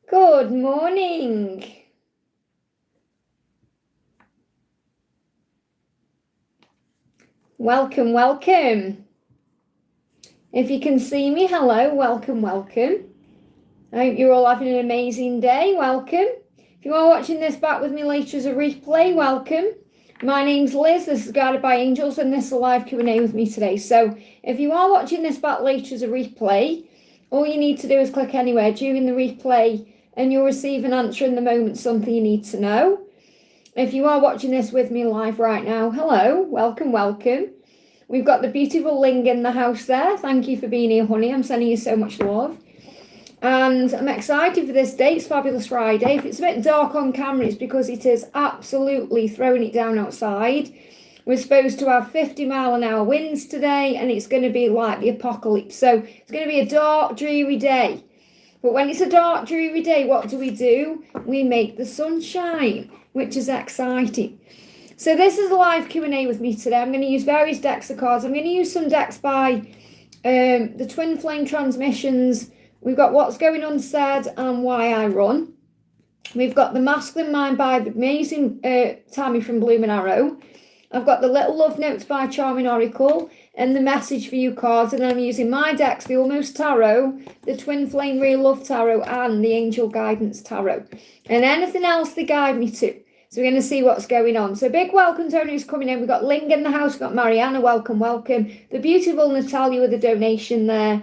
Good morning. Welcome, welcome. If you can see me, hello, welcome, welcome. I hope you're all having an amazing day. Welcome. If you are watching this back with me later as a replay, welcome. My name's Liz. This is Guided by Angels, and this is a live Q&A with me today. So if you are watching this back later as a replay, all you need to do is click anywhere during the replay and you'll receive an answer in the moment, something you need to know. If you are watching this with me live right now, hello, welcome, welcome. We've got the beautiful Ling in the house there. Thank you for being here, honey. I'm sending you so much love. And I'm excited for this day. It's Fabulous Friday. If it's a bit dark on camera, it's because it is absolutely throwing it down outside. We're supposed to have 50-mile-an-hour winds today, and it's going to be like the apocalypse. So it's going to be a dark, dreary day. But when it's a dark, dreary day, what do? We make the sun shine, which is exciting. So this is a live Q&A with me today. I'm going to use various decks of cards. I'm going to use some decks by the Twin Flame Transmissions. We've got What's Going Unsaid and Why I Run. We've got The Masculine Mind by the amazing Tammy from Blooming Arrow. I've got the Little Love Notes by Charming Oracle and the Message for You cards. And then I'm using my decks, the Almost Tarot, the Twin Flame Real Love Tarot, and the Angel Guidance Tarot. And anything else they guide me to. So we're going to see what's going on. So big welcome to everyone who's coming in. We've got Ling in the house. We've got Mariana. Welcome, welcome. The beautiful Natalia with a donation there.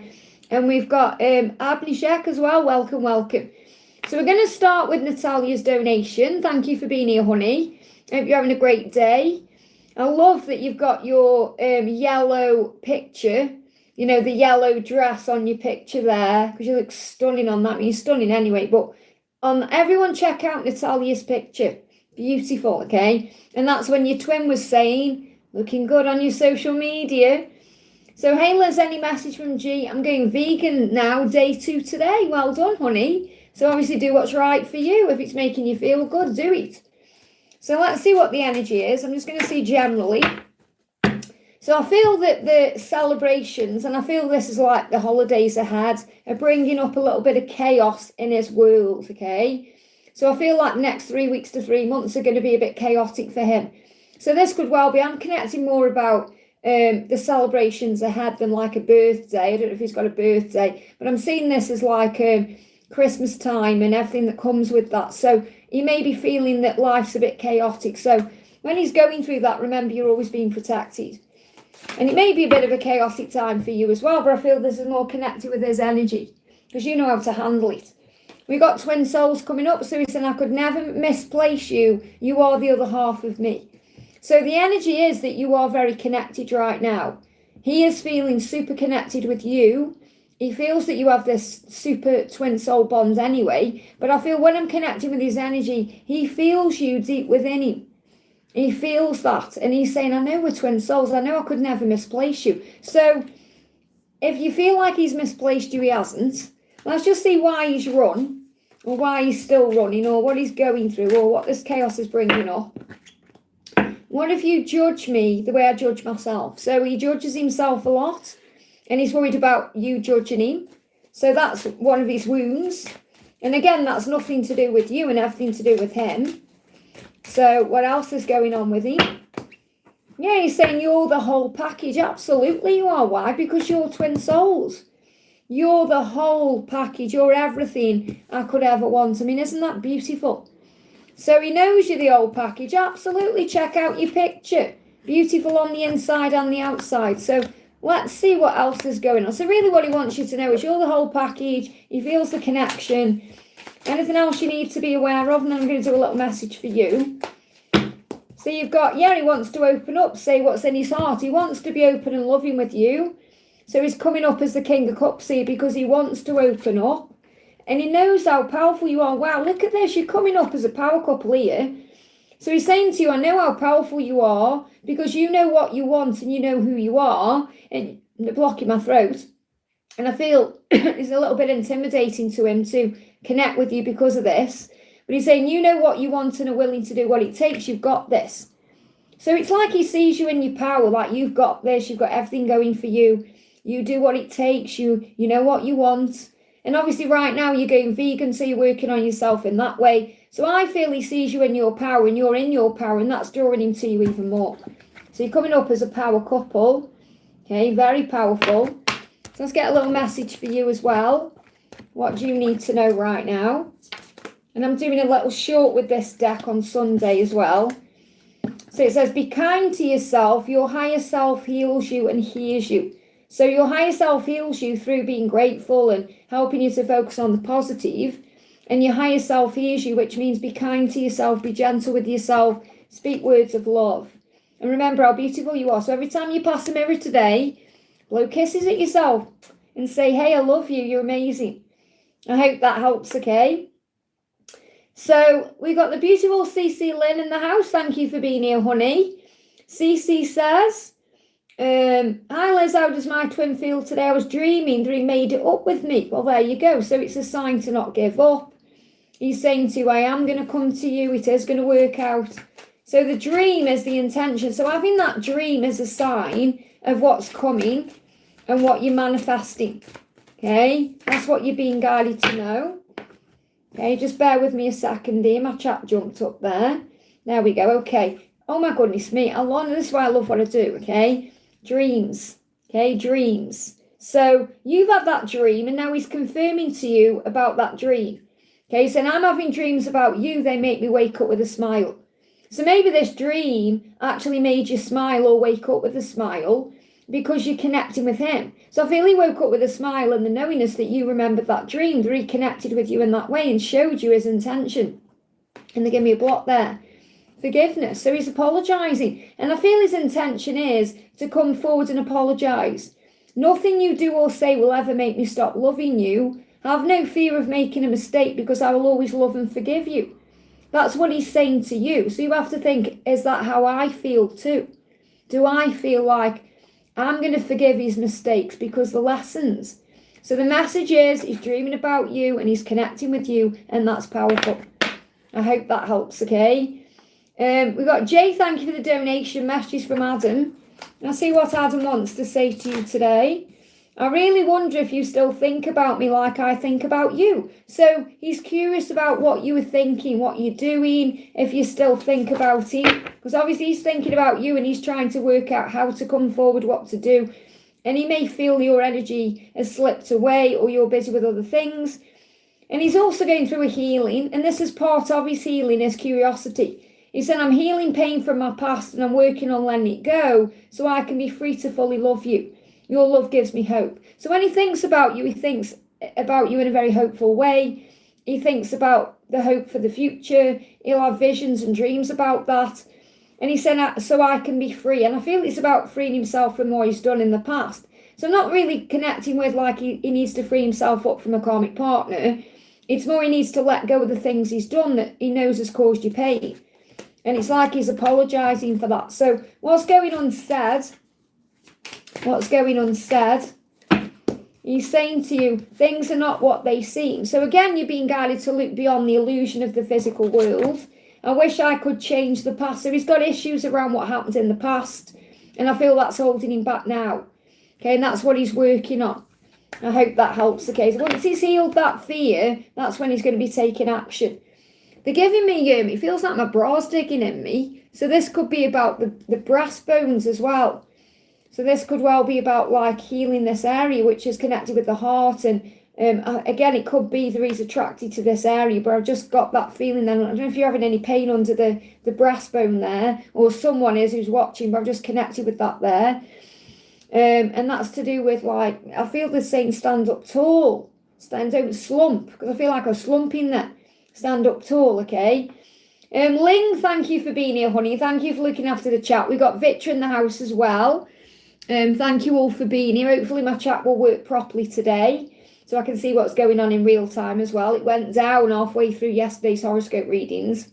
And we've got Abhishek as well. Welcome, welcome. So we're going to start with Natalia's donation. Thank you for being here, honey. I hope you're having a great day. I love that you've got your yellow picture, you know, the yellow dress on your picture there, because you look stunning on that. I mean, you're stunning anyway, but everyone check out Natalia's picture. Beautiful, okay? And that's when your twin was saying, looking good on your social media. So, hey, Liz, any message from G? I'm going vegan now, day 2 today. Well done, honey. So obviously do what's right for you. If it's making you feel good, do it. So let's see what the energy is. I'm just going to see generally. So I feel that the celebrations, and I feel this is like the holidays ahead, are bringing up a little bit of chaos in his world, okay? So I feel like the next 3 weeks to 3 months are going to be a bit chaotic for him. So this could well be, I'm connecting more about the celebrations ahead than like a birthday. I don't know if he's got a birthday, but I'm seeing this as like Christmas time and everything that comes with that. So he may be feeling that life's a bit chaotic. So when he's going through that, remember, you're always being protected. And it may be a bit of a chaotic time for you as well, but I feel this is more connected with his energy because you know how to handle it. We got twin souls coming up, so he's saying, I could never misplace you. You are the other half of me. So the energy is that you are very connected right now. He is feeling super connected with you. He feels that you have this super twin soul bond anyway. But I feel when I'm connecting with his energy, he feels you deep within him. He feels that. And he's saying, I know we're twin souls. I know I could never misplace you. So if you feel like he's misplaced you, he hasn't. Let's just see why he's run, or why he's still running, or what he's going through, or what this chaos is bringing up. What if you judge me the way I judge myself? So he judges himself a lot, and he's worried about you judging him. So that's one of his wounds. And again, that's nothing to do with you and everything to do with him. So what else is going on with him? Yeah, he's saying you're the whole package. Absolutely you are. Why? Because you're twin souls. You're the whole package. You're everything I could ever want. I mean, isn't that beautiful? So he knows you're the whole package. Absolutely. Check out your picture. Beautiful on the inside and the outside. So let's see what else is going on. So really what he wants you to know is you're the whole package. He feels the connection. Anything else you need to be aware of? And then I'm going to do a little message for you. So you've got, yeah, he wants to open up, say what's in his heart. He wants to be open and loving with you. So he's coming up as the King of Cups here because he wants to open up. And he knows how powerful you are. Wow, look at this. You're coming up as a power couple here. So he's saying to you, I know how powerful you are because you know what you want and you know who you are. And they're blocking my throat. And I feel it's a little bit intimidating to him to connect with you because of this. But he's saying, you know what you want and are willing to do what it takes. You've got this. So it's like he sees you in your power, like you've got this. You've got everything going for you. You do what it takes. You know what you want. And obviously right now you're going vegan, so you're working on yourself in that way. So I feel he sees you in your power and you're in your power, and that's drawing him to you even more. So you're coming up as a power couple. Okay, very powerful. So let's get a little message for you as well. What do you need to know right now? And I'm doing a little short with this deck on Sunday as well. So it says, be kind to yourself. Your higher self heals you and hears you. So your higher self heals you through being grateful and helping you to focus on the positive. And your higher self hears you, which means be kind to yourself, be gentle with yourself, speak words of love. And remember how beautiful you are. So every time you pass a mirror today, blow kisses at yourself and say, hey, I love you. You're amazing. I hope that helps, okay? So we've got the beautiful CC Lynn in the house. Thank you for being here, honey. CC says, hi Liz, how does my twin feel today? I was dreaming that he made it up with me. Well, there you go. So it's a sign to not give up. He's saying to you, I am going to come to you. It is going to work out. So the dream is the intention. So having that dream is a sign of what's coming and what you're manifesting. Okay, that's what you're being guided to know. Okay, just bear with me a second here. My chat jumped up there. There we go. Okay. Oh my goodness me. This is why I love what I do. Okay. Dreams. Okay, dreams. So you've had that dream and now he's confirming to you about that dream. Okay, so I'm having dreams about you. They make me wake up with a smile. So maybe this dream actually made you smile or wake up with a smile because you're connecting with him. So I feel he woke up with a smile and the knowingness that you remembered that dream, that he connected with you in that way and showed you his intention. And they gave me a block there. Forgiveness. So he's apologising. And I feel his intention is to come forward and apologise. Nothing you do or say will ever make me stop loving you. Have no fear of making a mistake because I will always love and forgive you. That's what he's saying to you. So you have to think, is that how I feel too? Do I feel like I'm going to forgive his mistakes because the lessons? So the message is he's dreaming about you and he's connecting with you, and that's powerful. I hope that helps, okay? We've got Jay, thank you for the donation. Messages from Adam. I'll see what Adam wants to say to you today. I really wonder if you still think about me like I think about you. So he's curious about what you were thinking, what you're doing, if you still think about him. Because obviously he's thinking about you and he's trying to work out how to come forward, what to do. And he may feel your energy has slipped away or you're busy with other things. And he's also going through a healing. And this is part of his healing, his curiosity. He said, I'm healing pain from my past and I'm working on letting it go so I can be free to fully love you. Your love gives me hope. So when he thinks about you, he thinks about you in a very hopeful way. He thinks about the hope for the future. He'll have visions and dreams about that. And he said, so I can be free. And I feel it's about freeing himself from what he's done in the past. So I'm not really connecting with like he needs to free himself up from a karmic partner. It's more he needs to let go of the things he's done that he knows has caused you pain. And it's like he's apologising for that. So what's going unsaid? He's saying to you, things are not what they seem. So again, you're being guided to look beyond the illusion of the physical world. I wish I could change the past. So he's got issues around what happened in the past. And I feel that's holding him back now. Okay, and that's what he's working on. I hope that helps. Okay, so once he's healed that fear, that's when he's going to be taking action. They're giving me, it feels like my bra's digging in me. So this could be about the breastbones as well. So this could well be about like healing this area, which is connected with the heart. And again, it could be that he's attracted to this area, but I've just got that feeling then. I don't know if you're having any pain under the breastbone there, or someone is who's watching, but I've just connected with that there. And that's to do with like, I feel the saying stand up tall, don't slump, because I feel like I'm slumping there. Stand up tall, okay? Ling, thank you for being here, honey. Thank you for looking after the chat. We got Victor in the house as well. Thank you all for being here. Hopefully my chat will work properly today so I can see what's going on in real time as well. It went down halfway through yesterday's horoscope readings.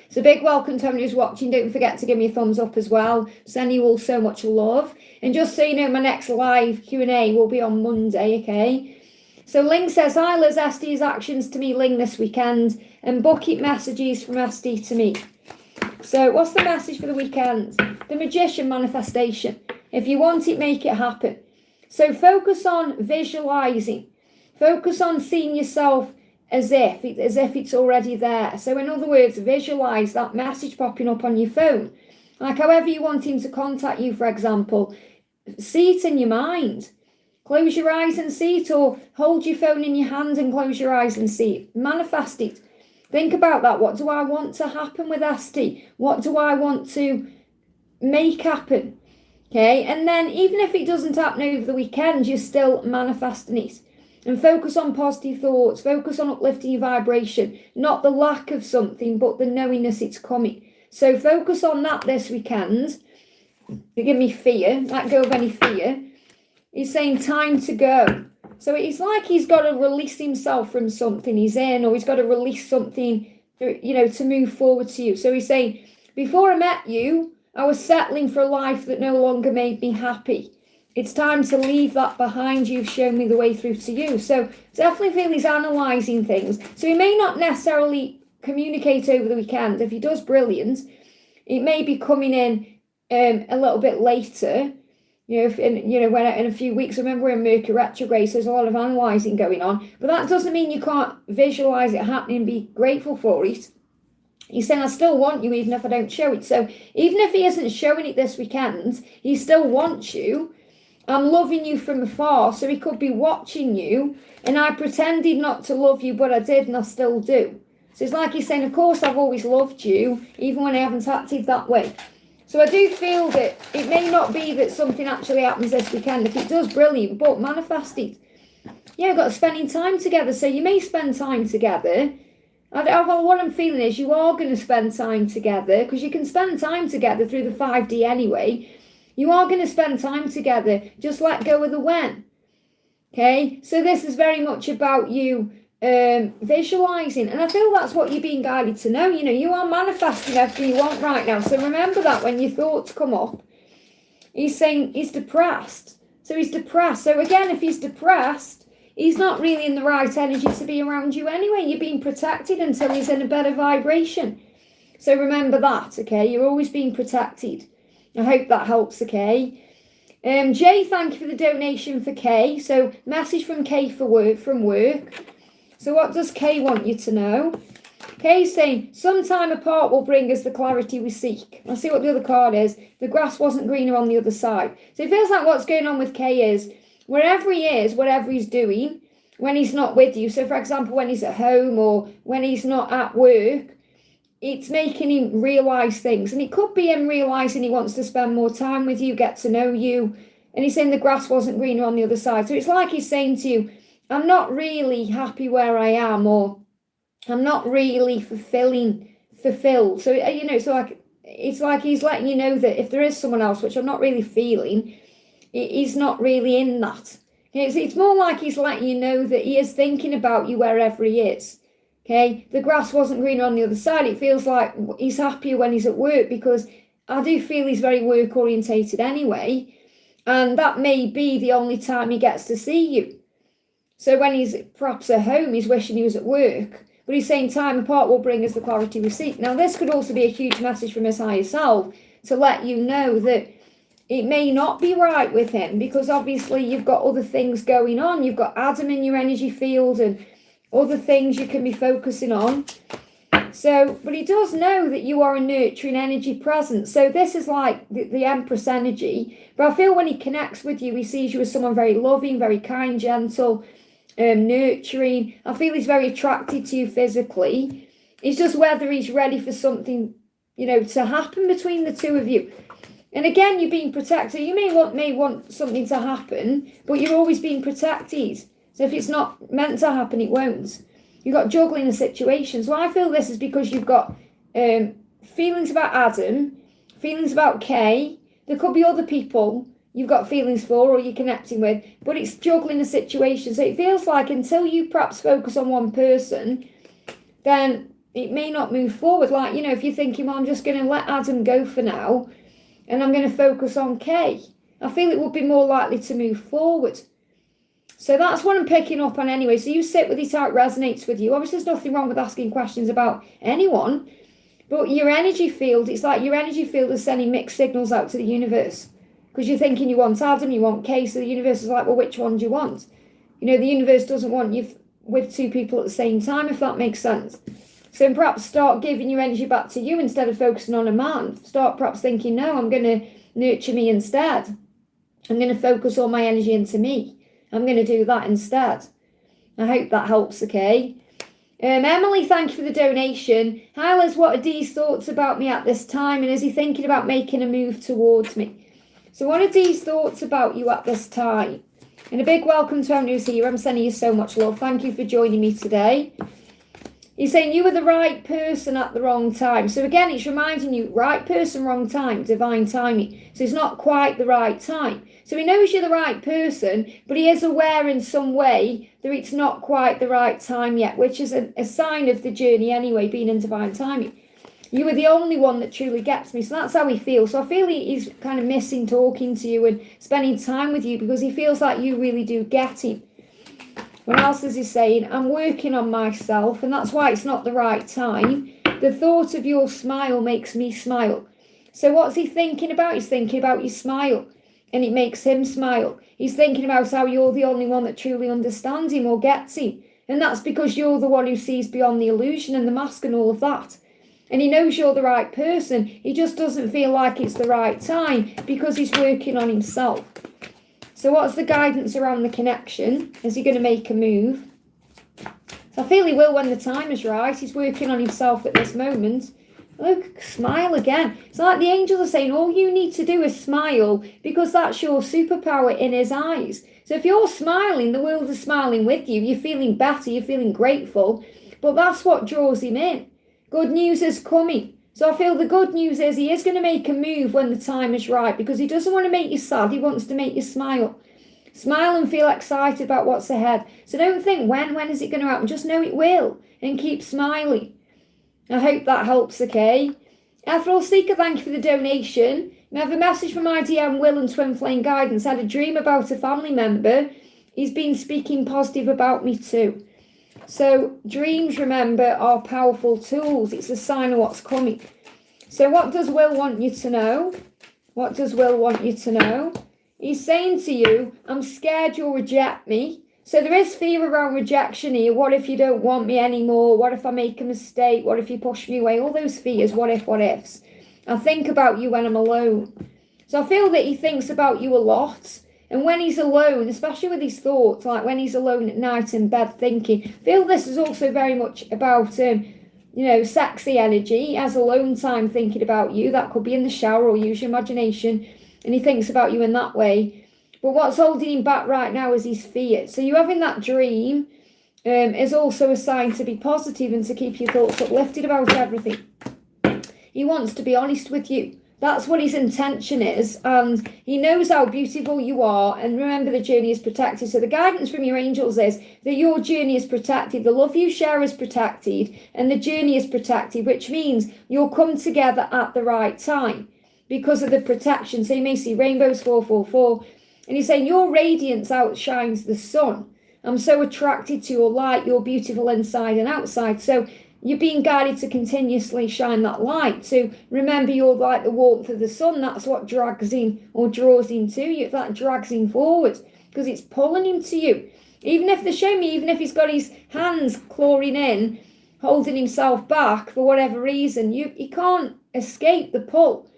So big welcome to everyone who's watching. Don't forget to give me a thumbs up as well. Send you all so much love. And just so you know, my next live Q&A will be on Monday, okay? So Ling says, hi Liz, SD's actions to me, Ling, this weekend. And bucket messages from SD to me. So what's the message for the weekend? The Magician manifestation. If you want it, make it happen. So focus on visualizing. Focus on seeing yourself as if it's already there. So in other words, visualize that message popping up on your phone. Like however you want him to contact you, for example, see it in your mind. Close your eyes and see it, or hold your phone in your hand and close your eyes and see it. Manifest it. Think about that. What do I want to happen with Esty? What do I want to make happen? Okay, and then even if it doesn't happen over the weekend, you're still manifesting it. And focus on positive thoughts, focus on uplifting your vibration, not the lack of something, but the knowingness it's coming. So focus on that this weekend. You give me fear, let go of any fear. He's saying time to go. So it's like he's got to release himself from something he's in, or he's got to release something, to move forward to you. So he's saying, before I met you, I was settling for a life that no longer made me happy. It's time to leave that behind. You've shown me the way through to you. So definitely feel he's analysing things. So he may not necessarily communicate over the weekend. If he does, brilliant. It may be coming in a little bit later. When in a few weeks, remember we're in Mercury retrograde, so there's a lot of analysing going on. But that doesn't mean you can't visualise it happening and be grateful for it. He's saying, I still want you even if I don't show it. So even if he isn't showing it this weekend, he still wants you. I'm loving you from afar. So he could be watching you, and I pretended not to love you, but I did, and I still do. So it's like he's saying, of course I've always loved you, even when I haven't acted that way. So I do feel that it may not be that something actually happens this weekend. If it does, brilliant, but manifest it. Yeah, got spending time together. So you may spend time together. What I'm feeling is you are going to spend time together, because you can spend time together through the 5D anyway. You are going to spend time together. Just let go of the when. Okay? So this is very much about you visualizing. And I feel that's what you're being guided to know. You are manifesting everything you want right now. So remember that when your thoughts come up. He's saying he's depressed. So he's depressed. So again, if he's depressed, he's not really in the right energy to be around you anyway. You're being protected until he's in a better vibration. So remember that, okay? You're always being protected. I hope that helps, okay? Jay, thank you for the donation for Kay. So message from Kay from work. So what does Kay want you to know? Kay's saying, some time apart will bring us the clarity we seek. I'll see what the other card is. The grass wasn't greener on the other side. So it feels like what's going on with Kay is, wherever he is, whatever he's doing, when he's not with you. So for example, when he's at home or when he's not at work, it's making him realise things. And it could be him realising he wants to spend more time with you, get to know you. And he's saying the grass wasn't greener on the other side. So it's like he's saying to you, I'm not really happy where I am, or I'm not really fulfilled. So, it's like he's letting you know that if there is someone else, which I'm not really feeling, he's not really in that. It's more like he's letting you know that he is thinking about you wherever he is. Okay, the grass wasn't greener on the other side. It feels like he's happier when he's at work, because I do feel he's very work orientated anyway. And that may be the only time he gets to see you. So when he's perhaps at home, he's wishing he was at work. But he's saying time apart will bring us the clarity we seek. Now, this could also be a huge message from his higher self to let you know that it may not be right with him, because obviously you've got other things going on. You've got Adam in your energy field and other things you can be focusing on. So, but he does know that you are a nurturing energy presence. So this is like the Empress energy. But I feel when he connects with you, he sees you as someone very loving, very kind, gentle, nurturing. I feel he's very attracted to you physically. It's just whether he's ready for something, to happen between the two of you. And again, you're being protected. You may want something to happen, but you're always being protected. So if it's not meant to happen, it won't. You've got juggling a situation. So I feel this is because you've got feelings about Adam, feelings about Kay. There could be other people you've got feelings for or you're connecting with, but it's juggling a situation. So it feels like until you perhaps focus on one person, then it may not move forward. Like, if you're thinking, well, I'm just going to let Adam go for now and I'm going to focus on Kay, I feel it would be more likely to move forward. So that's what I'm picking up on anyway. So you sit with it, how it resonates with you. Obviously, there's nothing wrong with asking questions about anyone, but your energy field, it's like your energy field is sending mixed signals out to the universe, because you're thinking you want Adam, you want Kay, so the universe is like, well, which one do you want? You know, the universe doesn't want you with two people at the same time, if that makes sense. So perhaps start giving your energy back to you instead of focusing on a man. Start perhaps thinking, no, I'm going to nurture me instead. I'm going to focus all my energy into me. I'm going to do that instead. I hope that helps, okay? Emily, thank you for the donation. Hi Liz, what are Dee's thoughts about me at this time? And is he thinking about making a move towards me? So what are Dee's thoughts about you at this time? And a big welcome to everyone who's here. I'm sending you so much love. Thank you for joining me today. He's saying you were the right person at the wrong time. So again, it's reminding you, right person, wrong time, divine timing. So it's not quite the right time. So he knows you're the right person, but he is aware in some way that it's not quite the right time yet, which is a sign of the journey anyway, being in divine timing. You were the only one that truly gets me. So that's how he feels. So I feel he's kind of missing talking to you and spending time with you because he feels like you really do get him. What else is he saying? I'm working on myself, and that's why it's not the right time. The thought of your smile makes me smile. So what's he thinking about? He's thinking about your smile, and it makes him smile. He's thinking about how you're the only one that truly understands him or gets him. And that's because you're the one who sees beyond the illusion and the mask and all of that. And he knows you're the right person. He just doesn't feel like it's the right time because he's working on himself. So what's the guidance around the connection? Is he going to make a move? So I feel he will when the time is right. He's working on himself at this moment. Look, smile again. It's like the angels are saying, all you need to do is smile because that's your superpower in his eyes. So if you're smiling, the world is smiling with you. You're feeling better. You're feeling grateful. But that's what draws him in. Good news is coming. So I feel the good news is he is going to make a move when the time is right because he doesn't want to make you sad. He wants to make you smile. Smile and feel excited about what's ahead. So don't think when is it going to happen. Just know it will and keep smiling. I hope that helps, okay? Ethereal Seeker, thank you for the donation. We have a message from IDM Will and Twin Flame Guidance. I had a dream about a family member. He's been speaking positive about me too. So dreams, remember, are powerful tools. It's a sign of what's coming. So what does Will want you to know? What does Will want you to know? He's saying to you, I'm scared you'll reject me. So there is fear around rejection here. What if you don't want me anymore? What if I make a mistake? What if you push me away? All those fears, what ifs. I think about you when I'm alone. So I feel that he thinks about you a lot. And when he's alone, especially with his thoughts, like when he's alone at night in bed thinking, I feel this is also very much about, sexy energy. He has alone time thinking about you. That could be in the shower or use your imagination. And he thinks about you in that way. But what's holding him back right now is his fear. So you having that dream is also a sign to be positive and to keep your thoughts uplifted about everything. He wants to be honest with you. That's what his intention is. And he knows how beautiful you are. And remember, the journey is protected. So the guidance from your angels is that your journey is protected. The love you share is protected. And the journey is protected, which means you'll come together at the right time because of the protection. So you may see rainbows 444. And he's saying your radiance outshines the sun. I'm so attracted to your light. You're beautiful inside and outside. So you're being guided to continuously shine that light. To remember you're like the warmth of the sun. That's what drags him or draws him to you. That drags him forward because it's pulling him to you. Even if even if he's got his hands clawing in, holding himself back for whatever reason, he can't escape the pull.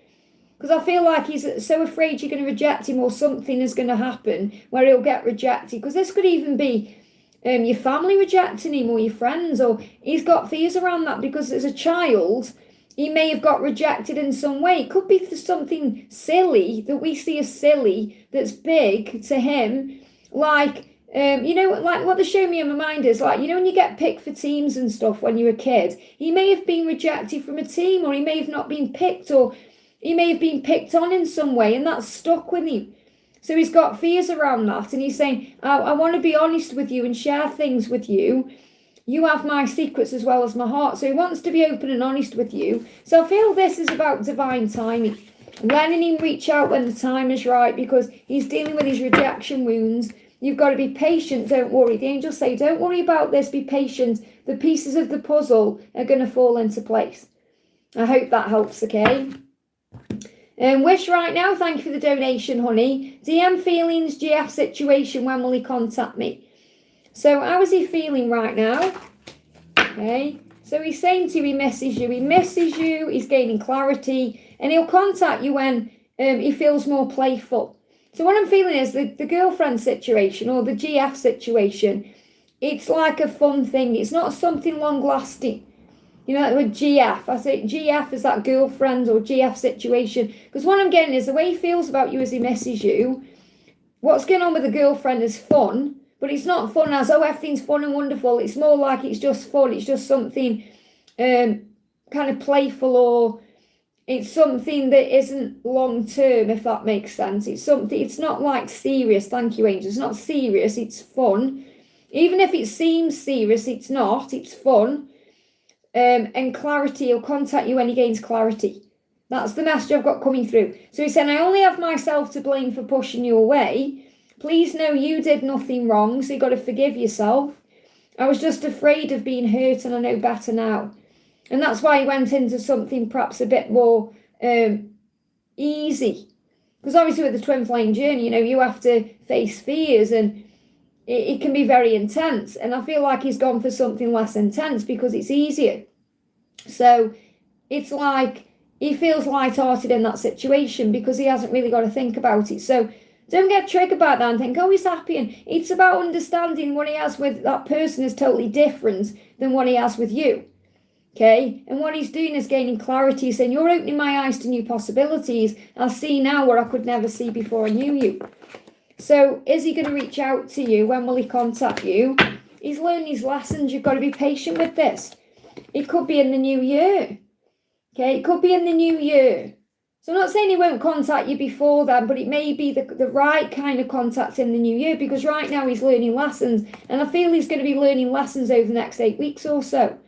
Because I feel like he's so afraid you're going to reject him or something is going to happen where he'll get rejected. Because this could even be your family rejecting him or your friends, or he's got fears around that because as a child, he may have got rejected in some way. It could be for something silly that we see as silly that's big to him. Like, like what they're showing me in my mind is like, when you get picked for teams and stuff when you're a kid, he may have been rejected from a team or he may have not been picked or he may have been picked on in some way and that's stuck with him. So he's got fears around that and he's saying, I want to be honest with you and share things with you. You have my secrets as well as my heart. So he wants to be open and honest with you. So I feel this is about divine timing. Letting him reach out when the time is right because he's dealing with his rejection wounds. You've got to be patient, don't worry. The angels say, don't worry about this, be patient. The pieces of the puzzle are going to fall into place. I hope that helps, okay? Wish right now, thank you for the donation, honey. DM feelings, GF situation, when will he contact me? So how is he feeling right now? Okay. So he's saying to you he misses you, he's gaining clarity, and he'll contact you when he feels more playful. So what I'm feeling is the girlfriend situation or the GF situation, it's like a fun thing. It's not something long-lasting. You know, with GF, I say GF is that girlfriend or GF situation. Because what I'm getting is the way he feels about you as he misses you, what's going on with the girlfriend is fun, but it's not fun as, oh, everything's fun and wonderful. It's more like it's just fun. It's just something kind of playful, or it's something that isn't long term, if that makes sense. It's something, it's not like serious. Thank you, angels. It's not serious. It's fun. Even if it seems serious, it's not. It's fun. And clarity, he'll contact you when he gains clarity. That's the message I've got coming through. So he's saying, I only have myself to blame for pushing you away. Please know you did nothing wrong, so you've got to forgive yourself. I was just afraid of being hurt, and I know better now. And that's why he went into something perhaps a bit more easy. Because obviously with the twin flame journey, you know, you have to face fears, and it can be very intense. And I feel like he's gone for something less intense because it's easier. So it's like he feels lighthearted in that situation because he hasn't really got to think about it. So don't get triggered by that and think, oh, he's happy. And it's about understanding what he has with that person is totally different than what he has with you. Okay? And what he's doing is gaining clarity, saying, you're opening my eyes to new possibilities. I see now where I could never see before I knew you. So is he going to reach out to you? When will he contact you? He's learned his lessons. You've got to be patient with this. It could be in the new year. Okay, it could be in the new year. So I'm not saying he won't contact you before then, but it may be the right kind of contact in the new year, because right now he's learning lessons. And I feel he's going to be learning lessons over the next 8 weeks or so.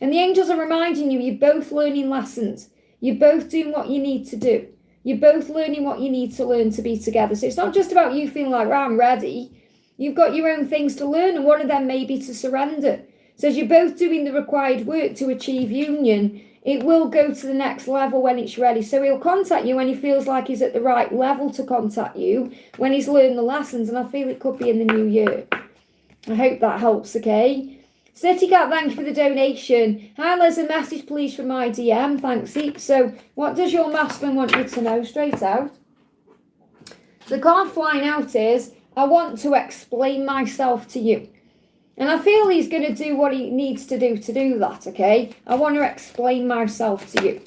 And the angels are reminding you, you're both learning lessons. You're both doing what you need to do. You're both learning what you need to learn to be together. So it's not just about you feeling like, I'm ready. You've got your own things to learn, and one of them may be to surrender. So as you're both doing the required work to achieve union, it will go to the next level when it's ready. So he'll contact you when he feels like he's at the right level to contact you, when he's learned the lessons, and I feel it could be in the new year. I hope that helps, okay? City Cat, thank you for the donation. Hi, Liz, a message please from my DM. Thanks, Heap. So what does your masculine want you to know? Straight out. The card flying out is, I want to explain myself to you. And I feel he's going to do what he needs to do that, okay? I want to explain myself to you.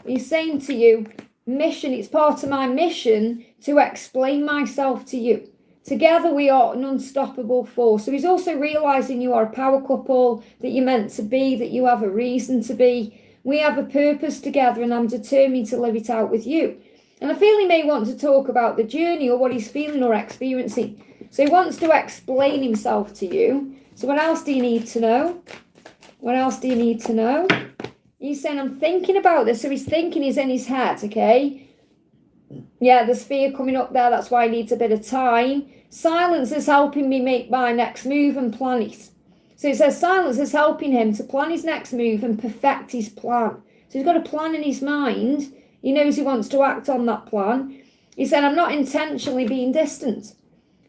He's saying to you, mission, it's part of my mission to explain myself to you. Together we are an unstoppable force. So he's also realising you are a power couple, that you're meant to be, that you have a reason to be. We have a purpose together, and I'm determined to live it out with you. And I feel he may want to talk about the journey or what he's feeling or experiencing. So he wants to explain himself to you. So what else do you need to know? What else do you need to know? He's saying, I'm thinking about this. So he's thinking, he's in his head, okay? Yeah, there's fear coming up there. That's why he needs a bit of time. Silence is helping me make my next move and plan it. So it says silence is helping him to plan his next move and perfect his plan. So he's got a plan in his mind. He knows he wants to act on that plan. He said, I'm not intentionally being distant.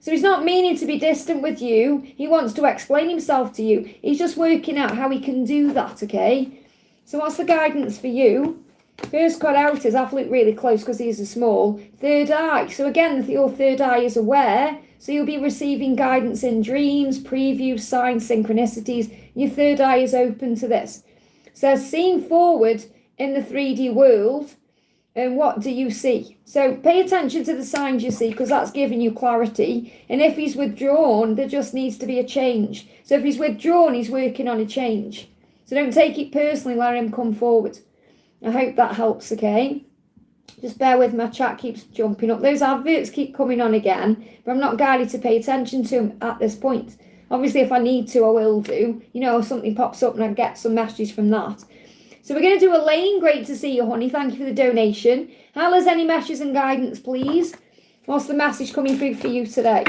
So he's not meaning to be distant with you. He wants to explain himself to you. He's just working out how he can do that, okay? So what's the guidance for you? First card out is, I've looked really close because these are small, third eye. So again, your third eye is aware. So you'll be receiving guidance in dreams, previews, signs, synchronicities. Your third eye is open to this. So seeing forward in the 3D world, and what do you see? So pay attention to the signs you see, because that's giving you clarity. And if he's withdrawn, there just needs to be a change. So if he's withdrawn, he's working on a change. So don't take it personally, let him come forward. I hope that helps, okay? Just bear with me, my chat keeps jumping up. Those adverts keep coming on again, but I'm not guided to pay attention to them at this point. Obviously, if I need to, I will do. You know, if something pops up and I get some messages from that. So we're going to do Elaine. Great to see you, honey. Thank you for the donation. Hal, any messages and guidance, please? What's the message coming through for you today?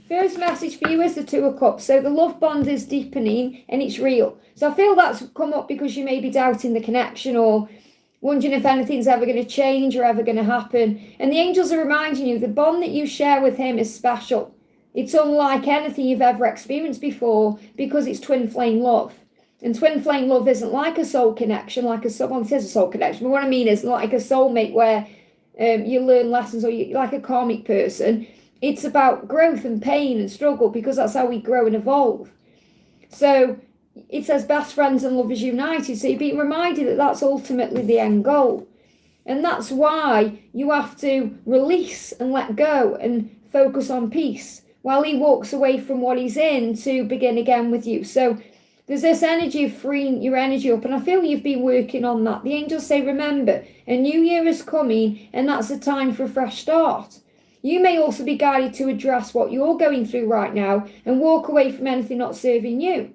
First message for you is the Two of Cups. So the love bond is deepening and it's real. So I feel that's come up because you may be doubting the connection or wondering if anything's ever going to change or ever going to happen. And the angels are reminding you the bond that you share with him is special. It's unlike anything you've ever experienced before because it's twin flame love. And twin flame love isn't like a soul connection, someone says a soul connection, but what I mean is like a soulmate where you learn lessons, or you like a karmic person. It's about growth and pain and struggle, because that's how we grow and evolve. So it says best friends and lovers united. So you're being reminded that that's ultimately the end goal. And that's why you have to release and let go and focus on peace while he walks away from what he's in to begin again with you. So there's this energy of freeing your energy up, and I feel you've been working on that. The angels say, remember, a new year is coming, and that's a time for a fresh start. You may also be guided to address what you're going through right now and walk away from anything not serving you,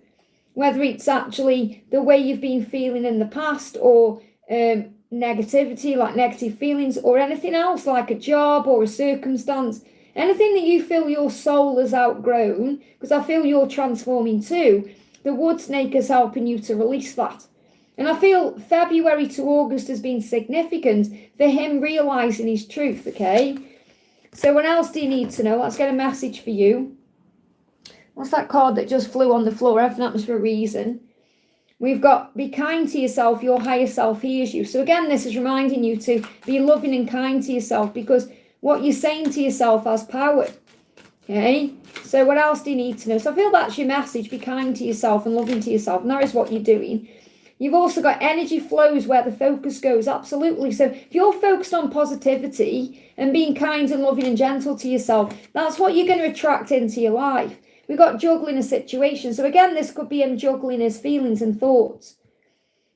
whether it's actually the way you've been feeling in the past, or negativity, like negative feelings, or anything else like a job or a circumstance, anything that you feel your soul has outgrown, because I feel you're transforming too. The wood snake is helping you to release that. And I feel February to August has been significant for him realizing his truth, okay? So what else do you need to know? Let's get a message for you. What's that card that just flew on the floor? Everything happens for a reason. We've got be kind to yourself, your higher self hears you. So again, this is reminding you to be loving and kind to yourself, because what you're saying to yourself has power. Okay, so what else do you need to know? So I feel that's your message, be kind to yourself and loving to yourself, and that is what you're doing. You've also got energy flows where the focus goes, absolutely. So if you're focused on positivity and being kind and loving and gentle to yourself, that's what you're going to attract into your life. We've got juggling a situation. So again, this could be him juggling his feelings and thoughts.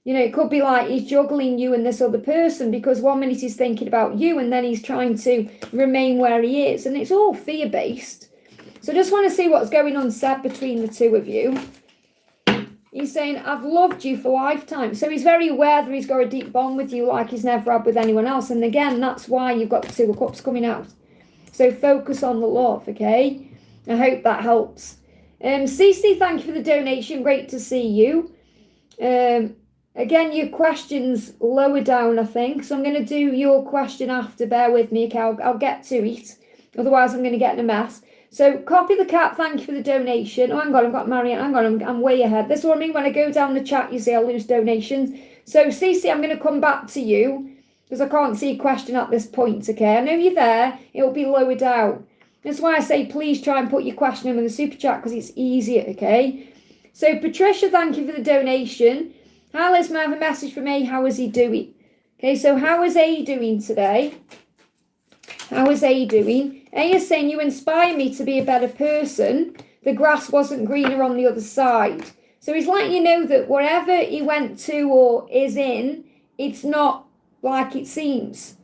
You know, it could be like he's juggling you and this other person, because 1 minute he's thinking about you and then he's trying to remain where he is. And it's all fear-based. So I just want to see what's going on said between the two of you. He's saying, I've loved you for lifetime. So he's very aware that he's got a deep bond with you like he's never had with anyone else. And again, that's why you've got the Two of Cups coming out. So focus on the love, okay? I hope that helps. Cece, thank you for the donation. Great to see you. Again, your question's lower down, I think. So I'm going to do your question after. Bear with me. Okay, I'll get to it. Otherwise, I'm going to get in a mess. So, Copy the Cat, thank you for the donation. Oh, hang on, I've got Marianne. Hang on, I'm way ahead. This is what I mean when I go down the chat, you see I lose donations. So, Cece, I'm going to come back to you because I can't see a question at this point, okay? I know you're there. It'll be lower down. That's why I say please try and put your question in the super chat, because it's easier, okay? So, Patricia, thank you for the donation. Hi, Liz, may I have a message from A? How is he doing? Okay, so how is A doing today? How is A doing? A is saying, you inspire me to be a better person. The grass wasn't greener on the other side. So he's letting you know that wherever he went to or is in, it's not like it seems.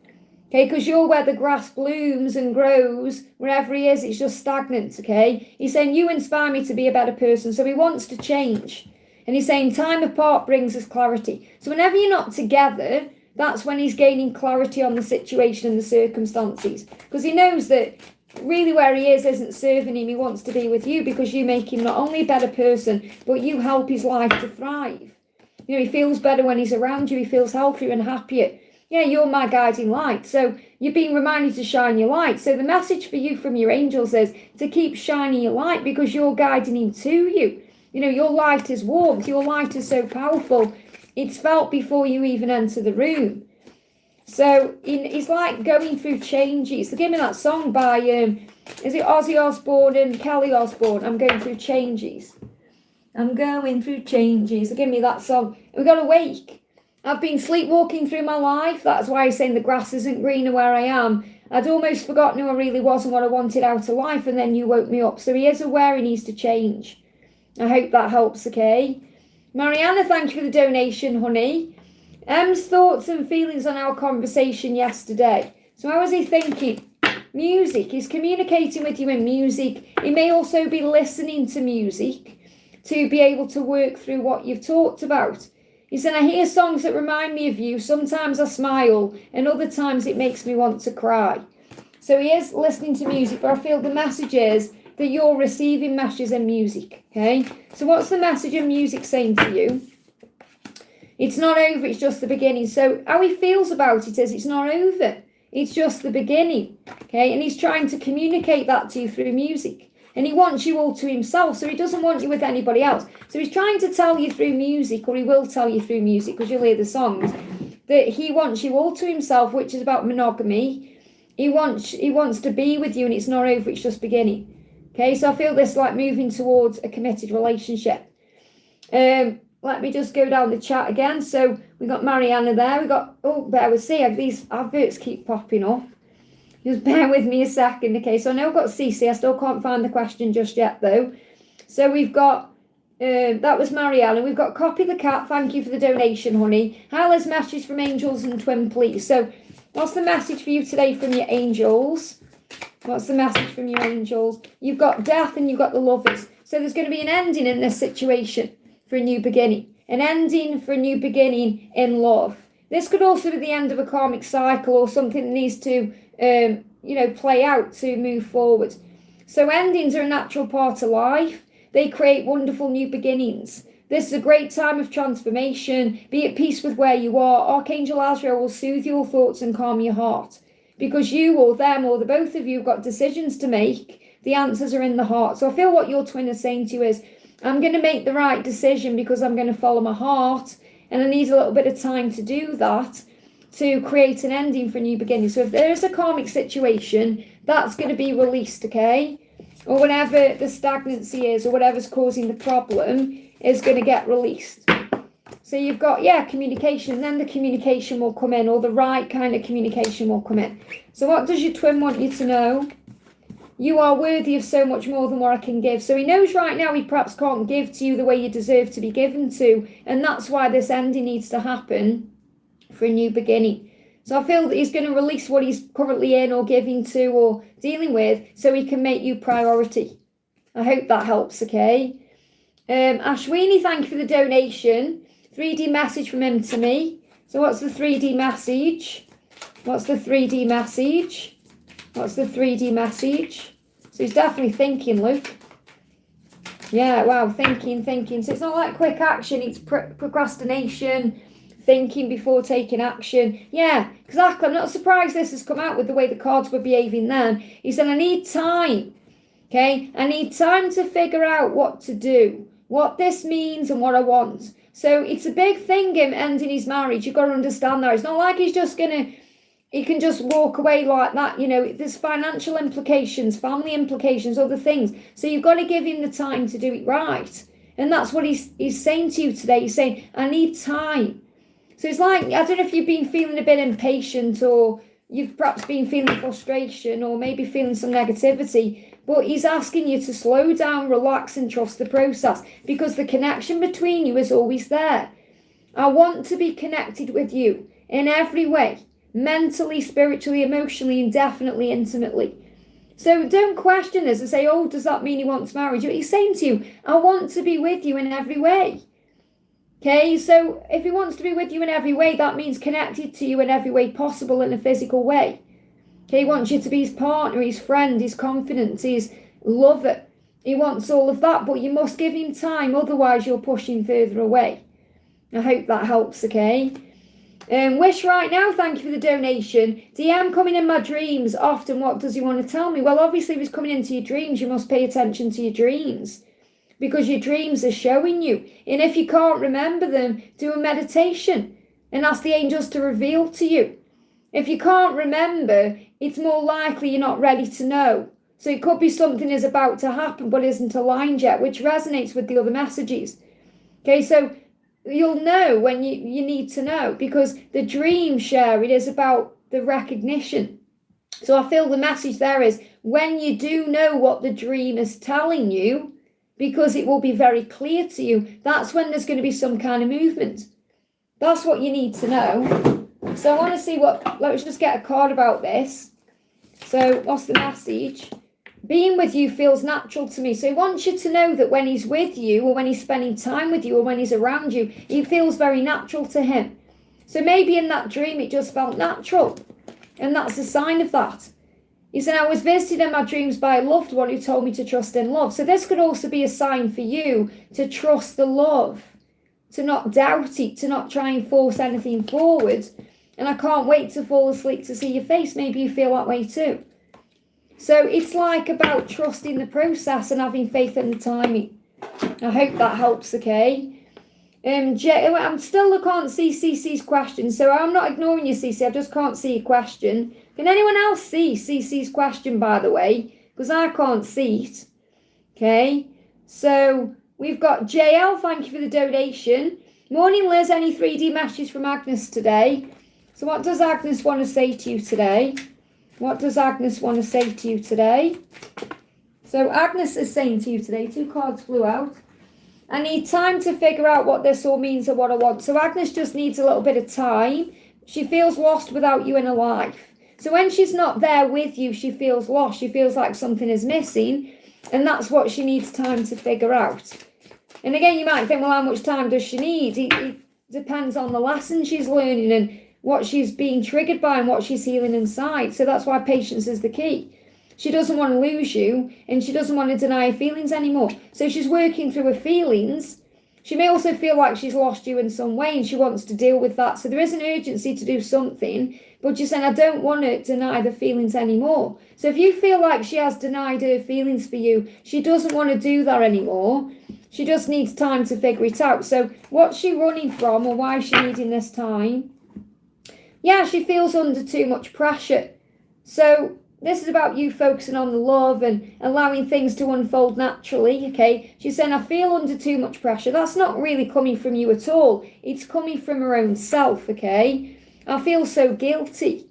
Okay, because you're where the grass blooms and grows. Wherever he is, it's just stagnant, okay? He's saying, you inspire me to be a better person. So he wants to change. And he's saying, time apart brings us clarity. So whenever you're not together, that's when he's gaining clarity on the situation and the circumstances. Because he knows that really where he is isn't serving him. He wants to be with you because you make him not only a better person, but you help his life to thrive. You know, he feels better when he's around you. He feels healthier and happier. Yeah, you're my guiding light. So you're being reminded to shine your light. So the message for you from your angels is to keep shining your light, because you're guiding him to you. You know, your light is warmth. Your light is so powerful. It's felt before you even enter the room. So it's like going through changes. So give me that song by, is it Ozzy Osbourne and Kelly Osbourne? I'm going through changes. I'm going through changes. So give me that song. We've got to wake. I've been sleepwalking through my life. That's why I'm saying the grass isn't greener where I am. I'd almost forgotten who I really was and what I wanted out of life, and then you woke me up. So he is aware he needs to change. I hope that helps, okay? Mariana, thank you for the donation, honey. M's thoughts and feelings on our conversation yesterday. So how was he thinking? Music. He's communicating with you in music. He may also be listening to music to be able to work through what you've talked about. He said, I hear songs that remind me of you. Sometimes I smile, and other times it makes me want to cry. So he is listening to music, but I feel the message is that you're receiving messages in music, okay? So what's the message in music saying to you? It's not over, it's just the beginning. So how he feels about it is it's not over, it's just the beginning, okay? And he's trying to communicate that to you through music. And he wants you all to himself, so he doesn't want you with anybody else. So he's trying to tell you through music, or he will tell you through music, because you'll hear the songs, that he wants you all to himself, which is about monogamy. He wants to be with you, and it's not over, it's just beginning. Okay, so I feel this like moving towards a committed relationship. Let me just go down the chat again. So we got Mariana there. We got, bear with me. These adverts keep popping up. Just bear with me a second. Okay, so I know I've got Cece. I still can't find the question just yet, though. So we've got, that was Mariana. We've got Copy the Cat. Thank you for the donation, honey. Hala's message from Angels and Twin, please. So what's the message for you today from your angels? What's the message from your angels? You've got Death and you've got the Lovers. So there's going to be an ending in this situation for a new beginning. An ending for a new beginning in love. This could also be the end of a karmic cycle or something that needs to, play out to move forward. So endings are a natural part of life. They create wonderful new beginnings. This is a great time of transformation. Be at peace with where you are. Archangel Azrael will soothe your thoughts and calm your heart. Because you or them or the both of you have got decisions to make. The answers are in the heart. So I feel what your twin is saying to you is, I'm going to make the right decision because I'm going to follow my heart. And I need a little bit of time to do that, to create an ending for a new beginning. So if there is a karmic situation, that's going to be released, okay? Or whatever the stagnancy is or whatever's causing the problem is going to get released. So you've got, communication, and then the communication will come in, or the right kind of communication will come in. So what does your twin want you to know? You are worthy of so much more than what I can give. So he knows right now he perhaps can't give to you the way you deserve to be given to. And that's why this ending needs to happen for a new beginning. So I feel that he's going to release what he's currently in or giving to or dealing with so he can make you priority. I hope that helps, okay? Ashwini, thank you for the donation. 3D message from him to me. So what's the 3D message? What's the 3D message? What's the 3D message? So he's definitely thinking, Luke. Yeah, wow, thinking. So it's not like quick action, it's procrastination, thinking before taking action. Yeah, exactly. I'm not surprised this has come out with the way the cards were behaving then. He said, I need time. Okay, I need time to figure out what to do, what this means and what I want. So it's a big thing, him ending his marriage. You've got to understand that. It's not like he can just walk away like that. There's financial implications, family implications, other things. So you've got to give him the time to do it right. And that's what he's saying to you today. He's saying, I need time. So it's like, I don't know if you've been feeling a bit impatient, or you've perhaps been feeling frustration, or maybe feeling some negativity. But he's asking you to slow down, relax, and trust the process, because the connection between you is always there. I want to be connected with you in every way, mentally, spiritually, emotionally, and definitely intimately. So don't question this and say, does that mean he wants marriage? He's saying to you, I want to be with you in every way. Okay, so if he wants to be with you in every way, that means connected to you in every way possible in a physical way. Okay, he wants you to be his partner, his friend, his confidant, his lover. He wants all of that, but you must give him time, otherwise you're pushing further away. I hope that helps, okay? Wish right now, thank you for the donation. DM coming in my dreams often, what does he want to tell me? Well, obviously if he's coming into your dreams, you must pay attention to your dreams, because your dreams are showing you. And if you can't remember them, do a meditation and ask the angels to reveal to you. If you can't remember, it's more likely you're not ready to know. So it could be something is about to happen but isn't aligned yet, which resonates with the other messages. Okay, so you'll know when you need to know, because the dream share, it is about the recognition. So I feel the message there is, when you do know what the dream is telling you, because it will be very clear to you, that's when there's going to be some kind of movement. That's what you need to know. So I want to see let's just get a card about this. So what's the message? Being with you feels natural to me. So he wants you to know that when he's with you, or when he's spending time with you, or when he's around you, it feels very natural to him. So maybe in that dream, it just felt natural. And that's a sign of that. He said, I was visited in my dreams by a loved one who told me to trust in love. So this could also be a sign for you to trust the love, to not doubt it, to not try and force anything forward. And I can't wait to fall asleep to see your face. Maybe you feel that way too. So it's like about trusting the process and having faith in the timing. I hope that helps, okay? I can't see CC's question, so I'm not ignoring you, CC. I just can't see your question. Can anyone else see CC's question, by the way? Because I can't see it. Okay, so we've got JL. Thank you for the donation. Morning, Liz. Any 3D messages from Agnes today? So what does Agnes want to say to you today? What does Agnes want to say to you today? So Agnes is saying to you today, 2 cards flew out. I need time to figure out what this all means and what I want. So Agnes just needs a little bit of time. She feels lost without you in her life. So when she's not there with you, she feels lost. She feels like something is missing. And that's what she needs time to figure out. And again, you might think, well, how much time does she need? It depends on the lesson she's learning and what she's being triggered by and what she's healing inside. So that's why patience is the key. She doesn't want to lose you, and she doesn't want to deny her feelings anymore. So she's working through her feelings. She may also feel like she's lost you in some way, and she wants to deal with that. So there is an urgency to do something, but she's saying, I don't want to deny the feelings anymore. So if you feel like she has denied her feelings for you, she doesn't want to do that anymore. She just needs time to figure it out. So what's she running from, or why is she needing this time? Yeah, she feels under too much pressure. So this is about you focusing on the love and allowing things to unfold naturally, okay? She's saying, I feel under too much pressure. That's not really coming from you at all. It's coming from her own self, okay? I feel so guilty.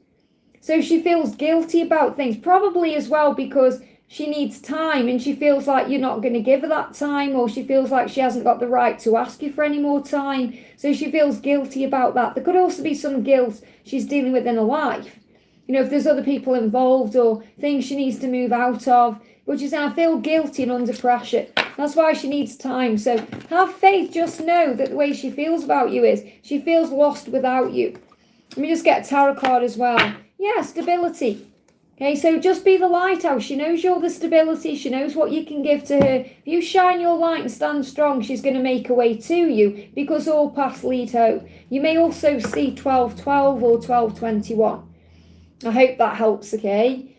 So she feels guilty about things, probably as well because she needs time and she feels like you're not going to give her that time, or she feels like she hasn't got the right to ask you for any more time. So she feels guilty about that. There could also be some guilt she's dealing with in her life. You know, if there's other people involved or things she needs to move out of. But she's saying, I feel guilty and under pressure. That's why she needs time. So have faith. Just know that the way she feels about you is she feels lost without you. Let me just get a tarot card as well. Yeah, stability. Okay, so just be the lighthouse. She knows you're the stability. She knows what you can give to her. If you shine your light and stand strong, she's going to make her way to you because all paths lead home. You may also see 1212 or 1221. I hope that helps, okay?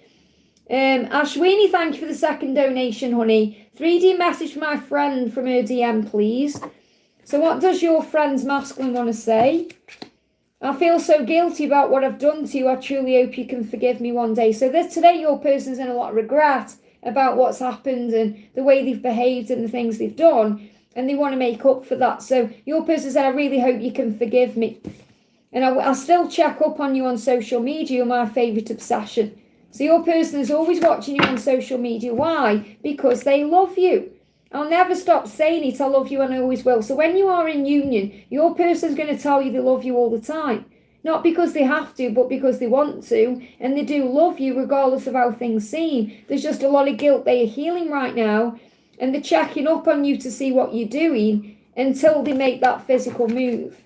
Ashwini, thank you for the second donation, honey. 3D message for my friend from her DM, please. So what does your friend's masculine want to say? I feel so guilty about what I've done to you. I truly hope you can forgive me one day. So today your person's in a lot of regret about what's happened and the way they've behaved and the things they've done. And they want to make up for that. So your person said, I really hope you can forgive me. And I'll still check up on you on social media. You're my favourite obsession. So your person is always watching you on social media. Why? Because they love you. I'll never stop saying it. I love you and I always will. So when you are in union, your person's going to tell you they love you all the time. Not because they have to, but because they want to. And they do love you regardless of how things seem. There's just a lot of guilt they are healing right now. And they're checking up on you to see what you're doing until they make that physical move.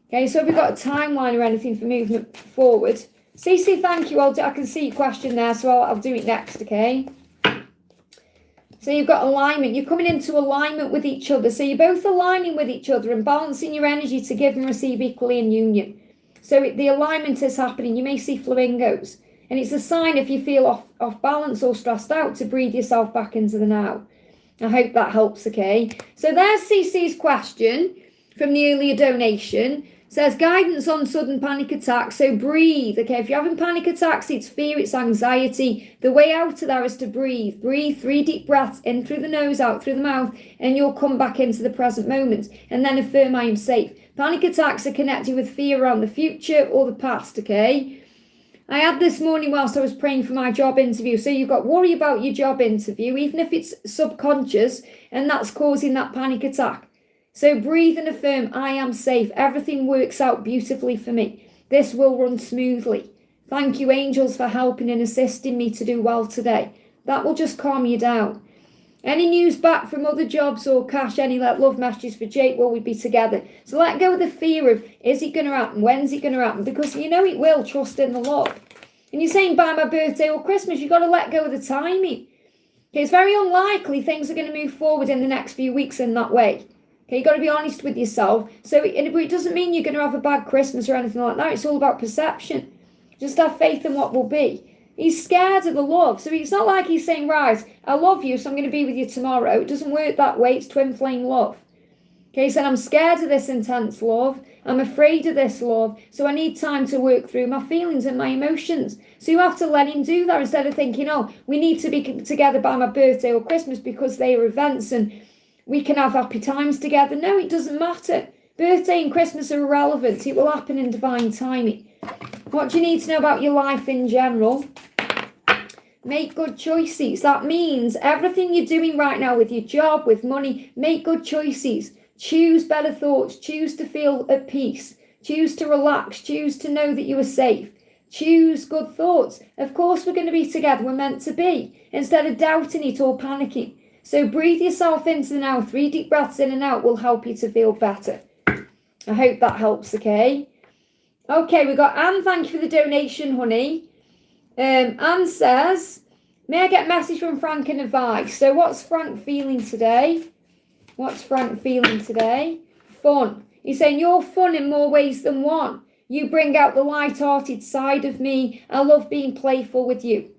Okay, so have we got a timeline or anything for movement forward? Cece, thank you. I can see your question there, so I'll do it next, okay? So you've got alignment. You're coming into alignment with each other. So you're both aligning with each other and balancing your energy to give and receive equally in union. So the alignment is happening. You may see flamingos. And it's a sign if you feel off balance or stressed out to breathe yourself back into the now. I hope that helps, okay? So there's Cece's question from the earlier donation. Says guidance on sudden panic attacks. So breathe. Okay, if you're having panic attacks, it's fear, it's anxiety. The way out of there is to breathe. Breathe 3 deep breaths in through the nose, out through the mouth, and you'll come back into the present moment. And then affirm I am safe. Panic attacks are connected with fear around the future or the past, okay? I had this morning whilst I was praying for my job interview. So you've got worry about your job interview, even if it's subconscious, and that's causing that panic attack. So breathe and affirm, I am safe. Everything works out beautifully for me. This will run smoothly. Thank you, angels, for helping and assisting me to do well today. That will just calm you down. Any news back from other jobs or cash, any love messages for Jake, will we be together? So let go of the fear of, is it going to happen? When's it going to happen? Because you know it will, trust in the love. And you're saying by my birthday or Christmas, you've got to let go of the timing. Okay, it's very unlikely things are going to move forward in the next few weeks in that way. Okay, you've got to be honest with yourself. So it doesn't mean you're going to have a bad Christmas or anything like that. It's all about perception. Just have faith in what will be. He's scared of the love. So it's not like he's saying, right, I love you, so I'm going to be with you tomorrow. It doesn't work that way. It's twin flame love. Okay, he said, I'm scared of this intense love. I'm afraid of this love. So I need time to work through my feelings and my emotions. So you have to let him do that instead of thinking, oh, we need to be together by my birthday or Christmas because they are events and we can have happy times together. No, it doesn't matter. Birthday and Christmas are irrelevant. It will happen in divine timing. What do you need to know about your life in general? Make good choices. That means everything you're doing right now with your job, with money, make good choices. Choose better thoughts. Choose to feel at peace. Choose to relax. Choose to know that you are safe. Choose good thoughts. Of course, we're going to be together. We're meant to be. Instead of doubting it or panicking. So breathe yourself into the now. 3 deep breaths in and out will help you to feel better. I hope that helps, okay? Okay, we got Anne. Thank you for the donation, honey. Anne says, may I get a message from Frank and advice? So what's Frank feeling today? What's Frank feeling today? Fun. He's saying you're fun in more ways than one. You bring out the light-hearted side of me. I love being playful with you.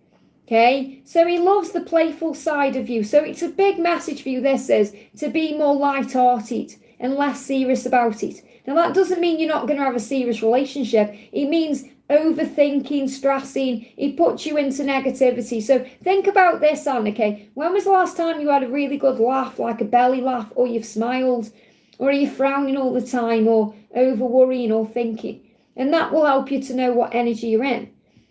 Okay? So he loves the playful side of you. So it's a big message for you, this is, to be more light-hearted and less serious about it. Now, that doesn't mean you're not going to have a serious relationship. It means overthinking, stressing, it puts you into negativity. So think about this, Anne, okay? When was the last time you had a really good laugh, like a belly laugh, or you've smiled, or are you frowning all the time, or over worrying or thinking? And that will help you to know what energy you're in.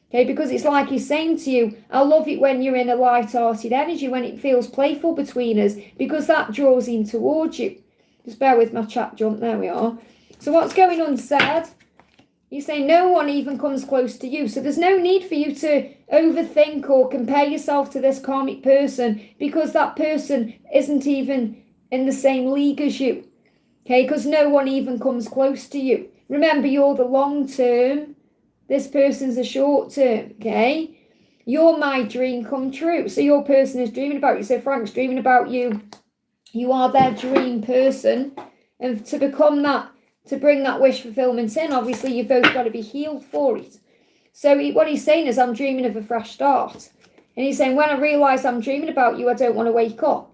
Okay, because it's like he's saying to you, I love it when you're in a light-hearted energy, when it feels playful between us, because that draws in towards you. Just bear with my chat jump, there we are. So what's going on, said? You say no one even comes close to you. So there's no need for you to overthink or compare yourself to this karmic person because that person isn't even in the same league as you. Okay, because no one even comes close to you. Remember, you're the long term. This person's the short term, okay? You're my dream come true. So your person is dreaming about you. So Frank's dreaming about you. You are their dream person. And to become that, to bring that wish fulfillment in, obviously you've both got to be healed for it. So what he's saying is, I'm dreaming of a fresh start. And he's saying, when I realise I'm dreaming about you, I don't want to wake up.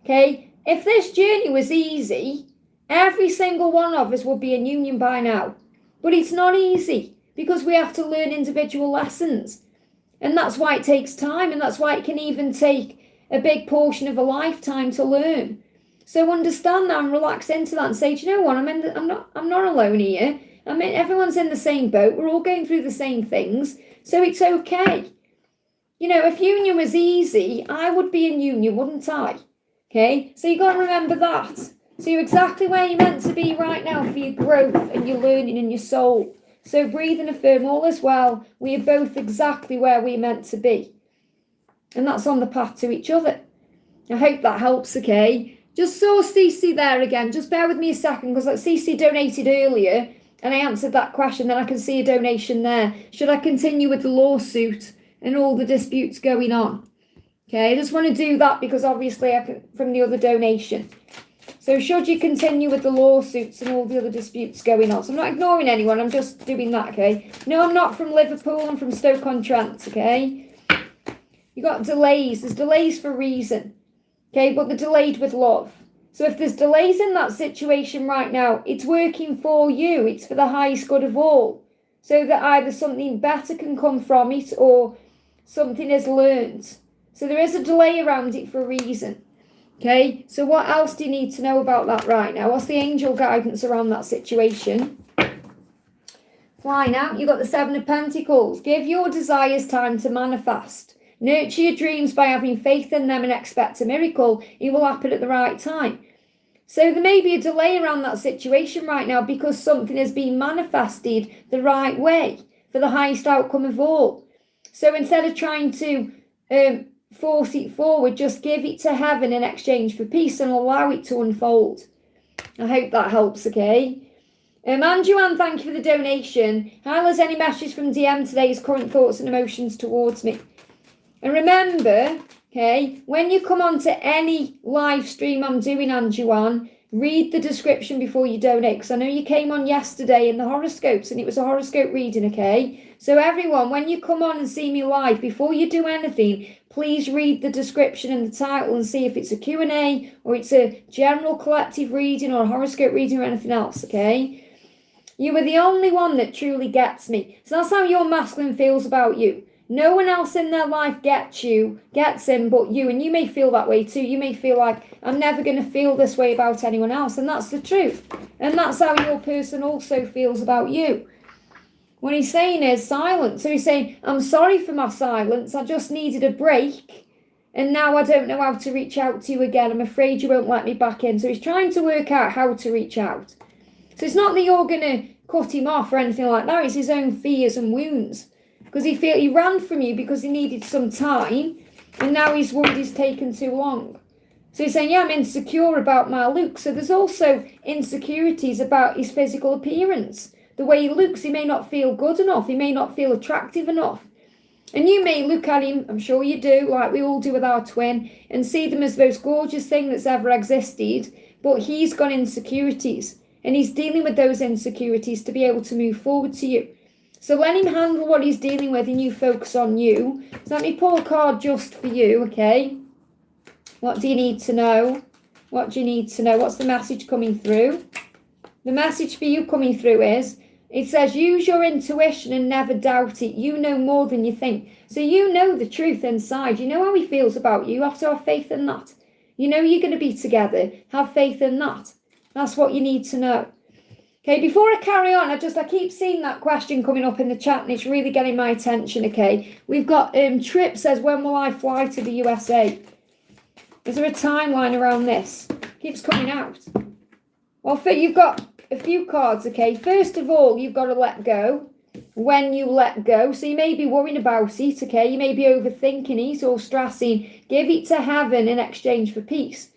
Okay? If this journey was easy, every single one of us would be in union by now. But it's not easy because we have to learn individual lessons. And that's why it takes time, and that's why it can even take a big portion of a lifetime to learn. So understand that and relax into that and say, do you know what? I'm not alone here. I mean, everyone's in the same boat. We're all going through the same things. So it's okay. You know, if union was easy, I would be in union, wouldn't I? Okay? So you've got to remember that. So you're exactly where you're meant to be right now for your growth and your learning and your soul. So breathe and affirm all is well. We are both exactly where we're meant to be. And that's on the path to each other. I hope that helps, okay? Just saw Cece there again. Just bear with me a second because like Cece donated earlier and I answered that question. Then I can see a donation there. Should I continue with the lawsuit and all the disputes going on? Okay, I just want to do that because obviously I can, from the other donation. So should you continue with the lawsuits and all the other disputes going on? So I'm not ignoring anyone. I'm just doing that, okay? No, I'm not from Liverpool. I'm from Stoke-on-Trent, okay? You got delays. There's delays for a reason. Okay, but they're delayed with love. So if there's delays in that situation right now, it's working for you. It's for the highest good of all. So that either something better can come from it or something is learned. So there is a delay around it for a reason. Okay, so what else do you need to know about that right now? What's the angel guidance around that situation? Flying out, you've got the 7 of Pentacles. Give your desires time to manifest. Nurture your dreams by having faith in them and expect a miracle. It will happen at the right time. So there may be a delay around that situation right now because something has been manifested the right way for the highest outcome of all. So instead of trying to force it forward, just give it to heaven in exchange for peace and allow it to unfold. I hope that helps, okay? And Joanne, thank you for the donation. Hyla's any messages from DM today's current thoughts and emotions towards me. And remember, okay, when you come on to any live stream I'm doing, Anjuan, read the description before you donate, because I know you came on yesterday in the horoscopes and it was a horoscope reading, okay? So everyone, when you come on and see me live, before you do anything, please read the description and the title and see if it's a Q&A or it's a general collective reading or a horoscope reading or anything else, okay? You are the only one that truly gets me. So that's how your masculine feels about you. No one else in their life gets him but you. And you may feel that way too. You may feel like, I'm never going to feel this way about anyone else. And that's the truth. And that's how your person also feels about you. What he's saying is silence. So he's saying, I'm sorry for my silence. I just needed a break. And now I don't know how to reach out to you again. I'm afraid you won't let me back in. So he's trying to work out how to reach out. So it's not that you're going to cut him off or anything like that. It's his own fears and wounds. Because he ran from you because he needed some time, and now he's worried he's taken too long. So he's saying, yeah, I'm insecure about my look. So there's also insecurities about his physical appearance. The way he looks, he may not feel good enough. He may not feel attractive enough. And you may look at him, I'm sure you do, like we all do with our twin, and see them as the most gorgeous thing that's ever existed. But he's got insecurities, and he's dealing with those insecurities to be able to move forward to you. So let him handle what he's dealing with and you focus on you. So let me pull a card just for you, okay? What do you need to know? What do you need to know? What's the message coming through? The message for you coming through is, it says, use your intuition and never doubt it. You know more than you think. So you know the truth inside. You know how he feels about you. You have to have faith in that. You know you're going to be together. Have faith in that. That's what you need to know. Okay, before I carry on, I keep seeing that question coming up in the chat and it's really getting my attention, okay? We've got, Trip says, when will I fly to the USA? Is there a timeline around this? Keeps coming out. Well, you've got a few cards, okay? First of all, you've got to let go. When you let go, so you may be worrying about it, okay? You may be overthinking it or stressing. Give it to heaven in exchange for peace.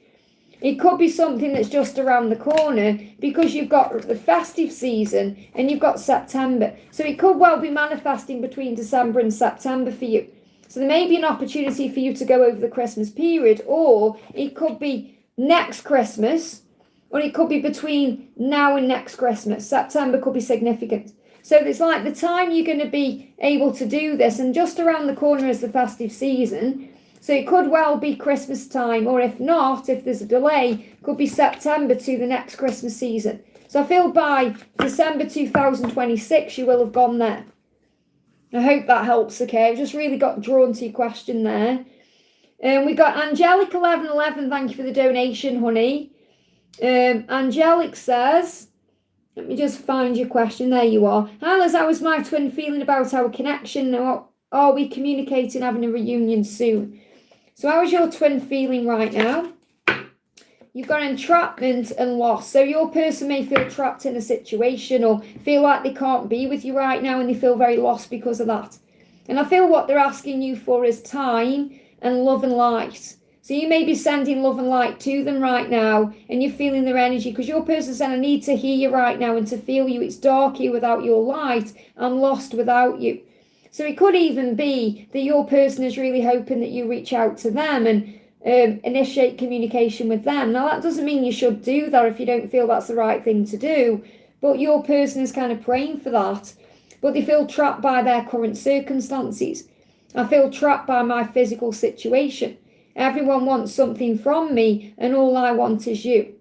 It could be something that's just around the corner because you've got the festive season and you've got September. So it could well be manifesting between December and September for you. So there may be an opportunity for you to go over the Christmas period, or it could be next Christmas, or it could be between now and next Christmas. September could be significant. So it's like the time you're going to be able to do this, and just around the corner is the festive season. So it could well be Christmas time, or if not, if there's a delay, it could be September to the next Christmas season. So I feel by December 2026, you will have gone there. I hope that helps, okay? I've just really got drawn to your question there. We got Angelic 1111, thank you for the donation, honey. Angelic says, let me just find your question. There you are. Hi, Liz, how is my twin feeling about our connection? Are we communicating, having a reunion soon? So how is your twin feeling right now? You've got entrapment and loss. So your person may feel trapped in a situation or feel like they can't be with you right now and they feel very lost because of that. And I feel what they're asking you for is time and love and light. So you may be sending love and light to them right now and you're feeling their energy because your person's saying, I need to hear you right now and to feel you. It's dark here without your light. I'm lost without you. So it could even be that your person is really hoping that you reach out to them and initiate communication with them. Now, that doesn't mean you should do that if you don't feel that's the right thing to do, but your person is kind of praying for that, but they feel trapped by their current circumstances. I feel trapped by my physical situation. Everyone wants something from me, and all I want is you.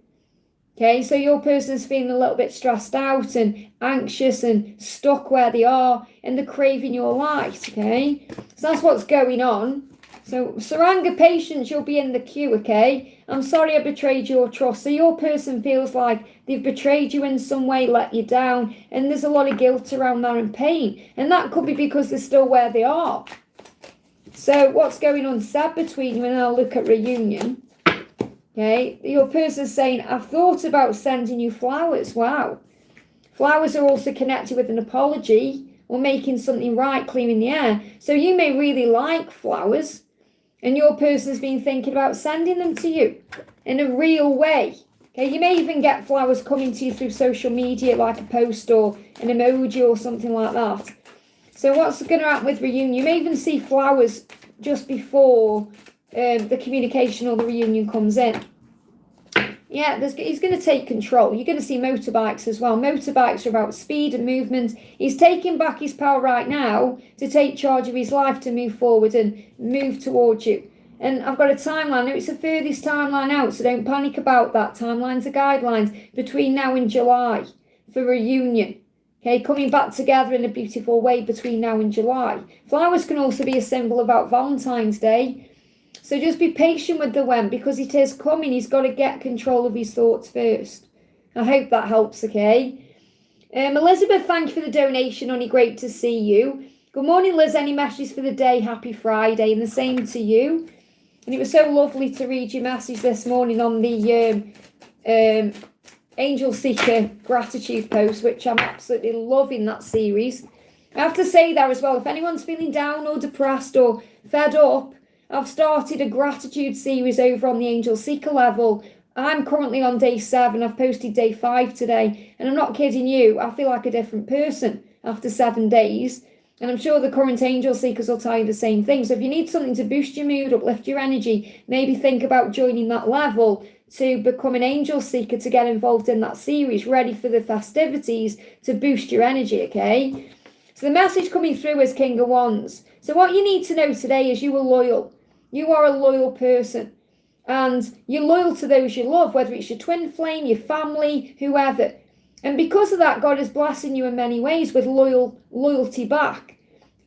Okay, so your person is feeling a little bit stressed out and anxious and stuck where they are, and they're craving your light, okay? So that's what's going on. So, Saranga patience, you'll be in the queue, okay? I'm sorry I betrayed your trust. So your person feels like they've betrayed you in some way, let you down, and there's a lot of guilt around that and pain. And that could be because they're still where they are. So what's going on said between you, and I'll look at reunion. Okay, your person's saying, I've thought about sending you flowers. Wow. Flowers are also connected with an apology or making something right, clearing the air. So you may really like flowers, and your person's been thinking about sending them to you in a real way. Okay, you may even get flowers coming to you through social media, like a post or an emoji or something like that. So what's going to happen with reunion? You may even see flowers just before the communication or the reunion comes in. Yeah, he's going to take control. You're going to see motorbikes as well. Motorbikes are about speed and movement. He's taking back his power right now to take charge of his life, to move forward and move towards you. And I've got a timeline. Now, it's the furthest timeline out, so don't panic about that. Timelines are guidelines between now and July for reunion. Okay, coming back together in a beautiful way between now and July. Flowers can also be a symbol about Valentine's Day. So just be patient with the when, because it is coming. He's got to get control of his thoughts first. I hope that helps, okay? Elizabeth, thank you for the donation, honey. Great to see you. Good morning, Liz. Any messages for the day? Happy Friday. And the same to you. And it was so lovely to read your message this morning on the Angel Seeker gratitude post, which I'm absolutely loving that series. I have to say that as well. If anyone's feeling down or depressed or fed up, I've started a gratitude series over on the Angel Seeker level. I'm currently on day 7. I've posted day 5 today. And I'm not kidding you. I feel like a different person after 7 days. And I'm sure the current Angel Seekers will tell you the same thing. So if you need something to boost your mood, uplift your energy, maybe think about joining that level to become an Angel Seeker, to get involved in that series, ready for the festivities to boost your energy, okay? So the message coming through is King of Wands. So what you need to know today is you are loyal. You are a loyal person. And you're loyal to those you love, whether it's your twin flame, your family, whoever. And because of that, God is blessing you in many ways with loyalty back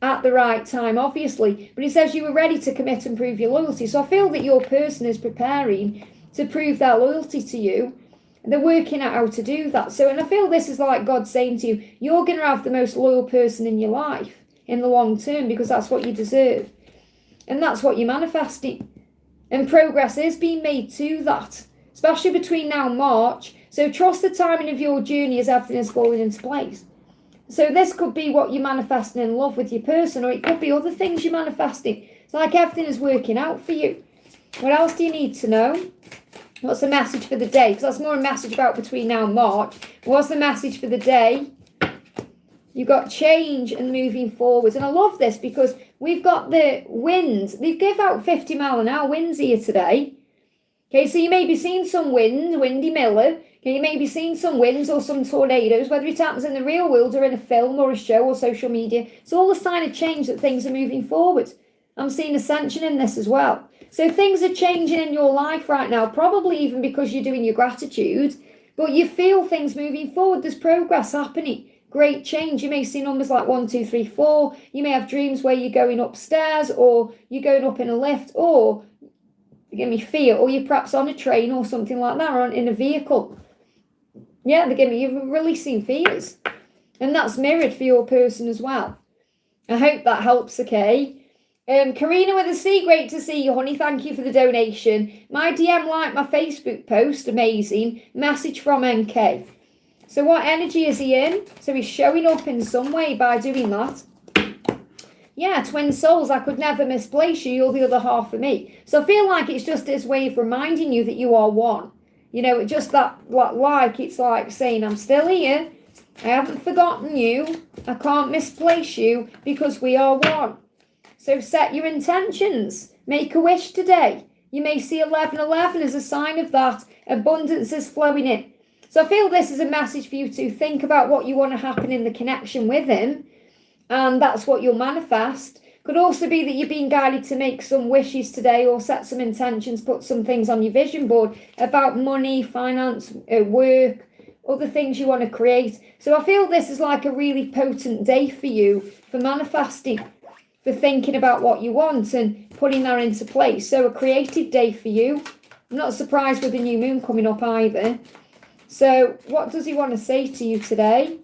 at the right time, obviously. But he says you were ready to commit and prove your loyalty. So I feel that your person is preparing to prove their loyalty to you. And they're working out how to do that. So, and I feel this is like God saying to you, you're going to have the most loyal person in your life in the long term, because that's what you deserve. And that's what you're manifesting. And progress is being made to that, especially between now and March. So trust the timing of your journey as everything is falling into place. So this could be what you're manifesting in love with your person, or it could be other things you're manifesting. It's like everything is working out for you. What else do you need to know? What's the message for the day? Because that's more a message about between now and March. What's the message for the day? You've got change and moving forwards. And I love this because we've got the winds. They've give out 50 mile an hour winds here today. Okay, so you may be seeing some wind, windy miller. Okay, you may be seeing some winds or some tornadoes, whether it happens in the real world or in a film or a show or social media. It's all a sign of change, that things are moving forward. I'm seeing ascension in this as well. So things are changing in your life right now, probably even because you're doing your gratitude, but you feel things moving forward. There's progress happening. Great change. You may see numbers like 1, 2, 3, 4. You may have dreams where you're going upstairs, or you're going up in a lift, or they give me fear, or you're perhaps on a train or something like that, or in a vehicle. Yeah, you're releasing fears. And that's mirrored for your person as well. I hope that helps, okay? Karina with a C, great to see you, honey. Thank you for the donation. My DM liked my Facebook post. Amazing. Message from NK. So what energy is he in? So he's showing up in some way by doing that. Yeah, twin souls, I could never misplace you. You're the other half of me. So I feel like it's just his way of reminding you that you are one. You know, just that, like, it's like saying, I'm still here. I haven't forgotten you. I can't misplace you because we are one. So set your intentions. Make a wish today. You may see 1111 as a sign of that. Abundance is flowing in. So I feel this is a message for you to think about what you want to happen in the connection with him. And that's what you'll manifest. Could also be that you're being guided to make some wishes today, or set some intentions, put some things on your vision board about money, finance, work, other things you want to create. So I feel this is like a really potent day for you, for manifesting, for thinking about what you want and putting that into place. So a creative day for you. I'm not surprised with the new moon coming up either. So what does he want to say to you today?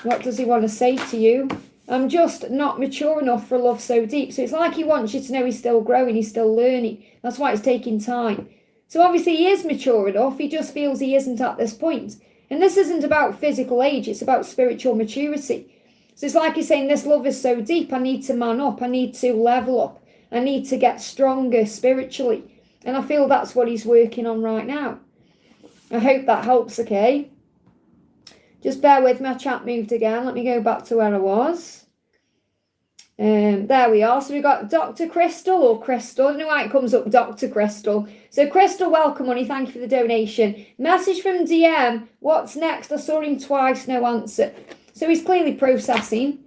What does he want to say to you? I'm just not mature enough for love so deep. So it's like he wants you to know he's still growing, he's still learning. That's why it's taking time. So obviously he is mature enough. He just feels he isn't at this point. And this isn't about physical age. It's about spiritual maturity. So it's like he's saying, this love is so deep. I need to man up. I need to level up. I need to get stronger spiritually. And I feel that's what he's working on right now. I hope that helps, okay? Just bear with me. My chat moved again. Let me go back to where I was. There we are. So we've got Dr. Crystal or Crystal. I don't know why it comes up Dr. Crystal. So Crystal, welcome, honey. Thank you for the donation. Message from DM. What's next? I saw him twice, no answer. So he's clearly processing.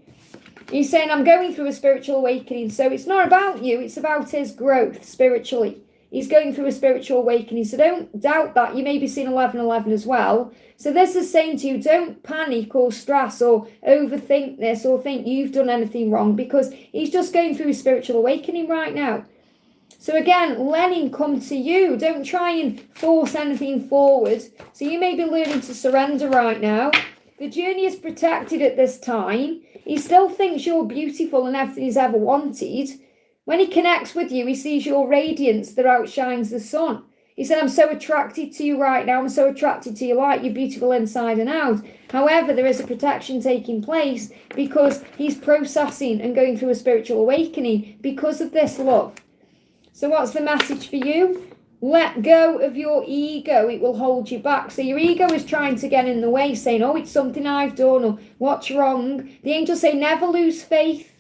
He's saying, I'm going through a spiritual awakening. So it's not about you. It's about his growth spiritually. He's going through a spiritual awakening. So don't doubt that. You may be seeing 1111 as well. So this is saying to you, don't panic or stress or overthink this or think you've done anything wrong, because he's just going through a spiritual awakening right now. So again, let him come to you. Don't try and force anything forward. So you may be learning to surrender right now. The journey is protected at this time. He still thinks you're beautiful and everything he's ever wanted. When he connects with you, he sees your radiance that outshines the sun. He said, I'm so attracted to you right now. I'm so attracted to your light. You're beautiful inside and out. However, there is a protection taking place because he's processing and going through a spiritual awakening because of this love. So what's the message for you? Let go of your ego. It will hold you back. So your ego is trying to get in the way, saying, oh, it's something I've done, or what's wrong? The angels say, never lose faith.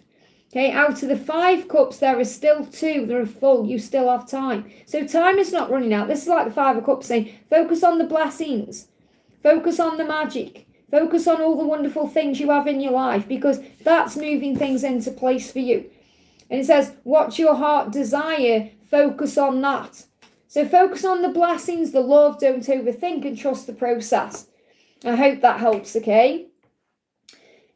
Okay, out of the 5 cups, there are still 2 that are full. You still have time. So time is not running out. This is like the 5 of cups saying, focus on the blessings. Focus on the magic. Focus on all the wonderful things you have in your life, because that's moving things into place for you. And it says, what's your heart desire? Focus on that. So focus on the blessings, the love. Don't overthink and trust the process. I hope that helps, okay?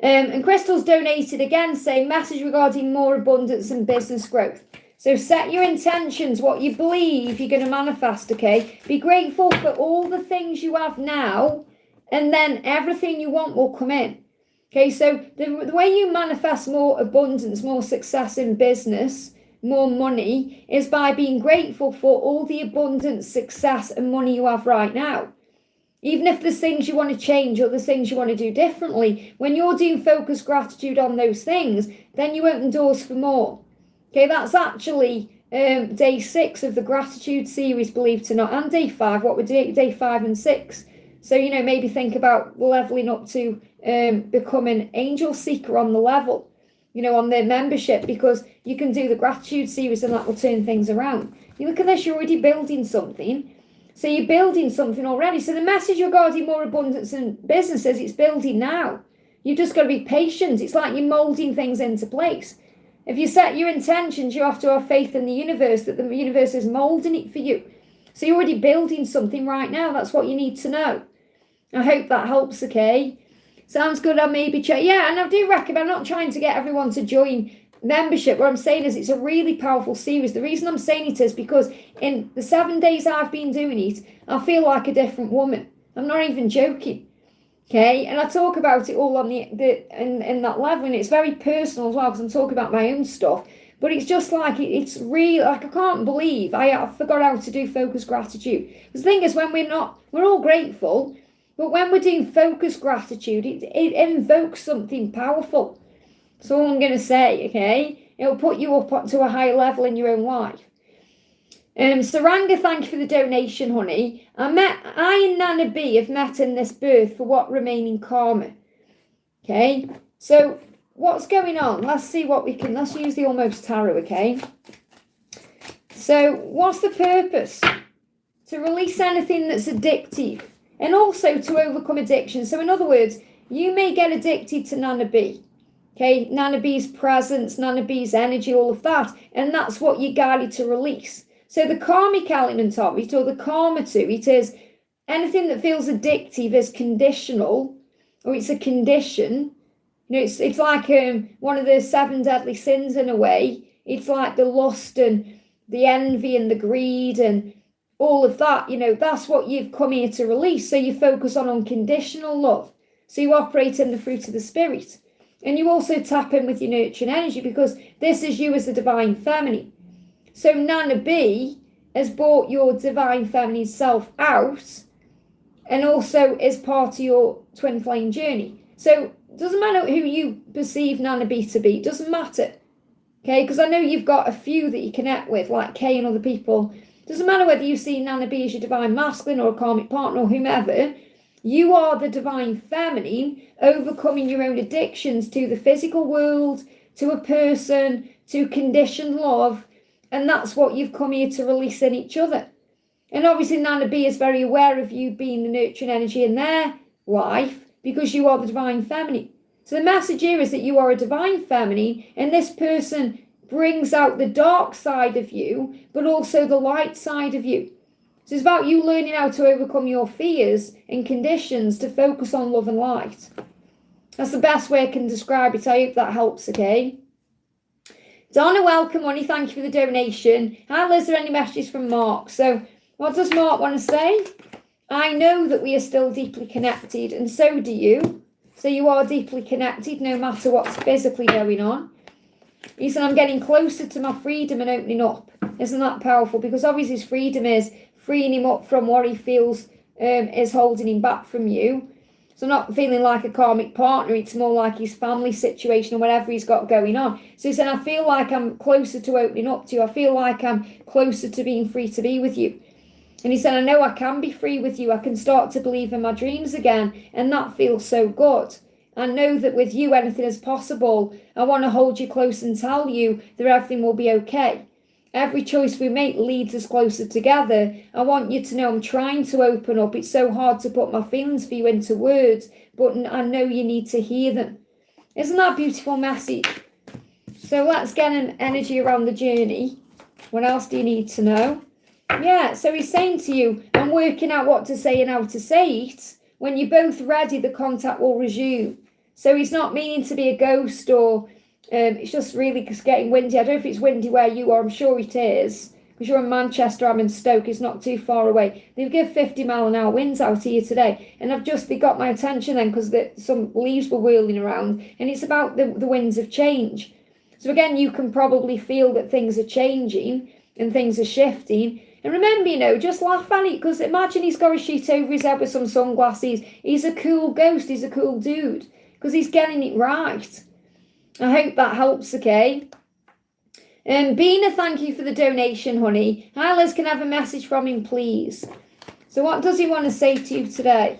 And Crystal's donated again, saying message regarding more abundance and business growth. So set your intentions, what you believe you're going to manifest, okay? Be grateful for all the things you have now, and then everything you want will come in. Okay, so the way you manifest more abundance, more success in business, more money, is by being grateful for all the abundance, success and money you have right now. Even if there's things you want to change or there's things you want to do differently, when you're doing focused gratitude on those things, then you open doors for more. Okay, that's actually day 6 of the gratitude series, believe it or not, and day 5, what we're doing, day 5 and 6. So, maybe think about leveling up to becoming angel seeker on the level, on the membership, because you can do the gratitude series and that will turn things around. You look at this, you're already building something. So you're building something already. So the message regarding more abundance in businesses, it's building now. You've just got to be patient. It's like you're molding things into place. If you set your intentions, you have to have faith in the universe, that the universe is molding it for you. So you're already building something right now. That's what you need to know. I hope that helps, okay? Sounds good. I maybe check. Yeah, and I do recommend, I'm not trying to get everyone to join membership. What I'm saying is it's a really powerful series. The reason I'm saying it is because in the 7 days I've been doing it, I feel like a different woman. I'm not even joking. Okay, and I talk about it all on in that level, and it's very personal as well, because I'm talking about my own stuff. But it's just like it's really like I can't believe I forgot how to do focused gratitude. The thing is, when we're all grateful, but when we're doing focused gratitude, it invokes something powerful. That's all I'm going to say, okay? It'll put you up to a higher level in your own life. Saranga, thank you for the donation, honey. I and Nana B have met in this birth for what remaining karma. Okay, so what's going on? Let's see what let's use the Almost Tarot, okay? So what's the purpose? To release anything that's addictive and also to overcome addiction. So in other words, you may get addicted to Nana B. Okay, Nana B's presence, Nana B's energy, all of that. And that's what you're guided to release. So the karmic element of it, or the karma to it, is anything that feels addictive is conditional, or it's a condition. It's like one of the 7 deadly sins in a way. It's like the lust and the envy and the greed and all of that. That's what you've come here to release. So you focus on unconditional love. So you operate in the fruit of the spirit. And you also tap in with your nurturing energy, because this is you as the divine feminine. So Nana B has brought your divine feminine self out, and also is part of your twin flame journey. So it doesn't matter who you perceive Nana B to be. It doesn't matter. Okay, because I know you've got a few that you connect with, like Kay and other people. It doesn't matter whether you see Nana B as your divine masculine or a karmic partner or whomever. You are the divine feminine, overcoming your own addictions to the physical world, to a person, to conditioned love. And that's what you've come here to release in each other. And obviously Nana B is very aware of you being the nurturing energy in their life because you are the divine feminine. So the message here is that you are a divine feminine, and this person brings out the dark side of you, but also the light side of you. So it's about you learning how to overcome your fears and conditions to focus on love and light. That's the best way I can describe it. I hope that helps, okay? Donna, welcome, honey. Thank you for the donation. Hi, Liz, are there any messages from Mark? So what does Mark want to say? I know that we are still deeply connected, and so do you. So you are deeply connected no matter what's physically going on. He said, I'm getting closer to my freedom and opening up. Isn't that powerful? Because obviously his freedom is freeing him up from what he feels is holding him back from you. So not feeling like a karmic partner, it's more like his family situation or whatever he's got going on. So he said, I feel like I'm closer to opening up to you. I feel like I'm closer to being free to be with you. And he said, I know I can be free with you. I can start to believe in my dreams again. And that feels so good. I know that with you, anything is possible. I want to hold you close and tell you that everything will be okay. Every choice we make leads us closer together. I want you to know I'm trying to open up. It's so hard to put my feelings for you into words, but I know you need to hear them. Isn't that a beautiful message? So let's get an energy around the journey. What else do you need to know? Yeah, so he's saying to you, I'm working out what to say and how to say it. When you're both ready, the contact will resume. So he's not meaning to be a ghost or it's just really getting windy. I don't know if it's windy where you are. I'm sure it is. Because you're in Manchester, I'm in Stoke. It's not too far away. They give 50-mile-an-hour winds out here today. And they got my attention then because some leaves were whirling around. And it's about the winds of change. So again, you can probably feel that things are changing and things are shifting. And remember, just laugh at it, because imagine he's got a sheet over his head with some sunglasses. He's a cool ghost. He's a cool dude because he's getting it right. I hope that helps, okay? Bina, thank you for the donation, honey. Hi, Liz, can I have a message from him, please? So what does he want to say to you today?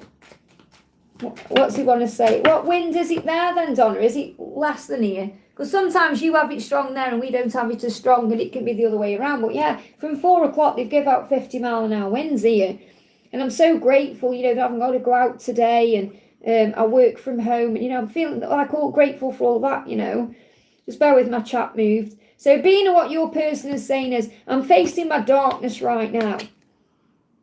What's he want to say? What wind is it there then, Donna? Is it less than here? Because sometimes you have it strong there and we don't have it as strong, and it can be the other way around. But yeah, from 4 o'clock, they've give out 50-mile-an-hour winds here. And I'm so grateful, that I haven't got to go out today and I work from home. And, I'm feeling like all grateful for all that, Just bear with my chat moved. So being what your person is saying is, I'm facing my darkness right now.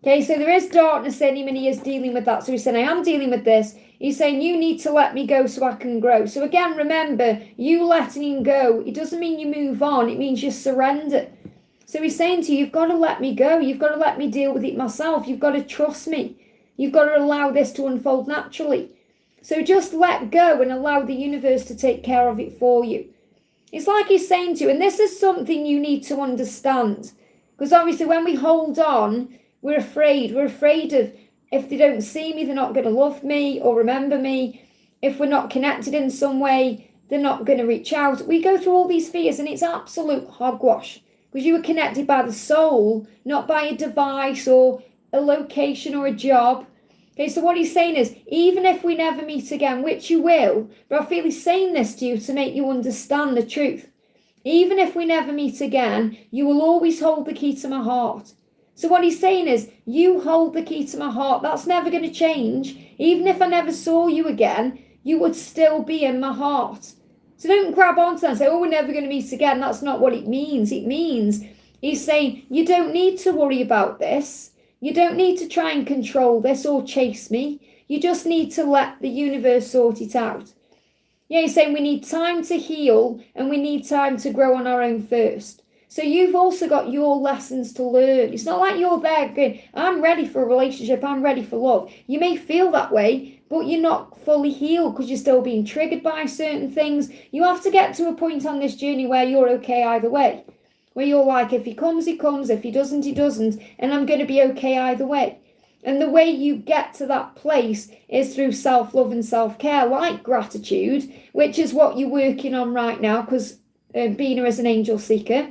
Okay, so there is darkness in him and he is dealing with that. So he's saying, I am dealing with this. He's saying, you need to let me go so I can grow. So again, remember, you letting him go, it doesn't mean you move on. It means you surrender. So he's saying to you, you've got to let me go. You've got to let me deal with it myself. You've got to trust me. You've got to allow this to unfold naturally. So just let go and allow the universe to take care of it for you. It's like he's saying to you, and this is something you need to understand. Because obviously when we hold on, we're afraid. We're afraid of, if they don't see me, they're not going to love me or remember me. If we're not connected in some way, they're not going to reach out. We go through all these fears and it's absolute hogwash. Because you were connected by the soul, not by a device or a location or a job. Okay, so what he's saying is, even if we never meet again, which you will, but I feel he's saying this to you to make you understand the truth. Even if we never meet again, you will always hold the key to my heart. So what he's saying is, you hold the key to my heart. That's never going to change. Even if I never saw you again, you would still be in my heart. So don't grab onto that and say, oh, we're never going to meet again. That's not what it means. It means he's saying, you don't need to worry about this. You don't need to try and control this or chase me. You just need to let the universe sort it out. Yeah, he's saying we need time to heal and we need time to grow on our own first. So you've also got your lessons to learn. It's not like you're there going, I'm ready for a relationship, I'm ready for love. You may feel that way, but you're not fully healed because you're still being triggered by certain things. You have to get to a point on this journey where you're okay either way. Where you're like, if he comes, he comes. If he doesn't, he doesn't. And I'm going to be okay either way. And the way you get to that place is through self-love and self-care, like gratitude, which is what you're working on right now, because Bina is an angel seeker.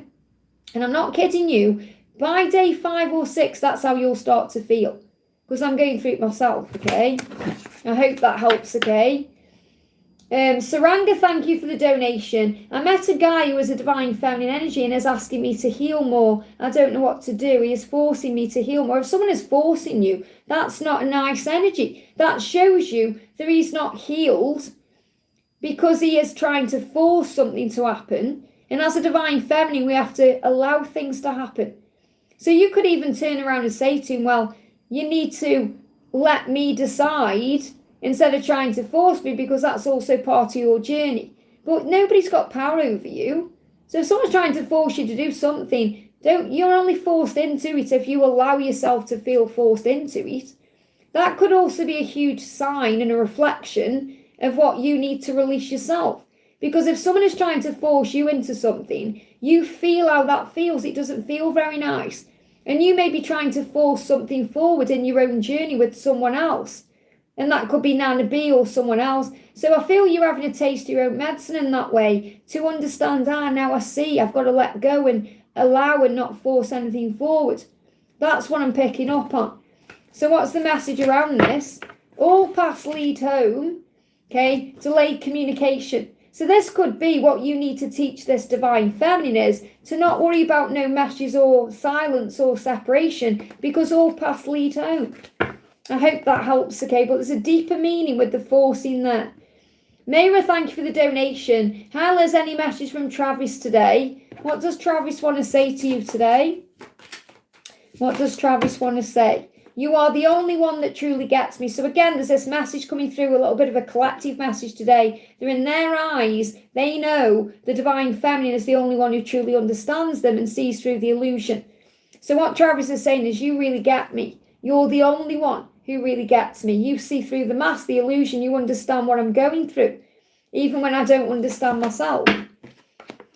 And I'm not kidding you. By day 5 or 6, that's how you'll start to feel. Because I'm going through it myself, okay? I hope that helps, okay? Saranga, thank you for the donation. I met a guy who was a divine feminine energy and is asking me to heal more. I don't know what to do. He is forcing me to heal more. If someone is forcing you, that's not a nice energy. That shows you that he's not healed because he is trying to force something to happen. And as a divine feminine, we have to allow things to happen. So you could even turn around and say to him, well, you need to let me decide instead of trying to force me, because that's also part of your journey. But nobody's got power over you. So if someone's trying to force you to do something, you're only forced into it if you allow yourself to feel forced into it. That could also be a huge sign and a reflection of what you need to release yourself. Because if someone is trying to force you into something, you feel how that feels. It doesn't feel very nice. And you may be trying to force something forward in your own journey with someone else. And that could be Nana B or someone else. So I feel you're having a taste of your own medicine in that way to understand, now I see, I've got to let go and allow and not force anything forward. That's what I'm picking up on. So what's the message around this? All paths lead home, okay? Delayed communication. So this could be what you need to teach this divine feminine is to not worry about no meshes or silence or separation, because all paths lead home. I hope that helps, okay? But there's a deeper meaning with the forcing there. Mayra, thank you for the donation. Hi, Liz, any message from Travis today? What does Travis want to say to you today? What does Travis want to say? You are the only one that truly gets me. So again, there's this message coming through, a little bit of a collective message today. They're in their eyes. They know the divine feminine is the only one who truly understands them and sees through the illusion. So what Travis is saying is, you really get me. You're the only one who really gets me. You see through the mask, the illusion. You understand what I'm going through, even when I don't understand myself.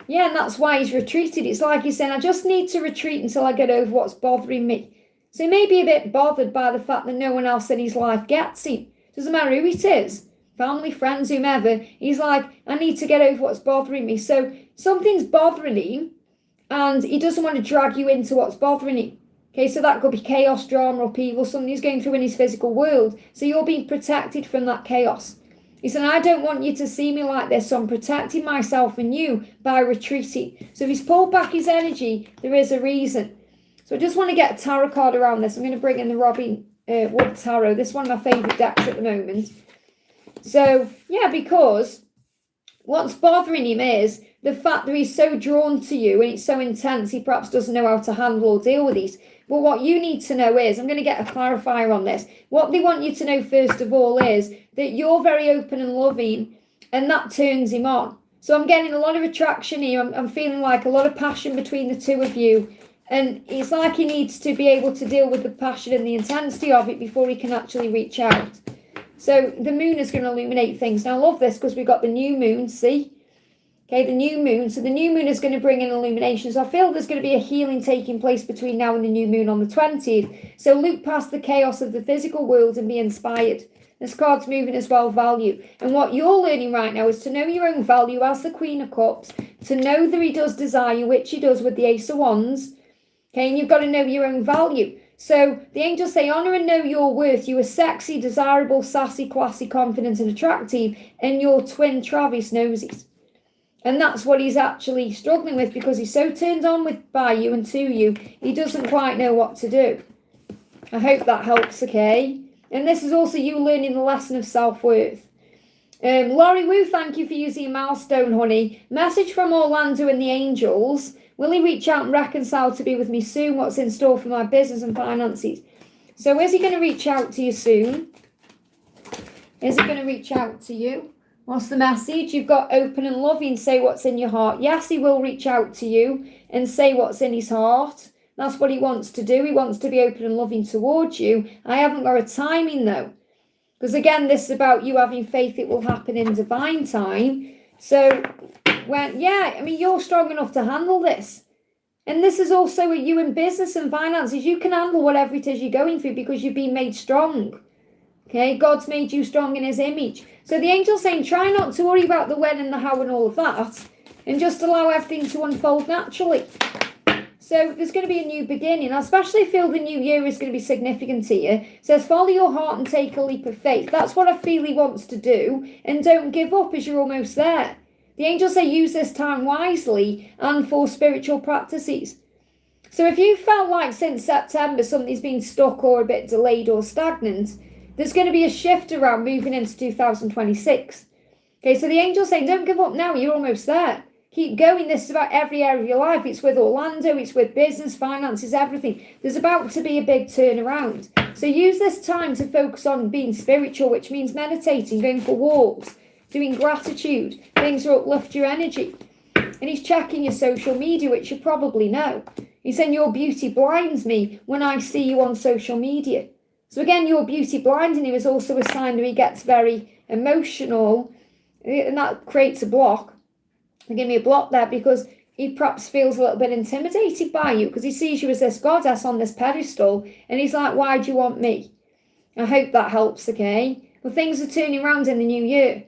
Yeah, and that's why he's retreated. It's like he's saying, I just need to retreat until I get over what's bothering me. So he may be a bit bothered by the fact that no one else in his life gets him. Doesn't matter who it is, family, friends, whomever. He's like, I need to get over what's bothering me. So something's bothering him, and he doesn't want to drag you into what's bothering him. Okay, so that could be chaos, drama, upheaval, something he's going through in his physical world. So you're being protected from that chaos. He said, I don't want you to see me like this, so I'm protecting myself and you by retreating. So if he's pulled back his energy, there is a reason. So I just want to get a tarot card around this. I'm going to bring in the Robin Wood Tarot. This is one of my favourite decks at the moment. So, yeah, because what's bothering him is the fact that he's so drawn to you and it's so intense, he perhaps doesn't know how to handle or deal with these. But what you need to know is, I'm going to get a clarifier on this. What they want you to know first of all is that you're very open and loving, and that turns him on. So I'm getting a lot of attraction here. I'm feeling like a lot of passion between the two of you. And it's like he needs to be able to deal with the passion and the intensity of it before he can actually reach out. So the moon is going to illuminate things. Now I love this because we've got the new moon, see? Okay, the new moon. So the new moon is going to bring in illuminations. I feel there's going to be a healing taking place between now and the new moon on the 20th. So look past the chaos of the physical world and be inspired. This card's moving as well, value. And what you're learning right now is to know your own value as the Queen of Cups, to know that he does desire you, which he does with the Ace of Wands. Okay, and you've got to know your own value. So the angels say, honour and know your worth. You are sexy, desirable, sassy, classy, confident and attractive. And your twin Travis knows it. And that's what he's actually struggling with, because he's so turned on by you and to you, he doesn't quite know what to do. I hope that helps, okay? And this is also you learning the lesson of self-worth. Laurie Wu, thank you for using your milestone, honey. Message from Orlando and the angels. Will he reach out and reconcile to be with me soon? What's in store for my business and finances? So is he going to reach out to you soon? Is he going to reach out to you? What's the message? You've got open and loving, say what's in your heart. Yes, he will reach out to you and say what's in his heart. That's what he wants to do. He wants to be open and loving towards you. I haven't got a timing though. Because again, this is about you having faith it will happen in divine time. So, you're strong enough to handle this. And this is also with you in business and finances. You can handle whatever it is you're going through because you've been made strong. Okay, God's made you strong in his image. So the angel's saying, try not to worry about the when and the how and all of that. And just allow everything to unfold naturally. So there's going to be a new beginning. I especially feel the new year is going to be significant here. It says, follow your heart and take a leap of faith. That's what I feel he wants to do. And don't give up as you're almost there. The angels say use this time wisely and for spiritual practices. So if you felt like since September something's been stuck or a bit delayed or stagnant, there's going to be a shift around moving into 2026. Okay, so the angel's saying don't give up now, you're almost there. Keep going. This is about every area of your life. It's with Orlando, it's with business, finances, everything. There's about to be a big turnaround. So use this time to focus on being spiritual, which means meditating, going for walks, doing gratitude, things that uplift your energy. And he's checking your social media, which you probably know. He's saying your beauty blinds me when I see you on social media. So again, your beauty blinding him is also a sign that he gets very emotional, and that creates a block. Give me a block there because he perhaps feels a little bit intimidated by you because he sees you as this goddess on this pedestal and he's like, why do you want me? I hope that helps, okay? Well, things are turning around in the new year.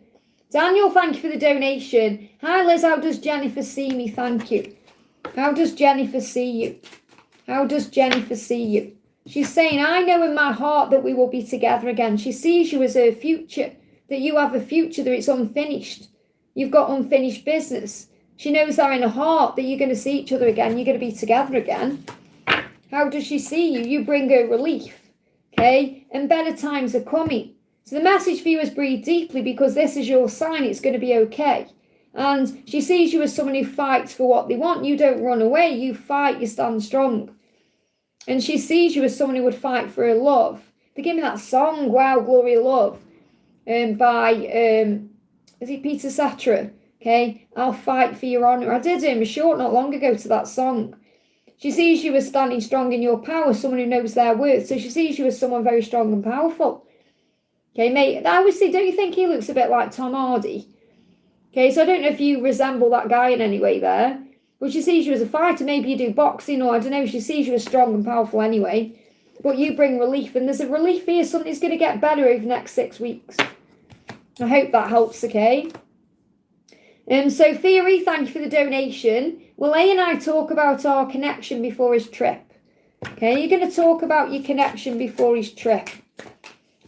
Daniel, thank you for the donation. Hi, Liz, how does Jennifer see me? Thank you. How does Jennifer see you? How does Jennifer see you? She's saying, I know in my heart that we will be together again. She sees you as her future, that you have a future, that it's unfinished. You've got unfinished business. She knows that in her heart that you're going to see each other again. You're going to be together again. How does she see you? You bring her relief, okay? And better times are coming. So the message for you is breathe deeply because this is your sign. It's going to be okay. And she sees you as someone who fights for what they want. You don't run away. You fight. You stand strong. And she sees you as someone who would fight for her love. They give me that song, Wow, Glory, Love, by... is it Peter Cetera? Okay, I'll fight for your honour. I did a short not long ago to that song. She sees you as standing strong in your power, someone who knows their worth. So she sees you as someone very strong and powerful. Okay, mate, I always say, don't you think he looks a bit like Tom Hardy? Okay, so I don't know if you resemble that guy in any way there. But she sees you as a fighter. Maybe you do boxing or I don't know. She sees you as strong and powerful anyway. But you bring relief. And there's a relief here. Something's going to get better over the next 6 weeks. I hope that helps, okay? So Theory, thank you for the donation. Will A and I talk about our connection before his trip? Okay, you're going to talk about your connection before his trip.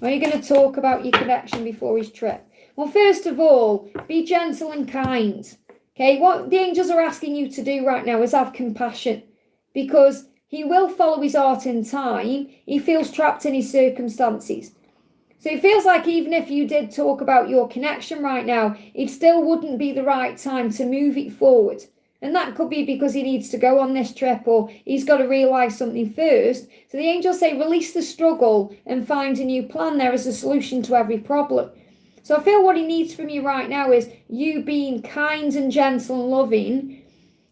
Are you going to talk about your connection before his trip? Well, first of all, be gentle and kind. Okay, what the angels are asking you to do right now is have compassion because he will follow his heart in time. He feels trapped in his circumstances. So it feels like even if you did talk about your connection right now, it still wouldn't be the right time to move it forward. And that could be because he needs to go on this trip or he's got to realise something first. So the angels say release the struggle and find a new plan. There is a solution to every problem. So I feel what he needs from you right now is you being kind and gentle and loving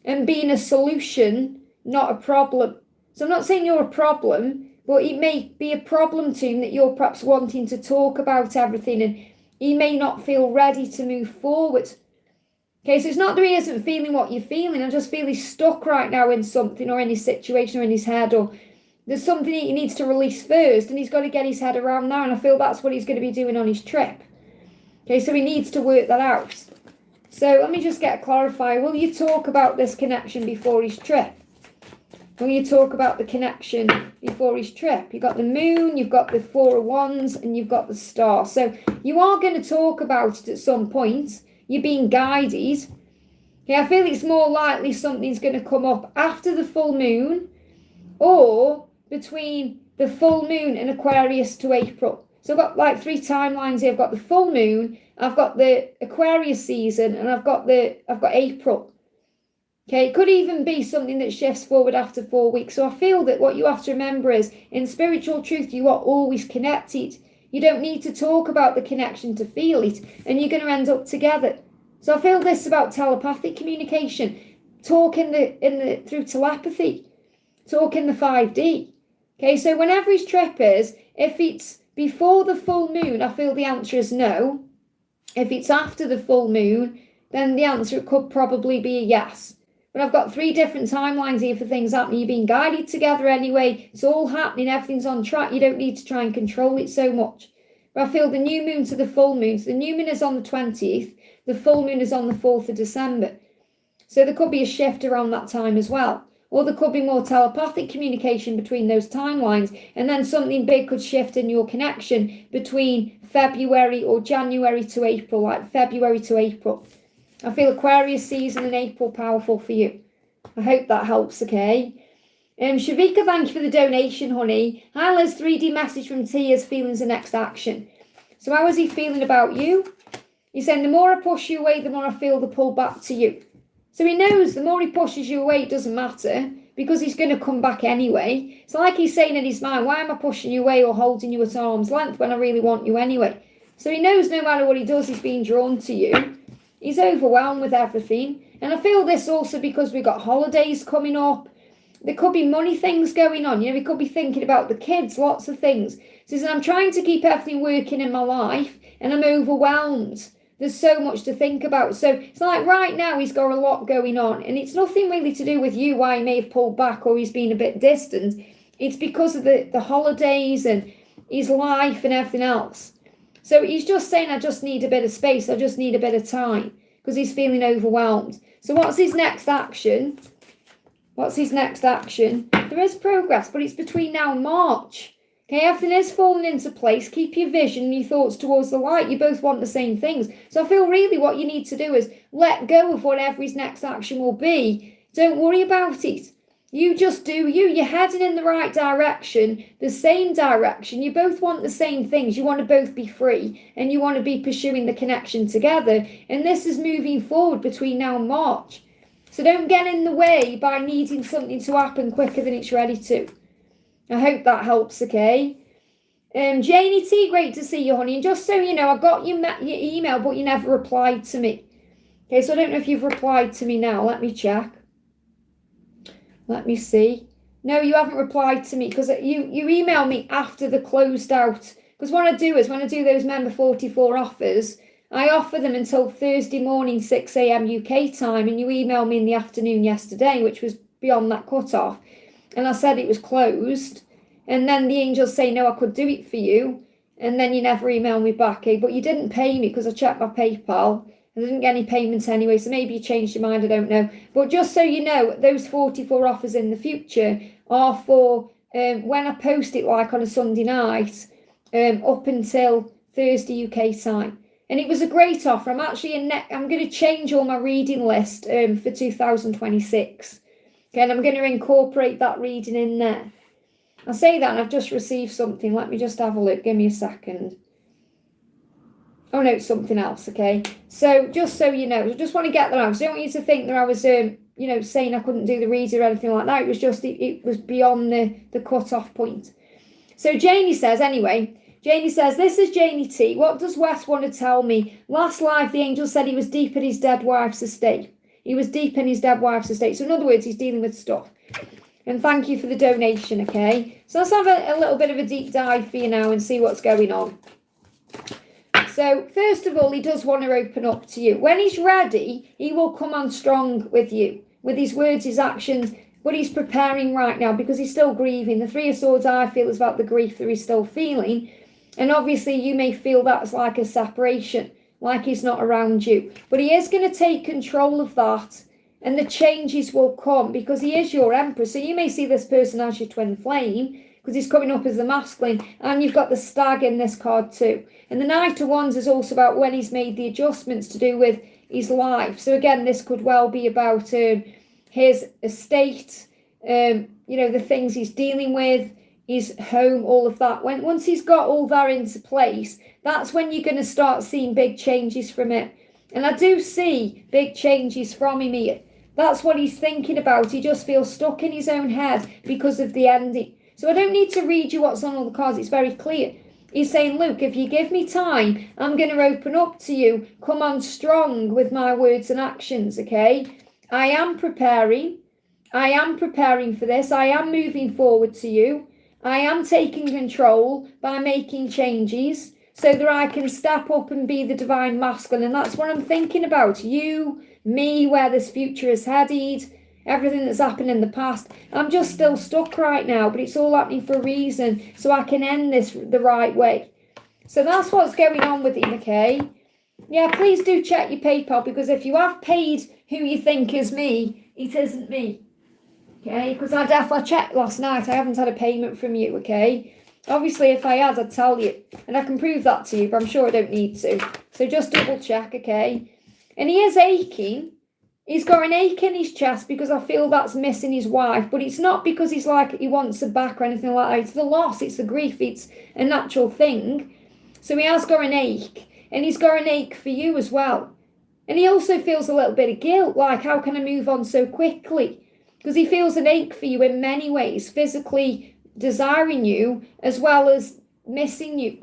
and being a solution, not a problem. So I'm not saying you're a problem, but it may be a problem to him that you're perhaps wanting to talk about everything and he may not feel ready to move forward. Okay, so it's not that he isn't feeling what you're feeling. I just feel he's stuck right now in something or in his situation or in his head or there's something he needs to release first and he's got to get his head around now and I feel that's what he's going to be doing on his trip. Okay, so he needs to work that out. So let me just get a clarifier. Will you talk about this connection before his trip? Will you talk about the connection before his trip? You've got the moon, you've got the 4 of Wands, and you've got the star. So you are going to talk about it at some point. You're being guided. Okay, I feel it's more likely something's going to come up after the full moon or between the full moon and Aquarius to April. So I've got like 3 timelines here. I've got the full moon, I've got the Aquarius season, and I've got April. Okay, it could even be something that shifts forward after 4 weeks. So I feel that what you have to remember is in spiritual truth, you are always connected. You don't need to talk about the connection to feel it, and you're going to end up together. So I feel this about telepathic communication, talk through telepathy, talk in the 5D. Okay, so whenever his trip is, if it's before the full moon, I feel the answer is no. If it's after the full moon, then the answer could probably be a yes. But I've got 3 different timelines here for things happening. You're being guided together anyway. It's all happening. Everything's on track. You don't need to try and control it so much. But I feel the new moon to the full moon. So the new moon is on the 20th. The full moon is on the 4th of December. So there could be a shift around that time as well. or there could be more telepathic communication between those timelines, and then something big could shift in your connection between February or January to April, like February to April. I feel Aquarius season in April powerful for you. I hope that helps, okay? Shavika, thank you for the donation, honey. Hi, Liz, 3D message from Tia's feelings and next action. So how is he feeling about you? He's saying, the more I push you away, the more I feel the pull back to you. So he knows the more he pushes you away, it doesn't matter, because he's going to come back anyway. It's like he's saying in his mind, why am I pushing you away or holding you at arm's length when I really want you anyway? So he knows no matter what he does, he's being drawn to you. He's overwhelmed with everything. And I feel this also because we've got holidays coming up. There could be money things going on. We could be thinking about the kids, lots of things. So I'm trying to keep everything working in my life and I'm overwhelmed. There's so much to think about. So it's like right now he's got a lot going on. And it's nothing really to do with you, why he may have pulled back or he's been a bit distant. It's because of the holidays and his life and everything else. So he's just saying, I just need a bit of space. I just need a bit of time because he's feeling overwhelmed. So what's his next action? What's his next action? There is progress, but it's between now and March. Okay, everything is falling into place. Keep your vision and your thoughts towards the light. You both want the same things. So I feel really what you need to do is let go of whatever his next action will be. Don't worry about it. You just do you. You're heading in the right direction, the same direction. You both want the same things. You want to both be free and you want to be pursuing the connection together. And this is moving forward between now and March. So don't get in the way by needing something to happen quicker than it's ready to. I hope that helps, okay? Janie T, great to see you, honey. And just so you know, I got your email, but you never replied to me. Okay, so I don't know if you've replied to me now. Let me check. Let me see. No, you haven't replied to me because you emailed me after the closed out. Because what I do is when I do those member 44 offers, I offer them until Thursday morning, 6 a.m. UK time, and you emailed me in the afternoon yesterday, which was beyond that cutoff. And I said it was closed. And then the angels say, no, I could do it for you. And then you never emailed me back. But you didn't pay me because I checked my PayPal. I didn't get any payments anyway, so maybe you changed your mind, I don't know. But just so you know, those 44 offers in the future are for when I post it like on a Sunday night up until Thursday UK time. And it was a great offer. I'm actually I'm going to change all my reading list for 2026. Okay, and I'm going to incorporate that reading in there. I say that and I've just received something. Let me just have a look. Give me a second. Oh no, it's something else, okay? So just so you know, I just want to get that out. I don't want you to think that I was, saying I couldn't do the reading or anything like that. It was just, it was beyond the cut-off point. So Janie says, this is Janie T. What does Wes want to tell me? Last life, the angel said he was deep in his dead wife's estate. He was deep in his dead wife's estate. So in other words, he's dealing with stuff. And thank you for the donation, okay? So let's have a little bit of a deep dive for you now and see what's going on. So first of all, he does want to open up to you. When he's ready, he will come on strong with you, with his words, his actions, but he's preparing right now because he's still grieving. The Three of Swords, I feel, is about the grief that he's still feeling. And obviously you may feel that's like a separation, like he's not around you. But he is going to take control of that and the changes will come because he is your emperor. So you may see this person as your twin flame because he's coming up as the masculine, and you've got the stag in this card too. And the Knight of Wands is also about when he's made the adjustments to do with his life. So again, this could well be about his estate, the things he's dealing with, his home, all of that. Once he's got all that into place, that's when you're going to start seeing big changes from it. And I do see big changes from him here. That's what he's thinking about. He just feels stuck in his own head because of the ending. So I don't need to read you what's on all the cards. It's very clear. He's saying, look, if you give me time, I'm going to open up to you. Come on strong with my words and actions, okay? I am preparing. I am preparing for this. I am moving forward to you. I am taking control by making changes so that I can step up and be the divine masculine. And that's what I'm thinking about. You, me, where this future is headed. Everything that's happened in the past. I'm just still stuck right now, but it's all happening for a reason, so I can end this the right way. So that's what's going on with him, okay? Yeah, please do check your PayPal, because if you have paid who you think is me, it isn't me. Okay, because I checked last night. I haven't had a payment from you, okay? Obviously, if I had, I'd tell you. And I can prove that to you, but I'm sure I don't need to. So just double check, okay? And he is aching. He's got an ache in his chest because I feel that's missing his wife. But it's not because he's like, he wants her back or anything like that. It's the loss, it's the grief, it's a natural thing. So he has got an ache. And he's got an ache for you as well. And he also feels a little bit of guilt, like, how can I move on so quickly? Because he feels an ache for you in many ways, physically desiring you as well as missing you.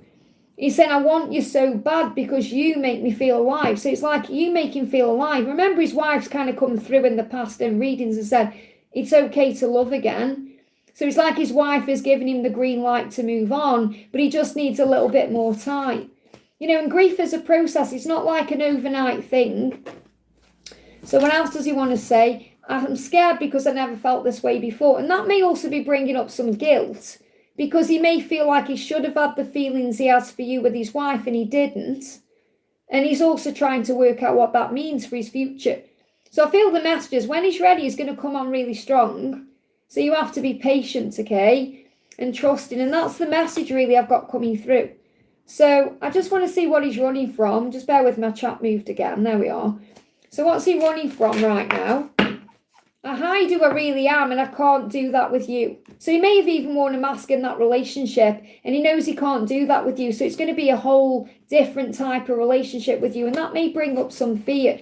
He's saying, I want you so bad because you make me feel alive. So it's like you make him feel alive. Remember, his wife's kind of come through in the past in readings and said, it's okay to love again. So it's like his wife is giving him the green light to move on, but he just needs a little bit more time. You know, and grief is a process. It's not like an overnight thing. So what else does he want to say? I'm scared because I never felt this way before. And that may also be bringing up some guilt because he may feel like he should have had the feelings he has for you with his wife and he didn't. And he's also trying to work out what that means for his future. So I feel the messages, when he's ready, he's going to come on really strong. So you have to be patient, okay? And trusting. And that's the message really I've got coming through. So I just want to see what he's running from. Just bear with my chat moved again. There we are. So what's he running from right now? I hide who I really am and I can't do that with you. So he may have even worn a mask in that relationship and he knows he can't do that with you. So it's going to be a whole different type of relationship with you and that may bring up some fear.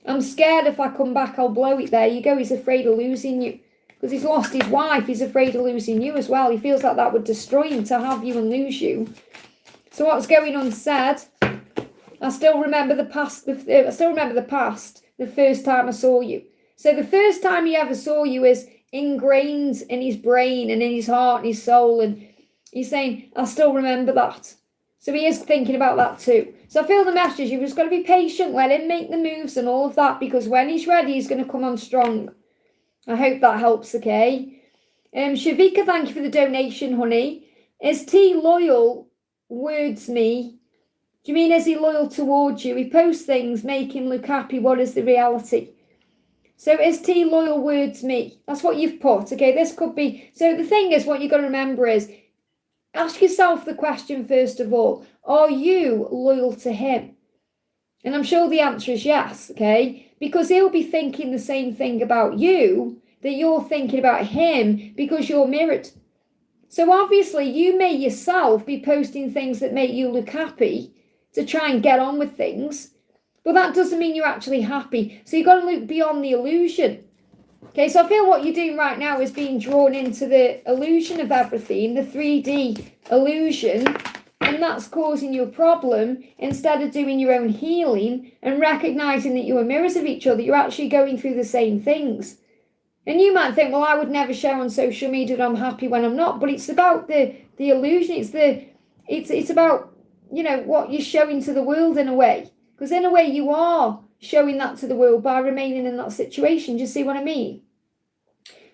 I'm scared if I come back I'll blow it. There you go. He's afraid of losing you because he's lost his wife. He's afraid of losing you as well. He feels like that would destroy him to have you and lose you. So what's going unsaid? I still remember the past. The first time I saw you. So the first time he ever saw you is ingrained in his brain and in his heart and his soul. And he's saying, I still remember that. So he is thinking about that too. So I feel the message, you've just got to be patient, let him make the moves and all of that, because when he's ready, he's going to come on strong. I hope that helps, okay? Shavika, thank you for the donation, honey. Is T loyal? Words me. Do you mean, is he loyal towards you? He posts things, make him look happy. What is the reality? So is T loyal words me? That's what you've put. Okay, this could be. So the thing is, what you've got to remember is, ask yourself the question first of all, are you loyal to him? And I'm sure the answer is yes, okay? Because he'll be thinking the same thing about you that you're thinking about him because you're mirrored. So obviously you may yourself be posting things that make you look happy to try and get on with things. But that doesn't mean you're actually happy. So you've got to look beyond the illusion. Okay, so I feel what you're doing right now is being drawn into the illusion of everything, the 3D illusion, and that's causing you a problem instead of doing your own healing and recognizing that you are mirrors of each other. You're actually going through the same things. And you might think, well, I would never share on social media that I'm happy when I'm not. But it's about the illusion. It's about, you know, what you're showing to the world in a way. Because in a way you are showing that to the world by remaining in that situation. Do you see what I mean?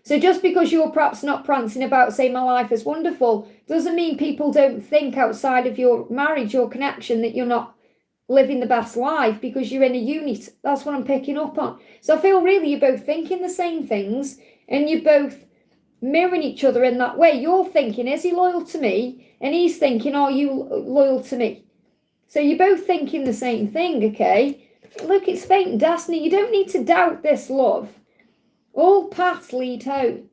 So just because you're perhaps not prancing about saying my life is wonderful, doesn't mean people don't think outside of your marriage, your connection, that you're not living the best life because you're in a unit. That's what I'm picking up on. So I feel really you're both thinking the same things and you're both mirroring each other in that way. You're thinking, is he loyal to me? And he's thinking, are you loyal to me? So you're both thinking the same thing, okay? Look, it's fate and destiny. You don't need to doubt this love. All paths lead home.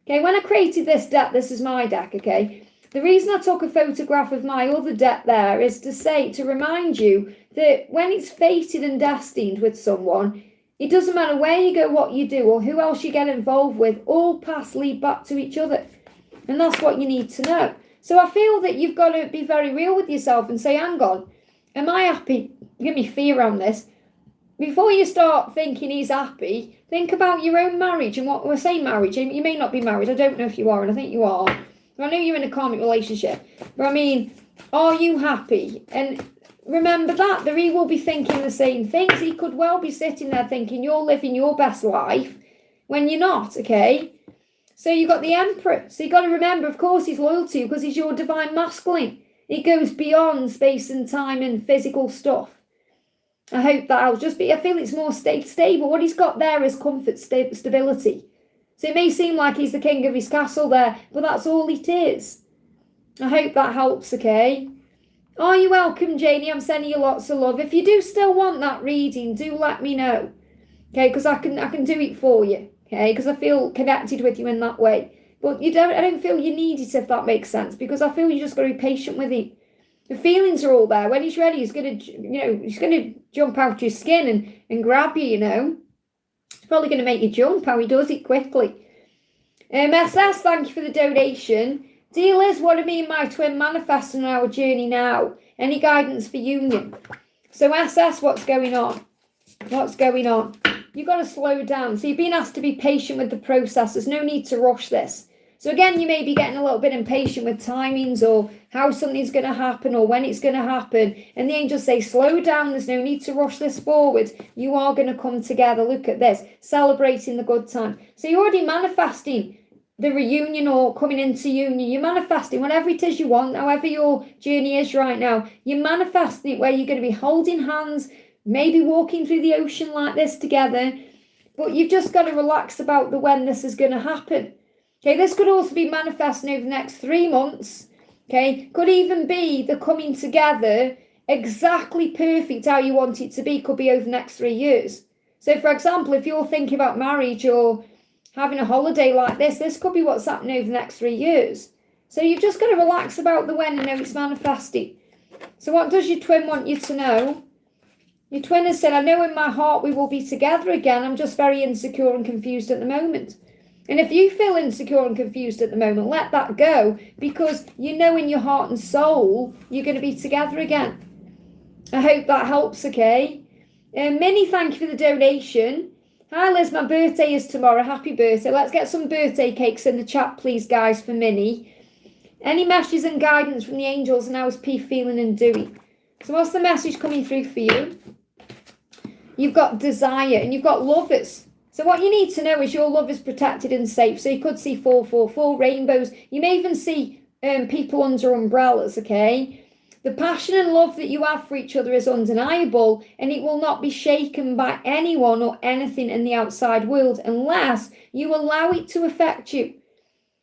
Okay, when I created this deck, this is my deck, okay? The reason I took a photograph of my other deck there is to remind you that when it's fated and destined with someone, it doesn't matter where you go, what you do, or who else you get involved with, all paths lead back to each other. And that's what you need to know. So I feel that you've got to be very real with yourself and say, hang on, am I happy? Give me fear on this. Before you start thinking he's happy, think about your own marriage and what we're saying marriage. You may not be married. I don't know if you are, and I think you are. I know you're in a karmic relationship. But I mean, are you happy? And remember that he will be thinking the same things. He could well be sitting there thinking you're living your best life when you're not, okay? So you've got the Emperor. So you've got to remember, of course, he's loyal to you because he's your divine masculine. It goes beyond space and time and physical stuff. I hope that I feel it's more stable. What he's got there is comfort, stability. So it may seem like he's the king of his castle there, but that's all it is. I hope that helps, okay? Oh, you're welcome, Janie. I'm sending you lots of love. If you do still want that reading, do let me know, okay? Because I can do it for you, okay? Because I feel connected with you in that way. But I don't feel you need it, if that makes sense, because I feel you just got to be patient with him. The feelings are all there. When he's ready, he's gonna jump out your skin and grab you. It's probably gonna make you jump. How he does it quickly. SS, thank you for the donation. Dear Liz, what do me and my twin manifest on our journey now? Any guidance for union? So SS, what's going on? What's going on? You've got to slow down. So you're being asked to be patient with the process. There's no need to rush this. So again, you may be getting a little bit impatient with timings or how something's going to happen or when it's going to happen. And the angels say, slow down. There's no need to rush this forward. You are going to come together. Look at this. Celebrating the good time. So you're already manifesting the reunion or coming into union. You're manifesting whatever it is you want, however your journey is right now. You're manifesting it where you're going to be holding hands, maybe walking through the ocean like this together. But you've just got to relax about the when this is going to happen. Okay, this could also be manifesting over the next 3 months. Okay, could even be the coming together exactly perfect how you want it to be, could be over the next 3 years. So, for example, if you're thinking about marriage or having a holiday like this could be what's happening over the next 3 years. So you've just got to relax about the when and know it's manifesting. So what does your twin want you to know? Your twin has said, I know in my heart we will be together again. I'm just very insecure and confused at the moment. And if you feel insecure and confused at the moment, let that go, because you know in your heart and soul you're going to be together again. I hope that helps, okay? Minnie, thank you for the donation. Hi Liz, my birthday is tomorrow. Happy birthday. Let's get some birthday cakes in the chat, please, guys, for Minnie. Any messages and guidance from the angels, and how is P feeling and doing? So what's the message coming through for you? You've got desire and you've got lovers. So what you need to know is your love is protected and safe. So you could see 444 rainbows. You may even see people under umbrellas, okay? The passion and love that you have for each other is undeniable, and it will not be shaken by anyone or anything in the outside world unless you allow it to affect you.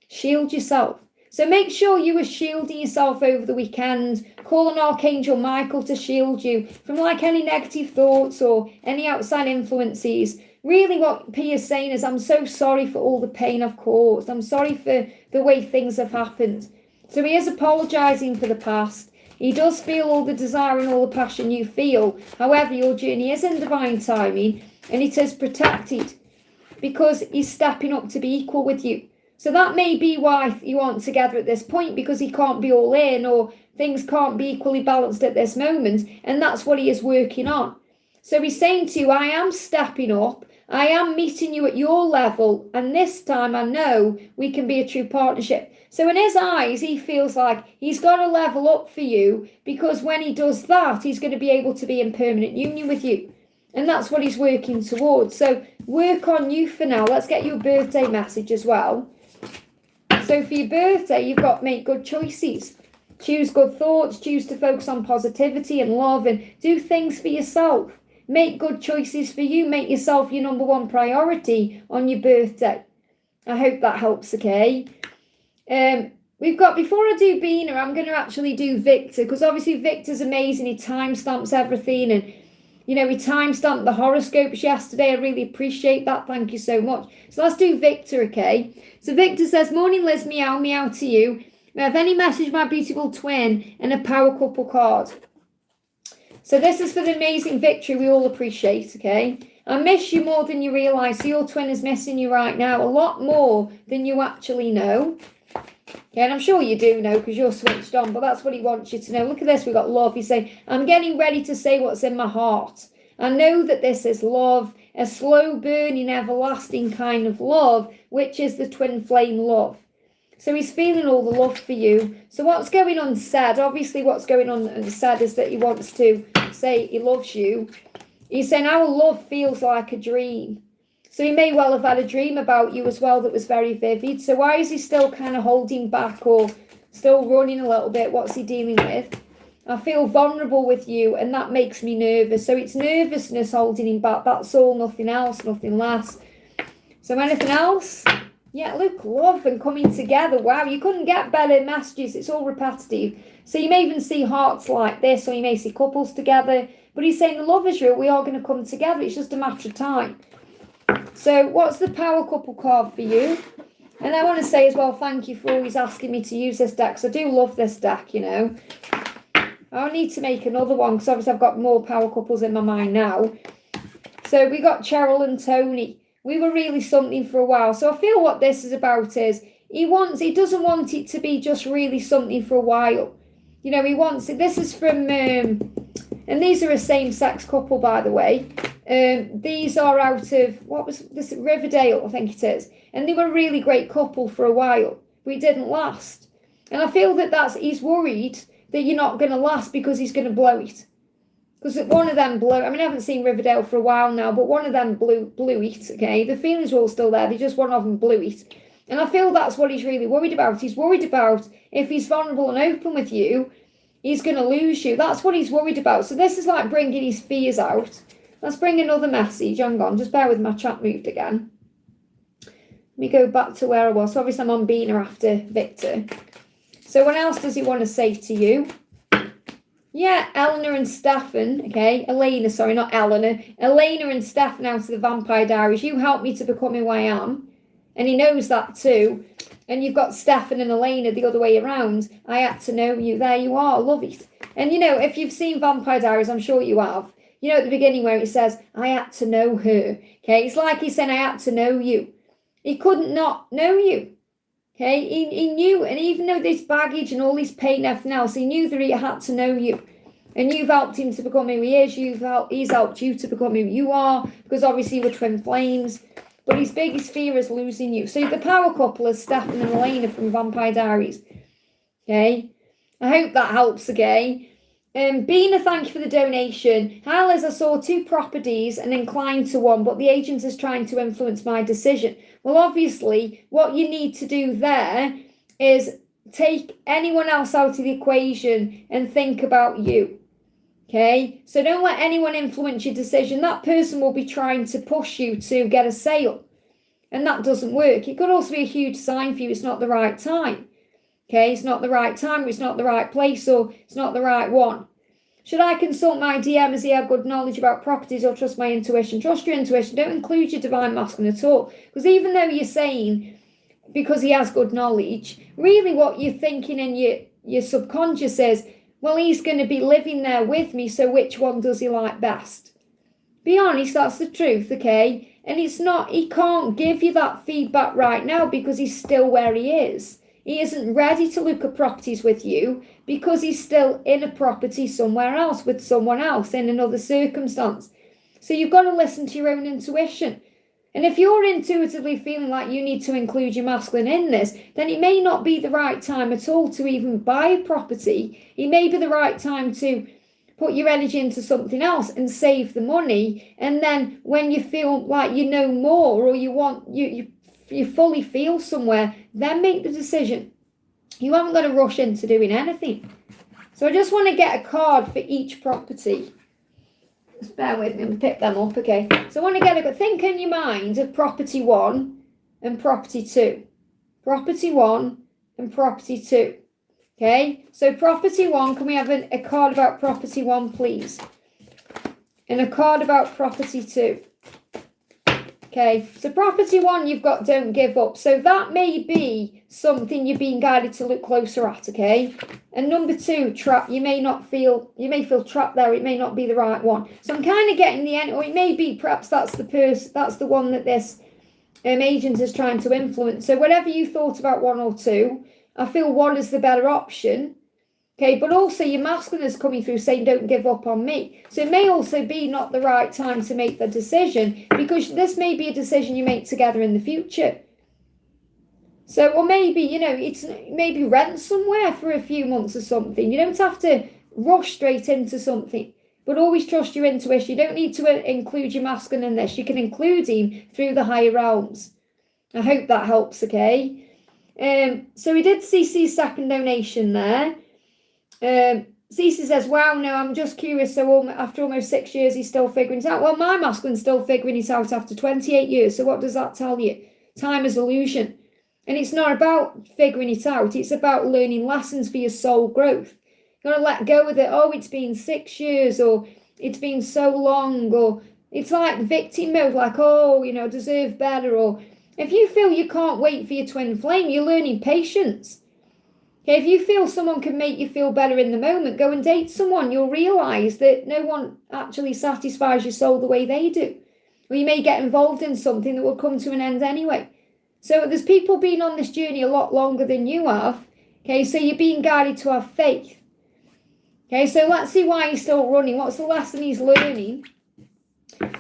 Shield yourself. So make sure you are shielding yourself over the weekend. Call on Archangel Michael to shield you from like any negative thoughts or any outside influences. Really what P is saying is, I'm so sorry for all the pain I've caused. I'm sorry for the way things have happened. So he is apologising for the past. He does feel all the desire and all the passion you feel. However, your journey is in divine timing and it is protected because he's stepping up to be equal with you. So that may be why you aren't together at this point, because he can't be all in or things can't be equally balanced at this moment. And that's what he is working on. So he's saying to you, I am stepping up. I am meeting you at your level. And this time I know we can be a true partnership. So in his eyes, he feels like he's got to level up for you, because when he does that, he's going to be able to be in permanent union with you. And that's what he's working towards. So work on you for now. Let's get you a birthday message as well. So for your birthday, you've got make good choices. Choose good thoughts. Choose to focus on positivity and love and do things for yourself. Make good choices for you. Make yourself your number one priority on your birthday. I hope that helps, okay? We've got, before I do Bina, I'm going to actually do Victor, because obviously Victor's amazing. He timestamps everything, and he timestamped the horoscopes yesterday. I really appreciate that. Thank you so much. So let's do Victor, okay? So Victor says, morning Liz, meow, meow to you. I have any message, my beautiful twin, and a power couple card. So this is for the amazing Victory we all appreciate, okay? I miss you more than you realise. So your twin is missing you right now, a lot more than you actually know. Okay, and I'm sure you do know because you're switched on, but that's what he wants you to know. Look at this, we've got love. He's saying, I'm getting ready to say what's in my heart. I know that this is love, a slow burning, everlasting kind of love, which is the twin flame love. So he's feeling all the love for you. So what's going on said, obviously what's going on said is that he wants to say he loves you. He's saying our love feels like a dream. So he may well have had a dream about you as well that was very vivid. So why is he still kind of holding back or still running a little bit? What's he dealing with? I feel vulnerable with you and that makes me nervous. So it's nervousness holding him back. That's all, nothing else, nothing less. So anything else? Yeah, look, love and coming together. Wow, you couldn't get better messages. It's all repetitive. So you may even see hearts like this, or you may see couples together. But he's saying the love is real. We are going to come together. It's just a matter of time. So what's the power couple card for you? And I want to say as well, thank you for always asking me to use this deck, because I do love this deck, you know. I'll need to make another one, because obviously I've got more power couples in my mind now. So we got Cheryl and Tony. We were really something for a while. So I feel what this is about is he doesn't want it to be just really something for a while. You know, he wants it. This is from, and these are a same-sex couple, by the way. These are out of, what was this, Riverdale, I think it is. And they were a really great couple for a while, but it didn't last. And I feel that he's worried that you're not going to last because he's going to blow it. Because one of them blew, I mean, I haven't seen Riverdale for a while now, but one of them blew it, okay? The feelings were all still there, one of them blew it. And I feel that's what he's really worried about. He's worried about if he's vulnerable and open with you, he's going to lose you. That's what he's worried about. So this is like bringing his fears out. Let's bring another message. Hang on, just bear with my chat moved again. Let me go back to where I was. So obviously I'm on Bina after Victor. So what else does he want to say to you? Yeah, Eleanor and Stefan, okay? Elena, sorry, not Eleanor. Elena and Stefan out of the Vampire Diaries. You helped me to become who I am. And he knows that too. And you've got Stefan and Elena the other way around. I had to know you. There you are. Love it. And, you know, if you've seen Vampire Diaries, I'm sure you have. You know, at the beginning where it says, I had to know her. Okay, it's like he's saying, I had to know you. He couldn't not know you. Okay, he knew, and even though this baggage and all this pain and everything else, he knew that he had to know you. And you've helped him to become who he is. He's helped you to become who you are, because obviously we're twin flames. But his biggest fear is losing you. So the power couple is Stefan and Elena from Vampire Diaries. Okay, I hope that helps, okay? Bina, thank you for the donation. Hi Liz, I saw 2 properties and inclined to one, but the agent is trying to influence my decision. Well, obviously, what you need to do there is take anyone else out of the equation and think about you. Okay? So don't let anyone influence your decision. That person will be trying to push you to get a sale. And that doesn't work. It could also be a huge sign for you it's not the right time. Okay? It's not the right time, or it's not the right place, or it's not the right one. Should I consult my DM as he had good knowledge about properties, or trust my intuition? Trust your intuition. Don't include your divine masculine at all. Because even though you're saying because he has good knowledge, really what you're thinking in your subconscious is, well, he's going to be living there with me, so which one does he like best? Be honest, that's the truth, okay? And it's not, he can't give you that feedback right now because he's still where he is. He isn't ready to look at properties with you because he's still in a property somewhere else with someone else in another circumstance. So you've got to listen to your own intuition. And if you're intuitively feeling like you need to include your masculine in this, then it may not be the right time at all to even buy a property. It may be the right time to put your energy into something else and save the money. And then when you feel like you know more, or you fully feel somewhere, then make the decision. You haven't got to rush into doing anything. So I just want to get a card for each property. Just bear with me and pick them up, okay? So I want to think in your mind of property 1 and property 2. Property 1 and property 2. Okay? So property 1, can we have a card about property 1, please? And a card about property 2. Okay, so property 1, you've got don't give up. So that may be something you're being guided to look closer at, okay? And number 2, trap. You may feel trapped there. It may not be the right one. So I'm kind of getting the end, or it may be perhaps that's the one that this agent is trying to influence. So whatever you thought about 1 or 2, I feel 1 is the better option. Okay, but also your masculine is coming through saying, don't give up on me. So it may also be not the right time to make the decision, because this may be a decision you make together in the future. So, or maybe, it's maybe rent somewhere for a few months or something. You don't have to rush straight into something, but always trust your intuition. You don't need to include your masculine in this. You can include him through the higher realms. I hope that helps, okay? So we did see second donation there. Cece says, wow, no, I'm just curious. So after almost 6 years, he's still figuring it out. Well, my masculine's still figuring it out after 28 years. So what does that tell you? Time is illusion. And it's not about figuring it out. It's about learning lessons for your soul growth. You've got to let go of it. Oh, it's been 6 years, or it's been so long, or it's like victim mode, like, oh, you know, deserve better. Or if you feel you can't wait for your twin flame, you're learning patience. Okay, if you feel someone can make you feel better in the moment, go and date someone. You'll realise that no one actually satisfies your soul the way they do. Or you may get involved in something that will come to an end anyway. So there's people been on this journey a lot longer than you have. Okay, so you're being guided to have faith. Okay, so let's see why he's still running. What's the lesson he's learning?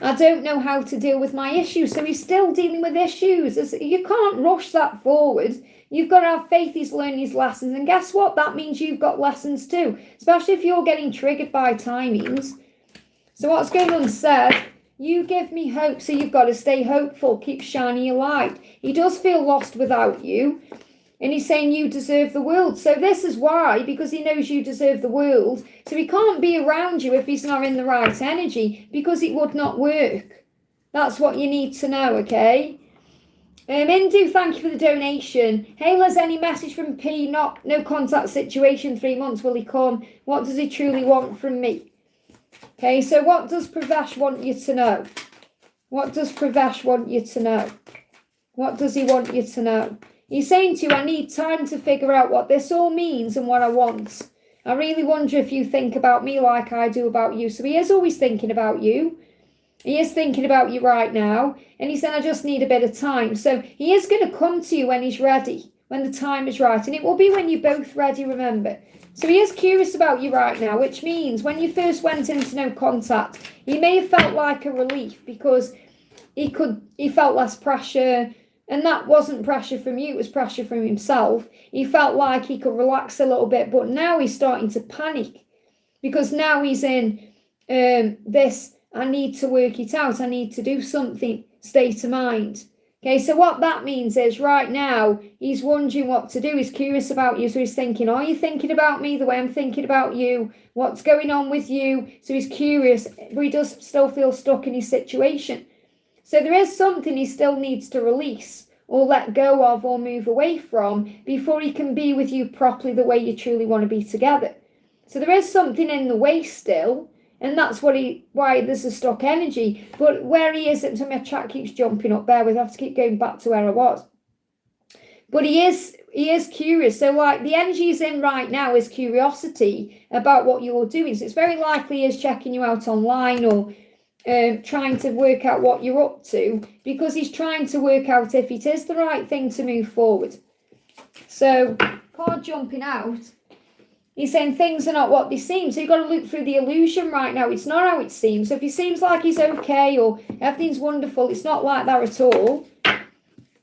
I don't know how to deal with my issues. So he's still dealing with issues. You can't rush that forward. You've got to have faith he's learning his lessons. And guess what? That means you've got lessons too, especially if you're getting triggered by timings. So what's going on said, you give me hope, so you've got to stay hopeful. Keep shining your light. He does feel lost without you. And he's saying you deserve the world. So this is why, because he knows you deserve the world. So he can't be around you if he's not in the right energy, because it would not work. That's what you need to know, okay? Indu, thank you for the donation. Hey, Liz, any message from P? No contact situation, 3 months, will he come? What does he truly want from me? Okay, so what does Pravesh want you to know? What does Pravesh want you to know? What does he want you to know? He's saying to you, I need time to figure out what this all means and what I want. I really wonder if you think about me like I do about you. So he is always thinking about you. He is thinking about you right now. And he said, I just need a bit of time. So he is going to come to you when he's ready, when the time is right. And it will be when you're both ready, remember. So he is curious about you right now, which means when you first went into no contact, he may have felt like a relief because he felt less pressure. And that wasn't pressure from you, it was pressure from himself. He felt like he could relax a little bit, but now he's starting to panic because now he's in this, I need to work it out, I need to do something, state of mind. Okay, so what that means is right now, he's wondering what to do. He's curious about you, so he's thinking, are you thinking about me the way I'm thinking about you? What's going on with you? So he's curious, but he does still feel stuck in his situation. So there is something he still needs to release or let go of or move away from before he can be with you properly the way you truly want to be together. So there is something in the way still, and that's why there's a stuck energy. But where he is, my chat keeps jumping up, bear with, I have to keep going back to where I was. But he is curious. So like the energy he's in right now is curiosity about what you're doing. So it's very likely he is checking you out online or trying to work out what you're up to, because he's trying to work out if it is the right thing to move forward. So card jumping out, he's saying things are not what they seem. So you've got to look through the illusion right now. It's not how it seems. So if he seems like he's okay or everything's wonderful, it's not like that at all.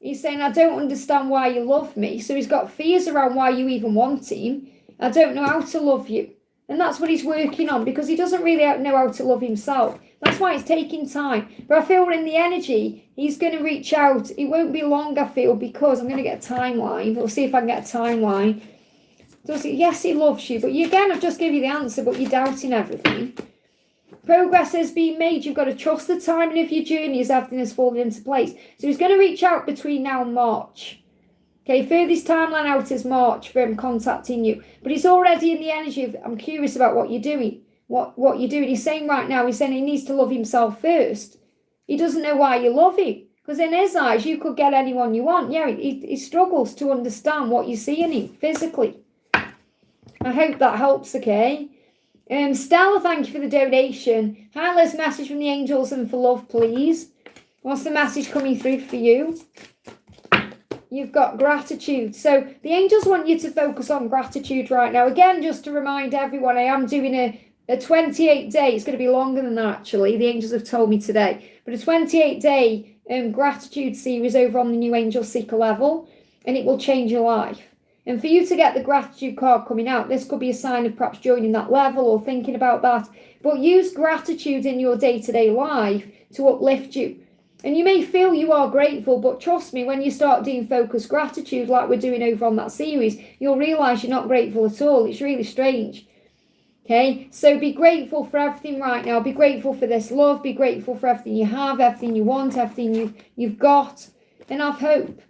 He's saying, I don't understand why you love me. So he's got fears around why you even want him. I don't know how to love you. And that's what he's working on, because he doesn't really know how to love himself. That's why it's taking time. But I feel in the energy, he's going to reach out. It won't be long, I feel, because I'm going to get a timeline. We'll see if I can get a timeline. Yes, he loves you. But again, I've just given you the answer, but you're doubting everything. Progress has been made. You've got to trust the timing of your journey as everything has fallen into place. So he's going to reach out between now and March. Okay, furthest timeline out is March for him contacting you. But he's already in the energy of, I'm curious about what you're doing. What you're doing. He's saying right now, he's saying he needs to love himself first. He doesn't know why you love him. Because in his eyes, you could get anyone you want. Yeah, he struggles to understand what you see in him physically. I hope that helps, okay? Stella, thank you for the donation. Hi, Liz, message from the angels and for love, please. What's the message coming through for you? You've got gratitude. So the angels want you to focus on gratitude right now. Again, just to remind everyone, I am doing a 28-day, it's going to be longer than that actually, the angels have told me today, but a 28-day gratitude series over on the New Angel Seeker level, and it will change your life. And for you to get the gratitude card coming out, this could be a sign of perhaps joining that level or thinking about that, but use gratitude in your day-to-day life to uplift you. And you may feel you are grateful, but trust me, when you start doing focused gratitude like we're doing over on that series, you'll realise you're not grateful at all. It's really strange. Okay, so be grateful for everything right now. Be grateful for this love. Be grateful for everything you have, everything you want, everything you've got, and have hope.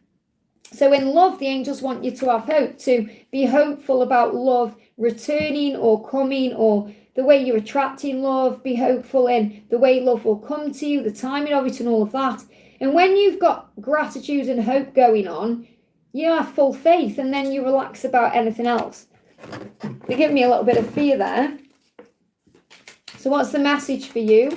So in love, the angels want you to have hope, to be hopeful about love returning or coming, or the way you're attracting love. Be hopeful in the way love will come to you, the timing of it and all of that. And when you've got gratitude and hope going on, you have full faith, and then you relax about anything else. They're giving me a little bit of fear there. So what's the message for you?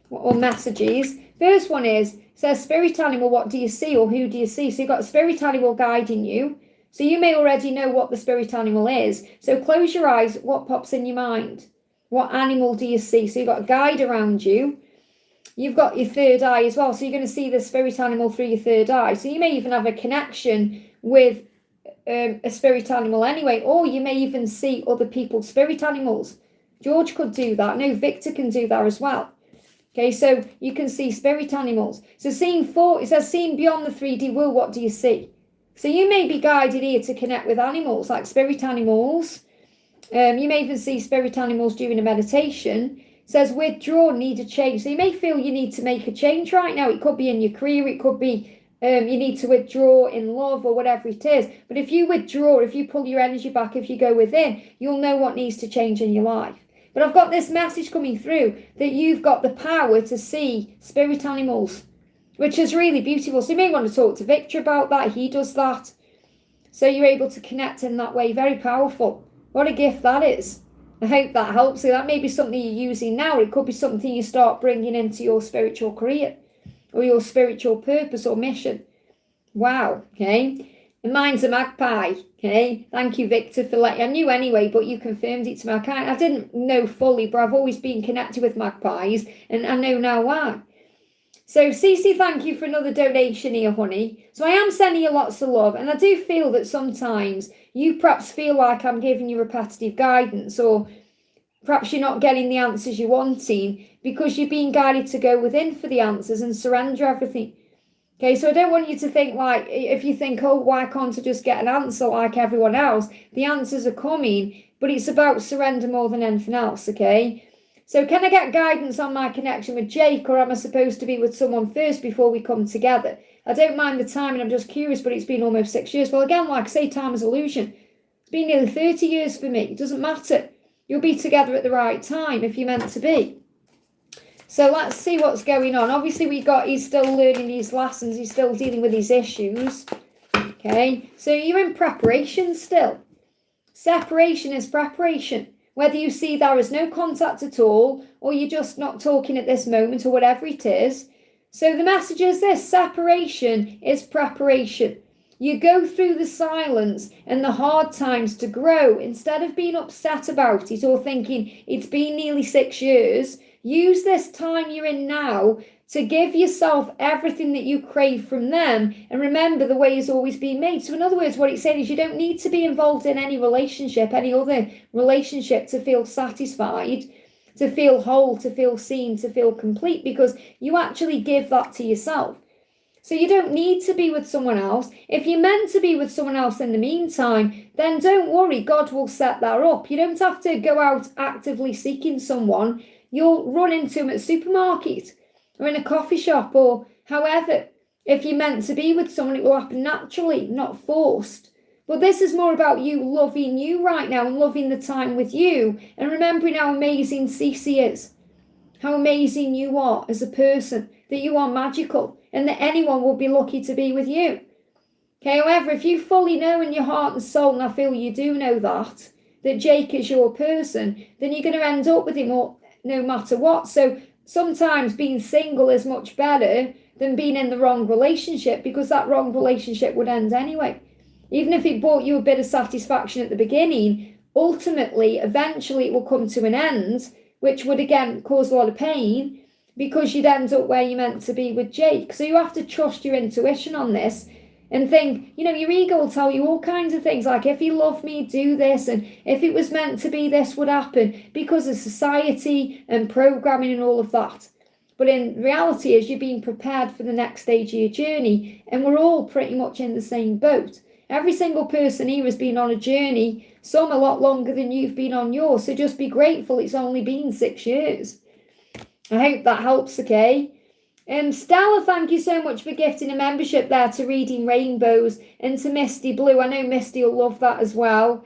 Or messages? First one says, spirit animal, what do you see, or who do you see? So you've got a spirit animal guiding you. So you may already know what the spirit animal is. So close your eyes. What pops in your mind? What animal do you see? So you've got a guide around you. You've got your third eye as well. So you're going to see the spirit animal through your third eye. So you may even have a connection with a spirit animal anyway, or you may even see other people's spirit animals. George could do that. No, Victor can do that as well. Okay, so you can see spirit animals. So it says seeing beyond the 3D world, what do you see? So you may be guided here to connect with animals, like spirit animals. You may even see spirit animals during a meditation. It says withdraw, need a change. So you may feel you need to make a change right now. It could be in your career, it could be you need to withdraw in love, or whatever it is. But if you withdraw, if you pull your energy back, if you go within, you'll know what needs to change in your life. But I've got this message coming through that you've got the power to see spirit animals, which is really beautiful. So you may want to talk to Victor about that. He does that. So you're able to connect in that way. Very powerful. What a gift that is. I hope that helps. So that may be something you're using now. It could be something you start bringing into your spiritual career, or your spiritual purpose or mission. Wow, okay. And mine's a magpie, okay. Thank you, Victor, for letting. I knew anyway, but you confirmed it to me. I didn't know fully, but I've always been connected with magpies, and I know now why. So, Cece, thank you for another donation here, honey. So I am sending you lots of love, and I do feel that sometimes you perhaps feel like I'm giving you repetitive guidance, or perhaps you're not getting the answers you're wanting, because you're being guided to go within for the answers and surrender everything. Okay, so I don't want you to think like, if you think, oh, why can't I just get an answer like everyone else? The answers are coming, but it's about surrender more than anything else, okay? So can I get guidance on my connection with Jake, or am I supposed to be with someone first before we come together? I don't mind the timing, I'm just curious, but it's been almost 6 years. Well, again, like I say, time is illusion. It's been nearly 30 years for me. It doesn't matter. You'll be together at the right time if you're meant to be. So let's see what's going on. Obviously, he's still learning these lessons. He's still dealing with these issues. Okay, so you're in preparation still. Separation is preparation. Whether you see there is no contact at all, or you're just not talking at this moment, or whatever it is. So the message is this: separation is preparation. You go through the silence and the hard times to grow. Instead of being upset about it or thinking it's been nearly 6 years, use this time you're in now to give yourself everything that you crave from them. And remember, the way has always been made. So in other words, what it's saying is you don't need to be involved in any relationship, any other relationship, to feel satisfied, to feel whole, to feel seen, to feel complete, because you actually give that to yourself. So you don't need to be with someone else. If you're meant to be with someone else in the meantime, then don't worry, God will set that up. You don't have to go out actively seeking someone. You'll run into them at a supermarket or in a coffee shop or however. If you're meant to be with someone, it will happen naturally, not forced. But this is more about you loving you right now and loving the time with you and remembering how amazing Cece is, how amazing you are as a person, that you are magical and that anyone will be lucky to be with you. Okay, however, if you fully know in your heart and soul, and I feel you do know that Jake is your person, then you're going to end up with him no matter what. So sometimes being single is much better than being in the wrong relationship, because that wrong relationship would end anyway. Even if it brought you a bit of satisfaction at the beginning, ultimately, eventually it will come to an end, which would again cause a lot of pain, because you'd end up where you're meant to be with Jake. So you have to trust your intuition on this and think, your ego will tell you all kinds of things, like if he loved me, do this, and if it was meant to be, this would happen, because of society and programming and all of that. But in reality, is you're being prepared for the next stage of your journey, and we're all pretty much in the same boat. Every single person here has been on a journey, some a lot longer than you've been on yours. So just be grateful it's only been 6 years. I hope that helps, okay? Stella, thank you so much for gifting a membership there to Reading Rainbows, and to Misty Blue. I know Misty will love that as well.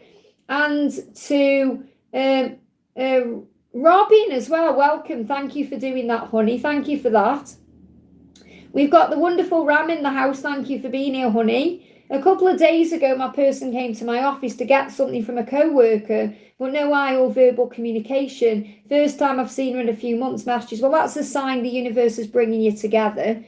And to Robin as well. Welcome. Thank you for doing that, honey. Thank you for that. We've got the wonderful Ram in the house. Thank you for being here, honey. A couple of days ago, my person came to my office to get something from a co-worker, but no eye or verbal communication. First time I've seen her in a few months, messages. Well, that's a sign the universe is bringing you together.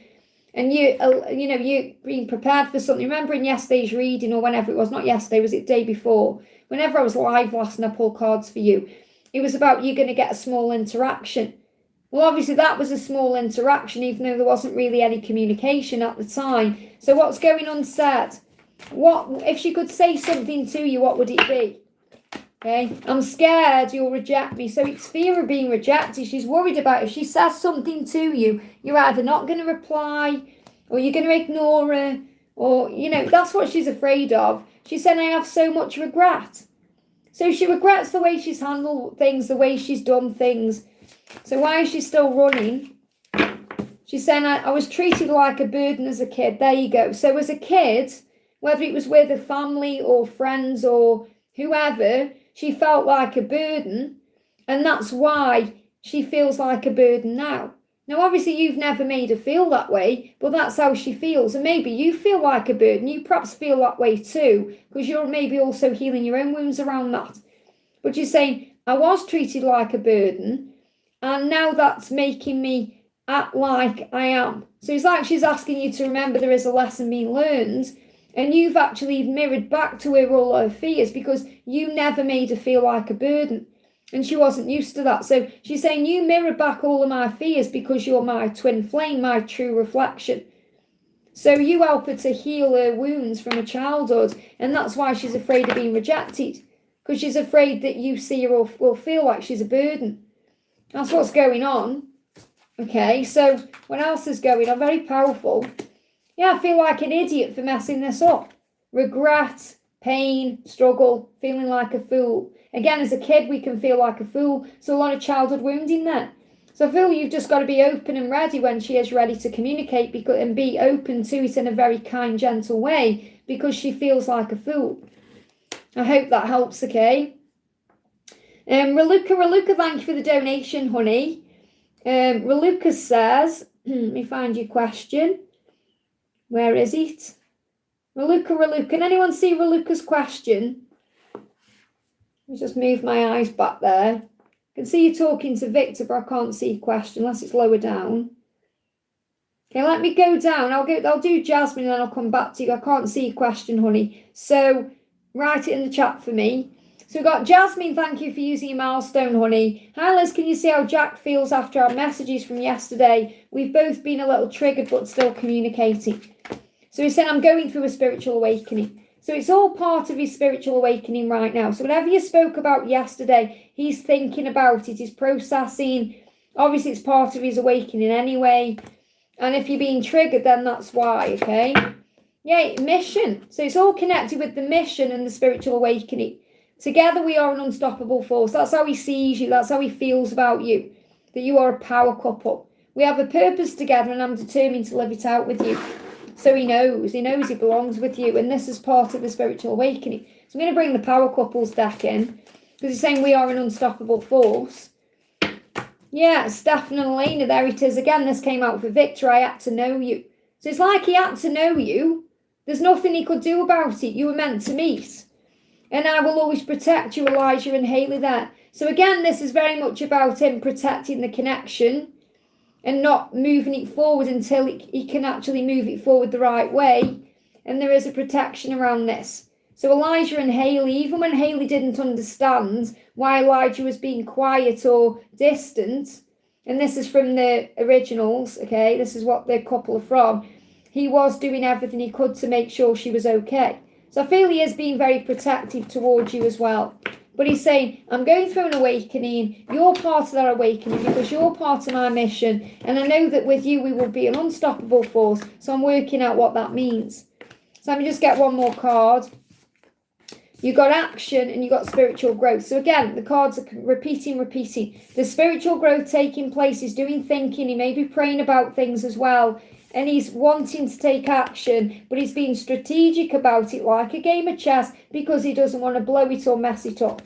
And you're being prepared for something. Remember in yesterday's reading, or whenever it was, not yesterday, was it day before? Whenever I was live last and I pulled cards for you, it was about you going to get a small interaction. Well, obviously that was a small interaction, even though there wasn't really any communication at the time. So what's going unsaid? What if she could say something to you, what would it be? Okay, I'm scared you'll reject me. So it's fear of being rejected. She's worried about if she says something to you, you're either not going to reply, or you're going to ignore her, or, that's what she's afraid of. She's saying, I have so much regret. So she regrets the way she's handled things, the way she's done things. So why is she still running? She's saying, I was treated like a burden as a kid. There you go. So as a kid, whether it was with a family or friends or whoever, she felt like a burden. And that's why she feels like a burden now. Now, obviously, you've never made her feel that way, but that's how she feels. And maybe you feel like a burden. You perhaps feel that way too, because you're maybe also healing your own wounds around that. But she's saying, I was treated like a burden, and now that's making me act like I am. So it's like she's asking you to remember there is a lesson being learned, and you've actually mirrored back to her all her fears because you never made her feel like a burden. And she wasn't used to that. So she's saying, you mirror back all of my fears because you're my twin flame, my true reflection. So you help her to heal her wounds from her childhood. And that's why she's afraid of being rejected. Because she's afraid that you see her or will feel like she's a burden. That's what's going on. Okay, so what else is going on? Very powerful. Yeah, I feel like an idiot for messing this up. Regret, pain, struggle, feeling like a fool. Again, as a kid, we can feel like a fool. So a lot of childhood wounding there. So I feel you've just got to be open and ready when she is ready to communicate and be open to it in a very kind, gentle way because she feels like a fool. I hope that helps, okay? Raluca, thank you for the donation, honey. Raluca says, let me find your question. Where is it? Raluca, can anyone see Raluca's question? Let me just move my eyes back there. I can see you talking to Victor, but I can't see your question unless it's lower down. Okay, let me go down. I'll do Jasmine and then I'll come back to you. I can't see your question, honey. So write it in the chat for me. So we've got Jasmine, thank you for using your milestone, honey. Hi Liz, can you see how Jack feels after our messages from yesterday? We've both been a little triggered but still communicating. So he's saying, I'm going through a spiritual awakening. So it's all part of his spiritual awakening right now. So whatever you spoke about yesterday, he's thinking about it, he's processing. Obviously, it's part of his awakening anyway. And if you're being triggered, then that's why, okay? Yeah, mission. So it's all connected with the mission and the spiritual awakening. Together, we are an unstoppable force. That's how he sees you. That's how he feels about you. That you are a power couple. We have a purpose together, and I'm determined to live it out with you. So he knows he belongs with you. And this is part of the spiritual awakening. So I'm going to bring the power couples deck in. Because he's saying we are an unstoppable force. Yeah, Stefan and Elena, there it is. Again, this came out for Victor. I had to know you. So it's like he had to know you. There's nothing he could do about it. You were meant to meet. And I will always protect you, Elijah and Haley there. So again, this is very much about him protecting the connection. And not moving it forward until he can actually move it forward the right way. And there is a protection around this. So Elijah and Haley, even when Haley didn't understand why Elijah was being quiet or distant, and this is from the originals, okay, this is what the couple are from, he was doing everything he could to make sure she was okay. So I feel he is being very protective towards you as well. But he's saying, I'm going through an awakening. You're part of that awakening because you're part of my mission. And I know that with you, we will be an unstoppable force. So I'm working out what that means. So So let me just get one more card. You got action and you got spiritual growth. So again, the cards are repeating. The spiritual growth taking place. He's doing thinking. He may be praying about things as well. And he's wanting to take action, but he's being strategic about it, like a game of chess, because he doesn't want to blow it or mess it up.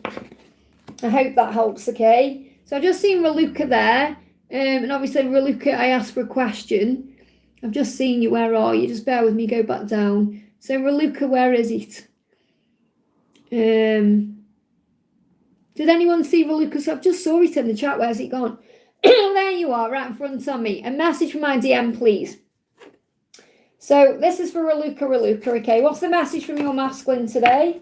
I hope that helps, okay? So I've just seen Raluca there. And obviously, Raluca, I asked for a question. I've just seen you. Where are you? Just bear with me. Go back down. So Raluca, where is it? Did anyone see Raluca? I've just saw it in the chat. Where's it gone? There you are, right in front of me. A message from my DM, please. So this is for Raluca, okay? What's the message from your masculine today?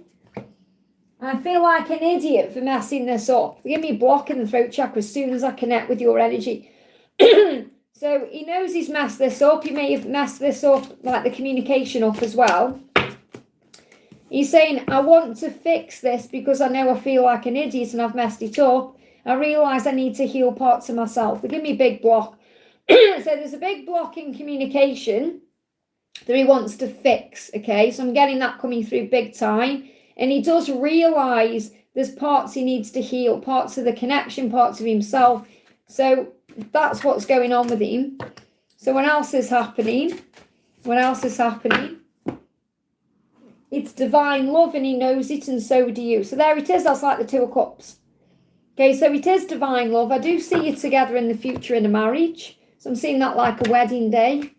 I feel like an idiot for messing this up. Give me a block in the throat chakra as soon as I connect with your energy. So he knows he's messed this up. He may have messed this up, like the communication up as well. He's saying, I want to fix this because I know I feel like an idiot and I've messed it up. I realise I need to heal parts of myself. They give me a big block. So there's a big block in communication that he wants to fix, okay? So I'm getting that coming through big time. And he does realise there's parts he needs to heal, parts of the connection, parts of himself. So that's what's going on with him. So what else is happening? It's divine love and he knows it and so do you. So there it is. That's like the Two of Cups. Okay, so it is divine love. I do see you together in the future in a marriage. So I'm seeing that like a wedding day.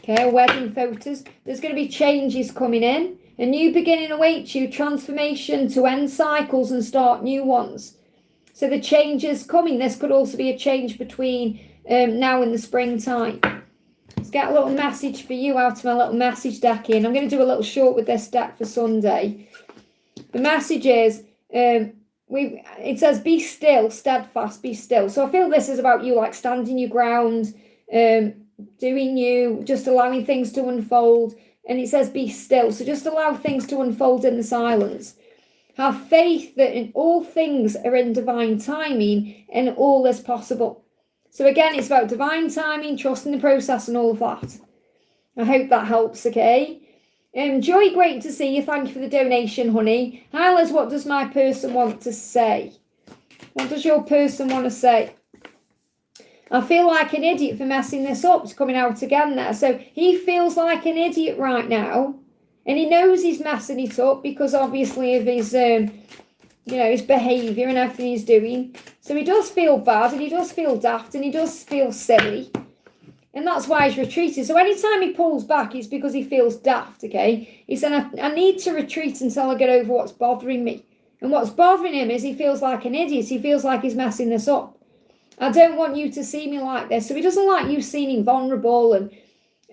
Okay, wedding photos. There's going to be changes coming in. A new beginning awaits you, transformation to end cycles and start new ones. So the change is coming. This could also be a change between now and the springtime. Let's get a little message for you out of my little message deck in. I'm going to do a little short with this deck for Sunday. The message is, it says, be still, steadfast, be still. So I feel this is about you, like standing your ground, doing you, just allowing things to unfold. And it says, be still. So just allow things to unfold in the silence. Have faith that in all things are in divine timing and all is possible. So again, it's about divine timing, trusting the process and all of that. I hope that helps, okay? Joy, great to see you. Thank you for the donation, honey. Hi, Liz, what does my person want to say? What does your person want to say? I feel like an idiot for messing this up. It's coming out again there. So he feels like an idiot right now. And he knows he's messing it up because obviously of his, his behaviour and everything he's doing. So he does feel bad and he does feel daft and he does feel silly. And that's why he's retreated. So anytime he pulls back, it's because he feels daft, okay? He said, I need to retreat until I get over what's bothering me. And what's bothering him is he feels like an idiot. He feels like he's messing this up. I don't want you to see me like this. So he doesn't like you seeing him vulnerable and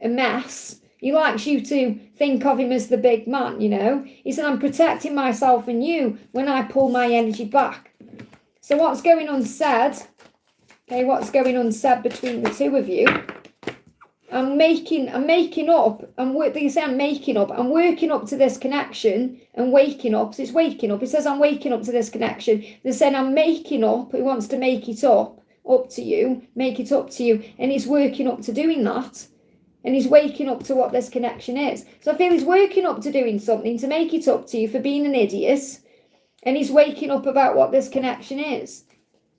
a mess. He likes you to think of him as the big man, you know. He said, I'm protecting myself and you when I pull my energy back. So what's going unsaid? Okay, what's going unsaid between the two of you? I'm making up. I'm working up to this connection and waking up. So it's waking up. It says I'm waking up to this connection. They're saying I'm making up. He wants to make it up to you, make it up to you. And he's working up to doing that. And he's waking up to what this connection is. So I feel he's working up to doing something to make it up to you for being an idiot. And he's waking up about what this connection is.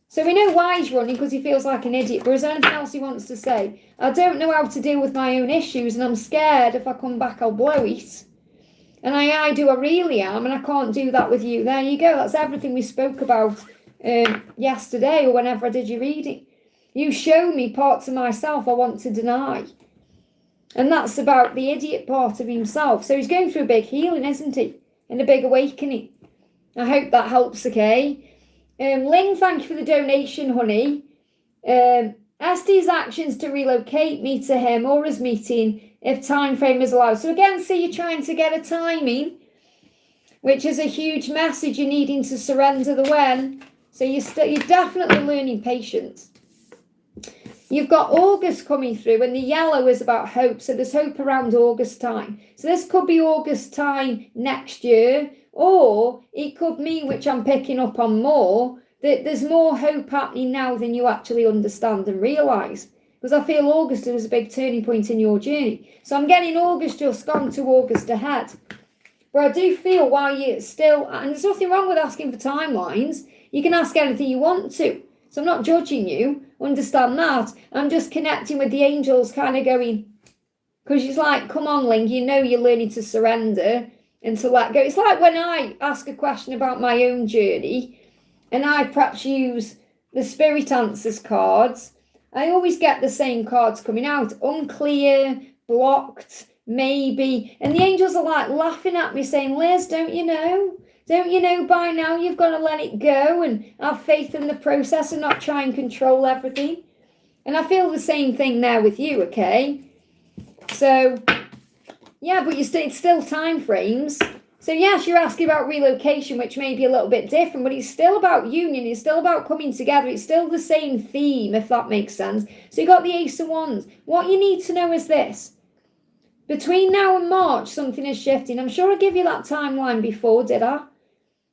So we know why he's running, because he feels like an idiot. But is there anything else he wants to say? I don't know how to deal with my own issues and I'm scared if I come back I'll blow it. And I really am, and I can't do that with you. There you go. That's everything we spoke about yesterday or whenever I did your reading. You show me parts of myself I want to deny. And that's about the idiot part of himself. So he's going through a big healing, isn't he? And a big awakening. I hope that helps, okay? Ling, thank you for the donation, honey. SD's actions to relocate me to him or his meeting if time frame is allowed. So again, see, you're trying to get a timing, which is a huge message. You're needing to surrender the when. So you're definitely learning patience. You've got August coming through, and the yellow is about hope. So there's hope around August time. So this could be August time next year, or it could mean, which I'm picking up on more, that there's more hope happening now than you actually understand and realise. because I feel August was a big turning point in your journey. So I'm getting August just gone to August ahead. But I do feel while you're still, and there's nothing wrong with asking for timelines. You can ask anything you want to. So I'm not judging you, understand that. I'm just connecting with the angels, kind of going, because she's like, come on, Ling, you know you're learning to surrender and to let go. It's like when I ask a question about my own journey, and I perhaps use the Spirit Answers cards, I always get the same cards coming out. Unclear, blocked, maybe. And the angels are like laughing at me saying, Liz, don't you know? Don't you know by now you've got to let it go and have faith in the process and not try and control everything? And I feel the same thing there with you, okay? So, yeah, but it's still time frames. So, yes, you're asking about relocation, which may be a little bit different, but it's still about union. It's still about coming together. It's still the same theme, if that makes sense. So you got the Ace of Wands. What you need to know is this. Between now and March, something is shifting. I'm sure I gave you that timeline before, did I?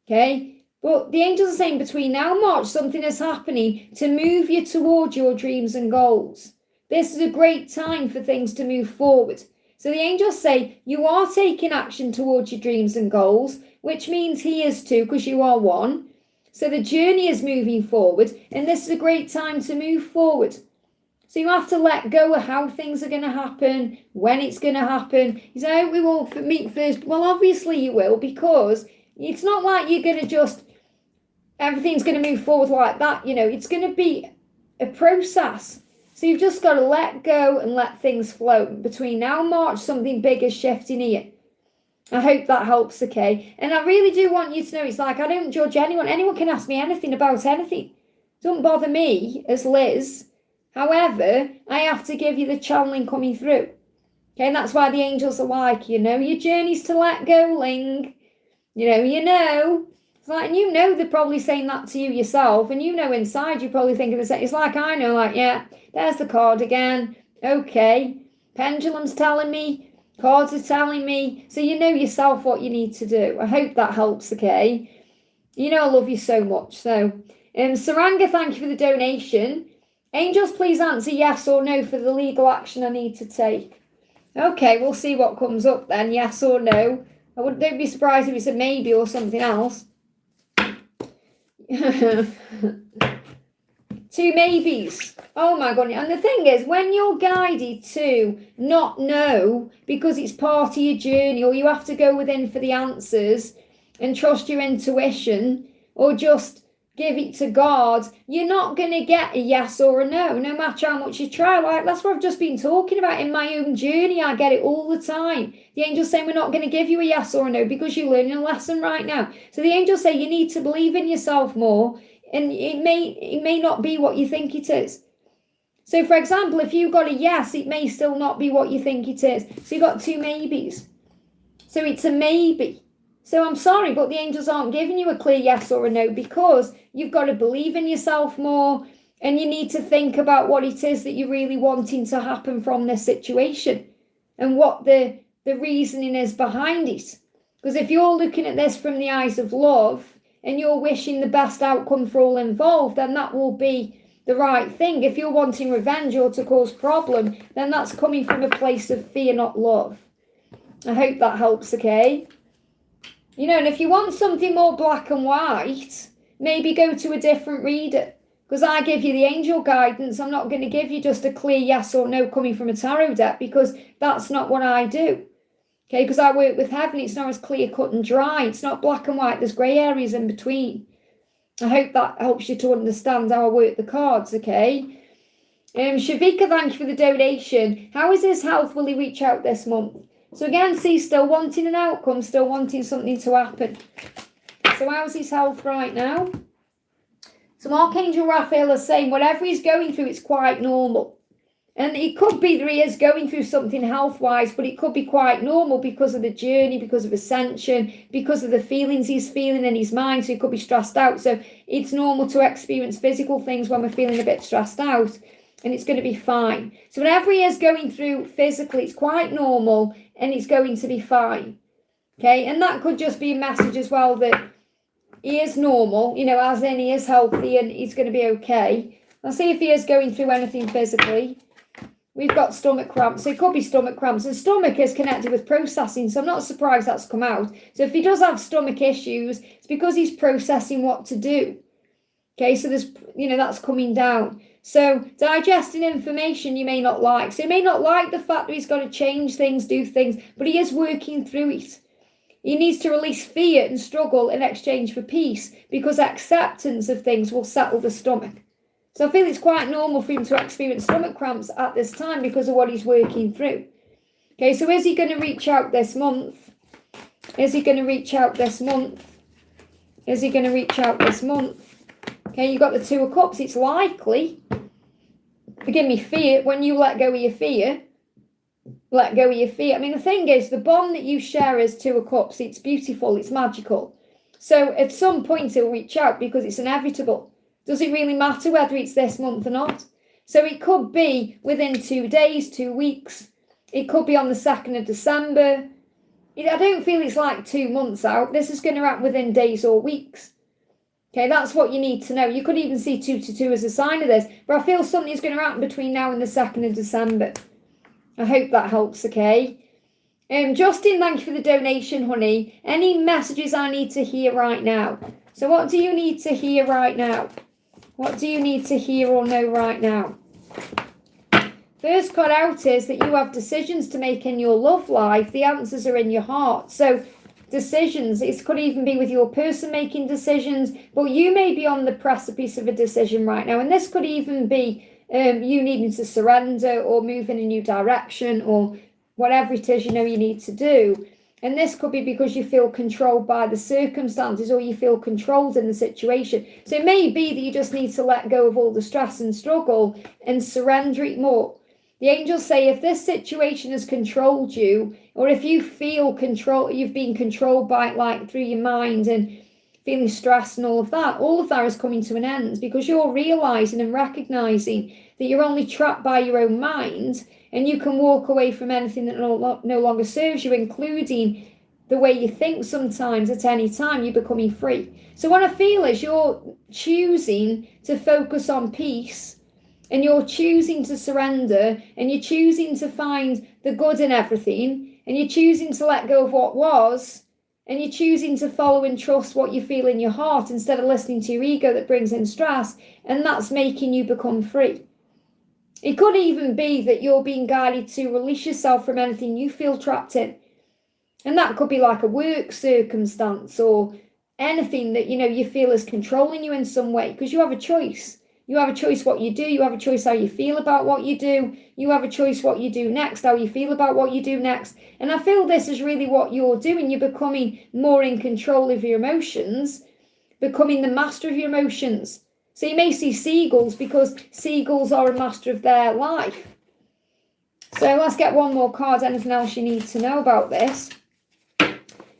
Okay. But the angels are saying between now and March, something is happening to move you towards your dreams and goals. This is a great time for things to move forward. So the angels say you are taking action towards your dreams and goals, which means he is too, because you are one. So the journey is moving forward, and this is a great time to move forward. So you have to let go of how things are going to happen, when it's going to happen. You say, we won't meet first. Well, obviously you will, because it's not like you're going to just, everything's going to move forward like that. You know, it's going to be a process. So you've just got to let go and let things flow. Between now and March, something big is shifting here. I hope that helps, okay? And I really do want you to know, it's like I don't judge anyone. Anyone can ask me anything about anything. Don't bother me as Liz. However, I have to give you the channeling coming through. Okay, and that's why the angels are like, you know, your journey's to let go, Ling. You know. It's like, and you know they're probably saying that to you yourself, and you know inside you're probably thinking the same. It's like I know, like, yeah, there's the card again. Okay, pendulum's telling me, cards are telling me. So you know yourself what you need to do. I hope that helps, okay? You know I love you so much. So, Saranga, thank you for the donation. Angels, please answer yes or no for the legal action I need to take. Okay, we'll see what comes up then, yes or no. Don't be surprised if it's a maybe or something else. 2 maybes. Oh my God. And the thing is, when you're guided to not know because it's part of your journey, or you have to go within for the answers and trust your intuition, or just give it to God, you're not going to get a yes or a no matter how much you try. Like, that's what I've just been talking about in my own journey. I get it all the time. The angels saying we're not going to give you a yes or a no because you're learning a lesson right now. So the angels say you need to believe in yourself more, and it may not be what you think it is. So, for example, if you got a yes, it may still not be what you think it is. So you got 2 maybes. So it's a maybe. So I'm sorry, but the angels aren't giving you a clear yes or a no, because you've got to believe in yourself more, and you need to think about what it is that you're really wanting to happen from this situation and what the reasoning is behind it. Because if you're looking at this from the eyes of love and you're wishing the best outcome for all involved, then that will be the right thing. If you're wanting revenge or to cause problem, then that's coming from a place of fear, not love. I hope that helps, okay? You know, and if you want something more black and white, maybe go to a different reader. Because I give you the angel guidance. I'm not going to give you just a clear yes or no coming from a tarot deck, because that's not what I do. Okay, because I work with heaven. It's not as clear cut and dry. It's not black and white. There's grey areas in between. I hope that helps you to understand how I work the cards, okay? Shavika, thank you for the donation. How is his health? Will he reach out this month? So again, see, still wanting an outcome, still wanting something to happen. So how's his health right now? So Archangel Raphael is saying whatever he's going through, it's quite normal. And it could be that he is going through something health-wise, but it could be quite normal because of the journey, because of ascension, because of the feelings he's feeling in his mind. So he could be stressed out. So it's normal to experience physical things when we're feeling a bit stressed out, and it's going to be fine. So whatever he is going through physically, it's quite normal, and it's going to be fine. Okay, and that could just be a message as well that he is normal, you know, as in he is healthy and he's going to be okay. I'll see if he is going through anything physically. we've got stomach cramps. So it could be stomach cramps. And stomach is connected with processing, so I'm not surprised that's come out. So if he does have stomach issues, it's because he's processing what to do. Okay, so there's, that's coming down. So digesting information you may not like. So you may not like the fact that he's got to change things, do things, but he is working through it. He needs to release fear and struggle in exchange for peace, because acceptance of things will settle the stomach. So I feel it's quite normal for him to experience stomach cramps at this time because of what he's working through. Okay, so is he going to reach out this month? Is he going to reach out this month? Is he going to reach out this month? Okay, you've got the Two of Cups. It's likely, forgive me, fear, when you let go of your fear, let go of your fear. I mean, the thing is, the bond that you share as Two of Cups, it's beautiful, it's magical. So at some point he'll reach out because it's inevitable. Does it really matter whether it's this month or not? So it could be within 2 days, 2 weeks. It could be on the 2nd of December. I don't feel it's like 2 months out. This is going to happen within days or weeks. Okay, that's what you need to know. You could even see 2 to 2 as a sign of this. But I feel something is going to happen between now and the 2nd of December. I hope that helps, okay? Justin, thank you for the donation, honey. Any messages I need to hear right now? So what do you need to hear right now? What do you need to hear or know right now? First card out is that you have decisions to make in your love life. The answers are in your heart. So decisions, it could even be with your person making decisions, but you may be on the precipice of a decision right now. And this could even be you needing to surrender or move in a new direction or whatever it is you need to do. And this could be because you feel controlled by the circumstances or you feel controlled in the situation. So it may be that you just need to let go of all the stress and struggle and surrender it more. The angels say if this situation has controlled you, or if you feel you've been controlled by it, like through your mind and feeling stressed and all of that is coming to an end, because you're realizing and recognizing that you're only trapped by your own mind, and you can walk away from anything that no longer serves you, including the way you think sometimes. At any time, you're becoming free. So what I feel is you're choosing to focus on peace, and you're choosing to surrender, and you're choosing to find the good in everything, and you're choosing to let go of what was, and you're choosing to follow and trust what you feel in your heart instead of listening to your ego that brings in stress, and that's making you become free. It could even be that you're being guided to release yourself from anything you feel trapped in. And that could be like a work circumstance or anything that, you feel is controlling you in some way, because you have a choice. You have a choice what you do. You have a choice how you feel about what you do. You have a choice what you do next, how you feel about what you do next. And I feel this is really what you're doing. You're becoming more in control of your emotions, becoming the master of your emotions. So you may see seagulls because seagulls are a master of their life. So let's get one more card. Anything else you need to know about this?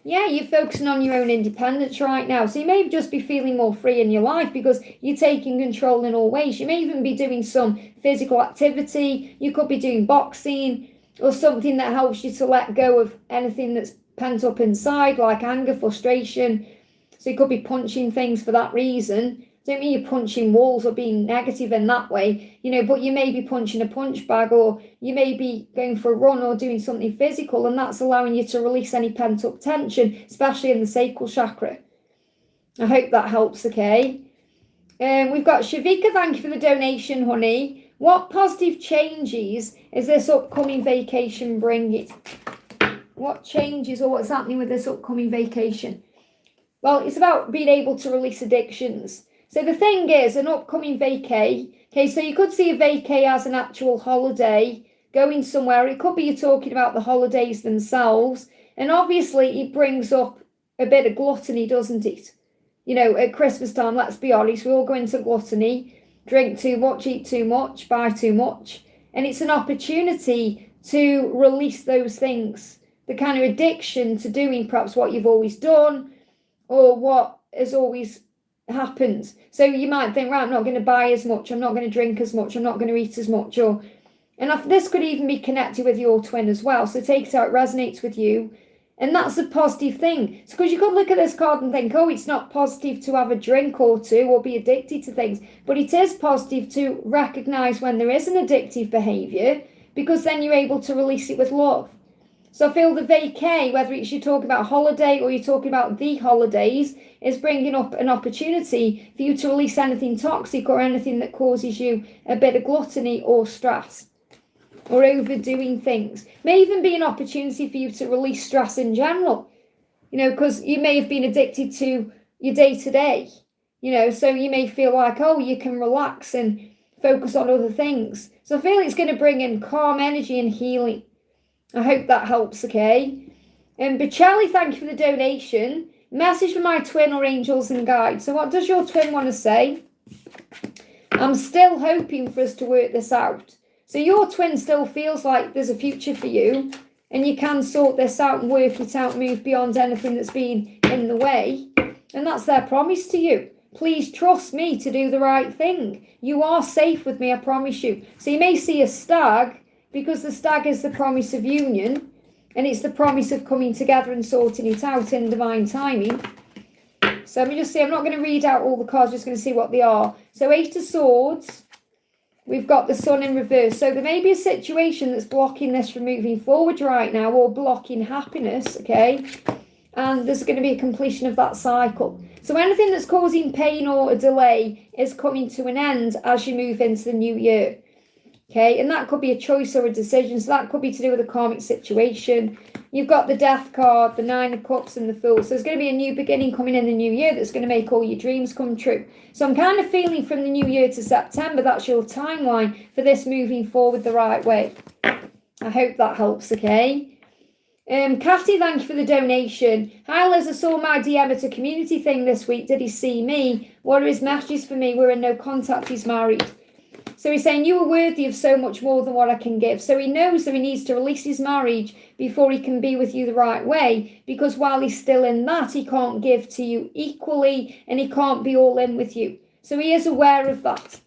Yeah, you're focusing on your own independence right now. So you may just be feeling more free in your life because you're taking control in all ways. You may even be doing some physical activity. You could be doing boxing or something that helps you to let go of anything that's pent up inside, like anger, frustration. So you could be punching things for that reason. Don't mean you're punching walls or being negative in that way, but you may be punching a punch bag, or you may be going for a run or doing something physical, and that's allowing you to release any pent up tension, especially in the sacral chakra. I hope that helps, okay? We've got Shavika, thank you for the donation, honey. What positive changes is this upcoming vacation bringing? What changes or what's happening with this upcoming vacation? Well, it's about being able to release addictions. So the thing is, an upcoming vacay, okay, so you could see a vacay as an actual holiday, going somewhere. It could be you're talking about the holidays themselves. And obviously it brings up a bit of gluttony, doesn't it? At Christmas time, let's be honest, we all go into gluttony, drink too much, eat too much, buy too much. And it's an opportunity to release those things, the kind of addiction to doing perhaps what you've always done or what has always happened. So you might think, right, I'm not going to buy as much, I'm not going to drink as much, I'm not going to eat as much, and this could even be connected with your twin as well. So take it out, it resonates with you, and that's a positive thing. It's because you could look at this card and think, oh, it's not positive to have a drink or two or be addicted to things, but it is positive to recognize when there is an addictive behavior, because then you're able to release it with love. So I feel the vacay, whether it's you talk about holiday or you're talking about the holidays, is bringing up an opportunity for you to release anything toxic or anything that causes you a bit of gluttony or stress or overdoing things. May even be an opportunity for you to release stress in general, because you may have been addicted to your day-to-day, so you may feel like, oh, you can relax and focus on other things. So I feel it's going to bring in calm energy and healing. I hope that helps, okay? But Charlie, thank you for the donation. Message for my twin or angels and guides. So what does your twin want to say? I'm still hoping for us to work this out. So your twin still feels like there's a future for you and you can sort this out and work it out, move beyond anything that's been in the way. And that's their promise to you. Please trust me to do the right thing. You are safe with me, I promise you. So you may see a stag, because the stag is the promise of union, and it's the promise of coming together and sorting it out in divine timing. So let me just see, I'm not going to read out all the cards, just going to see what they are. So 8 of Swords, we've got the Sun in reverse. So there may be a situation that's blocking this from moving forward right now, or blocking happiness, okay? And there's going to be a completion of that cycle. So anything that's causing pain or a delay is coming to an end as you move into the new year. Okay, and that could be a choice or a decision. So that could be to do with a karmic situation. You've got the Death card, the 9 of Cups and the Fool. So there's going to be a new beginning coming in the new year that's going to make all your dreams come true. So I'm kind of feeling from the new year to September, that's your timeline for this moving forward the right way. I hope that helps, okay? Cathy, thank you for the donation. Hi Liz, I saw my DM at a community thing this week. Did he see me? What are his messages for me? We're in no contact, he's married. So he's saying, you are worthy of so much more than what I can give. So he knows that he needs to release his marriage before he can be with you the right way. Because while he's still in that, he can't give to you equally and he can't be all in with you. So he is aware of that.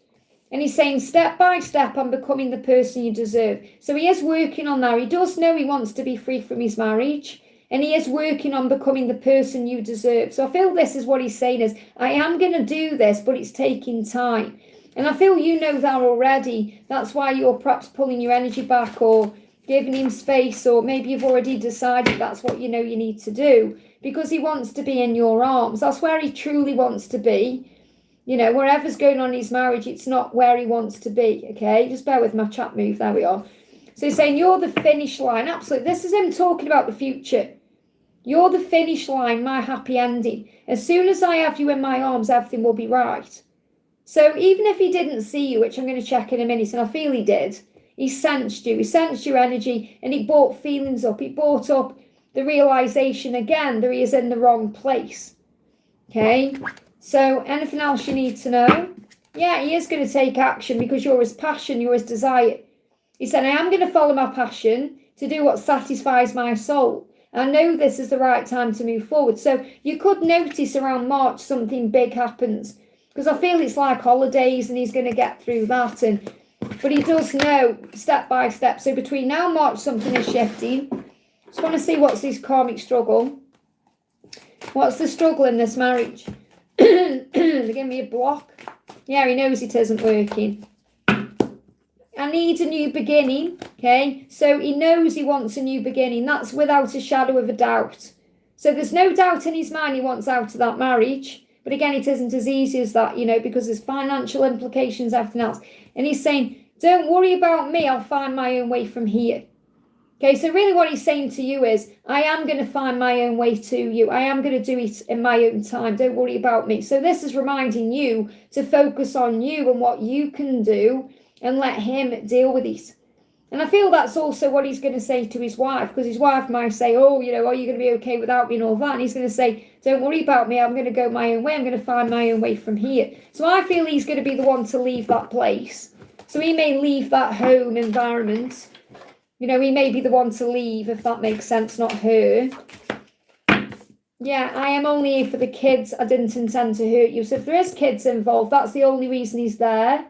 And he's saying, step by step, I'm becoming the person you deserve. So he is working on that. He does know he wants to be free from his marriage. And he is working on becoming the person you deserve. So I feel this is what he's saying is, I am going to do this, but it's taking time. And I feel you know that already. That's why you're perhaps pulling your energy back or giving him space, or maybe you've already decided that's what you know you need to do, because he wants to be in your arms. That's where he truly wants to be. Wherever's going on in his marriage, it's not where he wants to be, okay? Just bear with my chat move. There we are. So he's saying you're the finish line. Absolutely. This is him talking about the future. You're the finish line, my happy ending. As soon as I have you in my arms, everything will be right. So even if he didn't see you, which I'm going to check in a minute, and I feel he did, he sensed you, he sensed your energy, and it brought feelings up. It brought up the realization again that he is in the wrong place. Okay, so anything else you need to know? Yeah, he is going to take action because you're his passion, you're his desire. He said, I am going to follow my passion to do what satisfies my soul. I know this is the right time to move forward. So you could notice around March something big happens. Because I feel it's like holidays and he's going to get through that. But he does know step by step. So between now and March, something is shifting. Just want to see what's his karmic struggle. What's the struggle in this marriage? They're giving me a block. Yeah, he knows it isn't working. I need a new beginning. Okay, so he knows he wants a new beginning. That's without a shadow of a doubt. So there's no doubt in his mind he wants out of that marriage. But again, it isn't as easy as that, because there's financial implications, everything else. And he's saying, don't worry about me. I'll find my own way from here. Okay, so really what he's saying to you is, I am going to find my own way to you. I am going to do it in my own time. Don't worry about me. So this is reminding you to focus on you and what you can do and let him deal with it. And I feel that's also what he's going to say to his wife, because his wife might say, are you going to be okay without me and all that? And he's going to say, don't worry about me. I'm going to go my own way. I'm going to find my own way from here. So I feel he's going to be the one to leave that place. So he may leave that home environment. He may be the one to leave, if that makes sense, not her. Yeah, I am only here for the kids. I didn't intend to hurt you. So if there is kids involved, that's the only reason he's there.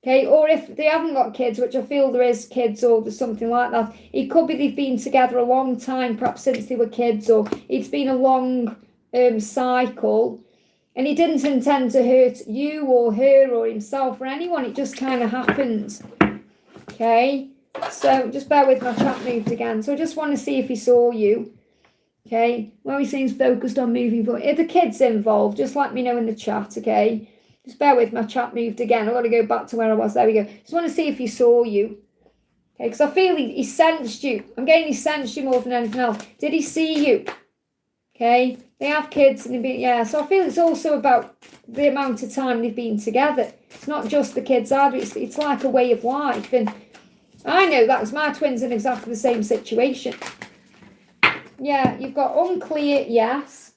Okay, or if they haven't got kids, which I feel there is kids or there's something like that, it could be they've been together a long time, perhaps since they were kids, or it's been a long cycle, and he didn't intend to hurt you or her or himself or anyone. It just kind of happened. Okay, So just bear with, my chat moved again. So I just want to see if he saw you. Okay, where he seems focused on moving forward. If the kids involved, just let me know in the chat, okay? Just bear with, my chat moved again. I've got to go back to where I was. There we go. Just want to see if he saw you. Okay, because I feel he sensed you. I'm getting he sensed you more than anything else. Did he see you? Okay, they have kids and yeah. So I feel it's also about the amount of time they've been together. It's not just the kids either. It's like a way of life. And I know that was my twins in exactly the same situation. Yeah, you've got unclear, yes.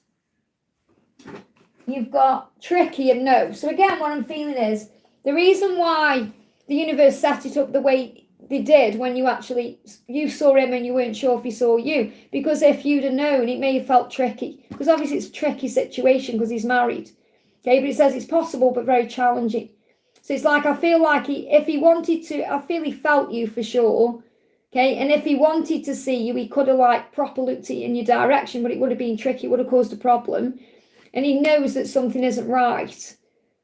You've got tricky and no. So again, what I'm feeling is the reason why the universe set it up the way they did when you saw him and you weren't sure if he saw you. Because if you'd have known, it may have felt tricky. Because obviously it's a tricky situation because he's married. Okay, but it says it's possible but very challenging. So it's like, I feel like if he wanted to, I feel he felt you for sure. Okay, and if he wanted to see you, he could have proper looked at you in your direction, but it would have been tricky, it would have caused a problem. And he knows that something isn't right.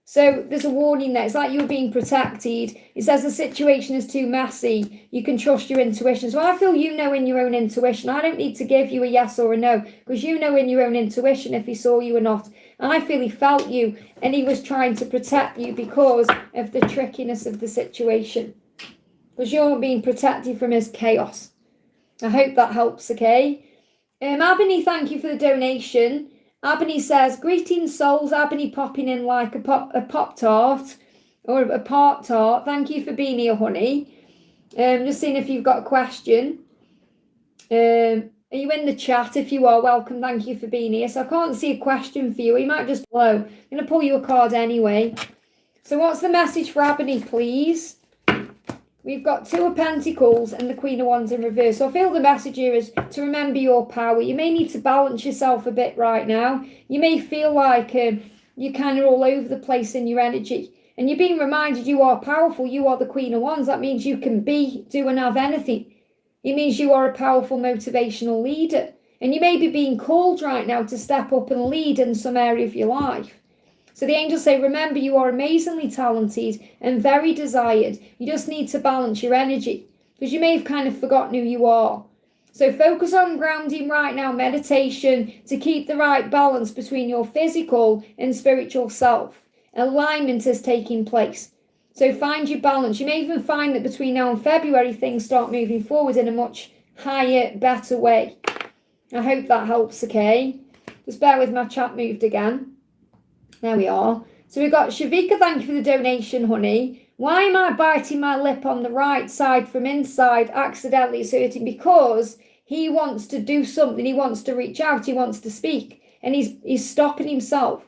So there's a warning there. It's like you're being protected. It says the situation is too messy. You can trust your intuition. So I feel you know in your own intuition. I don't need to give you a yes or a no, because you know in your own intuition if he saw you or not. And I feel he felt you and he was trying to protect you because of the trickiness of the situation. Because you're being protected from his chaos. I hope that helps, okay? Abony, thank you for the donation. Abony says, greetings, souls. Abony popping in like a Pop-Tart or a Pop-Tart. Thank you for being here, honey. Just seeing if you've got a question. Are you in the chat? If you are, welcome. Thank you for being here. So I can't see a question for you. You might just blow. I'm going to pull you a card anyway. So what's the message for Abony, please? We've got Two of Pentacles and the Queen of Wands in reverse. So I feel the message here is to remember your power. You may need to balance yourself a bit right now. You may feel like you're kind of all over the place in your energy. And you're being reminded you are powerful. You are the Queen of Wands. That means you can be, do and have anything. It means you are a powerful motivational leader. And you may be being called right now to step up and lead in some area of your life. So the angels say, remember, you are amazingly talented and very desired. You just need to balance your energy because you may have kind of forgotten who you are. So focus on grounding right now, meditation, to keep the right balance between your physical and spiritual self. Alignment is taking place. So find your balance. You may even find that between now and February, things start moving forward in a much higher, better way. I hope that helps, okay? Just bear with, my chat moved again. There we are. So we've got Shavika, thank you for the donation, honey. Why am I biting my lip on the right side from inside? Accidentally it's hurting because he wants to do something. He wants to reach out. He wants to speak. And he's stopping himself.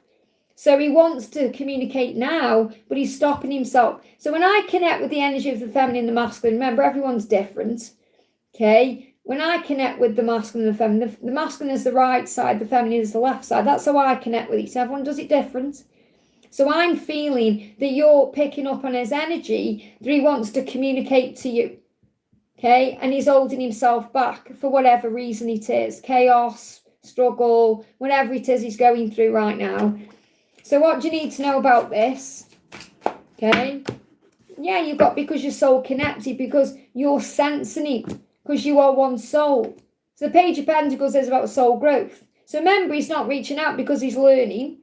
So he wants to communicate now, but he's stopping himself. So when I connect with the energy of the feminine and the masculine, remember, everyone's different. Okay? When I connect with the masculine and the feminine, the masculine is the right side, the feminine is the left side. That's how I connect with each. Everyone does it different. So I'm feeling that you're picking up on his energy, that he wants to communicate to you. Okay? And he's holding himself back for whatever reason it is. Chaos, struggle, whatever it is he's going through right now. So what do you need to know about this? Okay? Yeah, you've got because you're soul connected, because you're sensing it. Because you are one soul. So the Page of Pentacles is about soul growth. So remember, he's not reaching out because he's learning.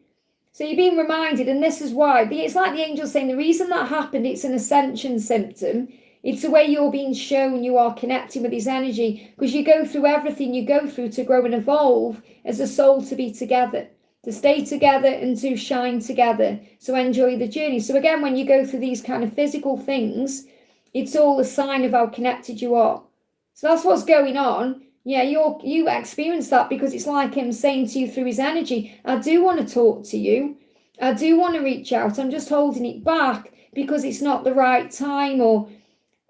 So you're being reminded, and this is why. It's like the angels saying the reason that happened, it's an ascension symptom. It's the way you're being shown you are connecting with his energy. Because you go through everything you go through to grow and evolve as a soul, to be together. To stay together and to shine together. So enjoy the journey. So again, when you go through these kind of physical things, it's all a sign of how connected you are. So that's what's going on. Yeah, you experience that because it's like him saying to you through his energy, I do want to talk to you. I do want to reach out. I'm just holding it back because it's not the right time, or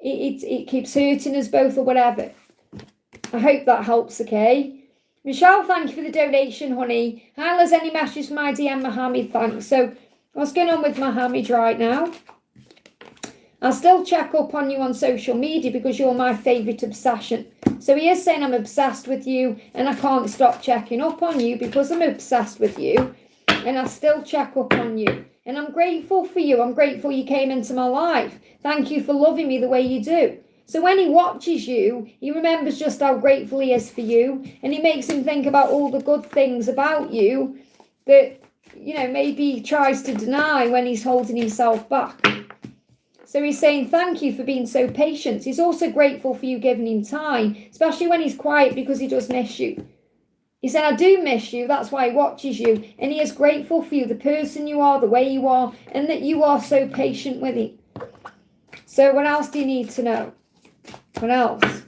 it keeps hurting us both, or whatever. I hope that helps, okay? Michelle, thank you for the donation, honey. Hi, Liz, any messages for my DM Mohammed? Thanks. So what's going on with Mohammed right now? I'll still check up on you on social media because you're my favourite obsession. So he is saying I'm obsessed with you and I can't stop checking up on you because I'm obsessed with you, and I still check up on you. And I'm grateful for you. I'm grateful you came into my life. Thank you for loving me the way you do. So when he watches you, he remembers just how grateful he is for you, and it makes him think about all the good things about you that, maybe he tries to deny when he's holding himself back. So he's saying thank you for being so patient. He's also grateful for you giving him time, especially when he's quiet, because he does miss you. He said, I do miss you. That's why he watches you. And he is grateful for you, the person you are, the way you are, and that you are so patient with him. So what else do you need to know? What else?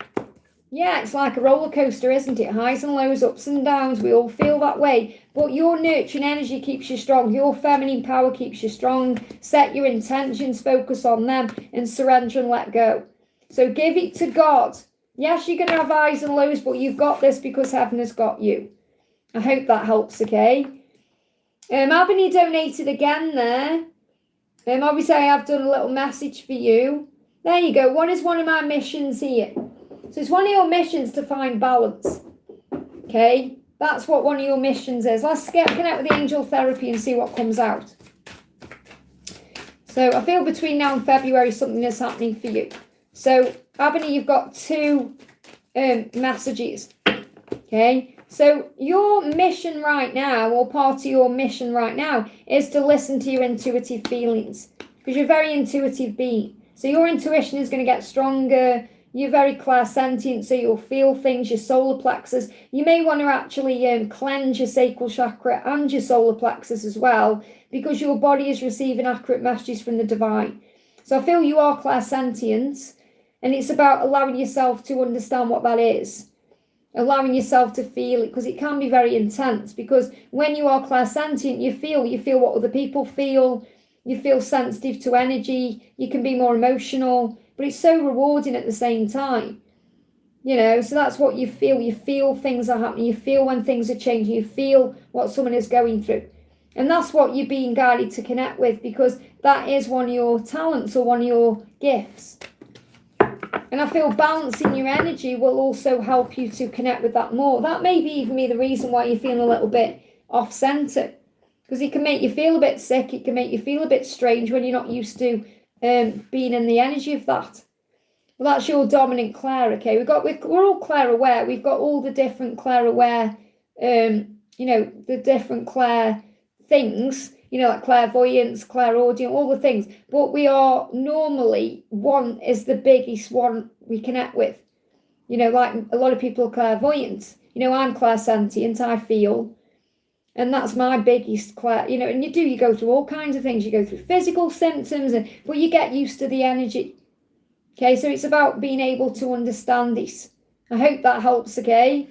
Yeah, it's like a roller coaster, isn't it? Highs and lows, ups and downs. We all feel that way. But your nurturing energy keeps you strong. Your feminine power keeps you strong. Set your intentions, focus on them, and surrender and let go. So give it to God. Yes, you're going to have highs and lows, but you've got this because heaven has got you. I hope that helps, okay? Albany donated again there. Obviously, I have done a little message for you. There you go. What is one of my missions here? So it's one of your missions to find balance. Okay? That's what one of your missions is. Let's connect with the angel therapy and see what comes out. So I feel between now and February something is happening for you. So, Ebony, you've got two messages. Okay? So your mission right now, or part of your mission right now, is to listen to your intuitive feelings. Because you're a very intuitive being. So your intuition is going to get stronger. You're very clairsentient, so you'll feel things, your solar plexus. You may want to actually cleanse your sacral chakra and your solar plexus as well, because your body is receiving accurate messages from the divine. So I feel you are clairsentient, and it's about allowing yourself to understand what that is. Allowing yourself to feel it, because it can be very intense. Because when you are clairsentient, you feel what other people feel. You feel sensitive to energy. You can be more emotional, but it's so rewarding at the same time. So that's what you feel. You feel things are happening. You feel when things are changing. You feel what someone is going through. And that's what you're being guided to connect with, because that is one of your talents or one of your gifts. And I feel balancing your energy will also help you to connect with that more. That may be even be the reason why you're feeling a little bit off-center. Because it can make you feel a bit sick. It can make you feel a bit strange when you're not used to being in the energy of that. Well, that's your dominant Claire, okay? We're all Claire aware. We've got all the different Claire aware, the different Claire things, like clairvoyance, clairaudient, all the things. But we are normally, one is the biggest one we connect with. Like a lot of people are clairvoyant. I'm clairsentient, I feel. And that's my biggest and you go through all kinds of things. You go through physical symptoms, but you get used to the energy. Okay, so it's about being able to understand this. I hope that helps, okay?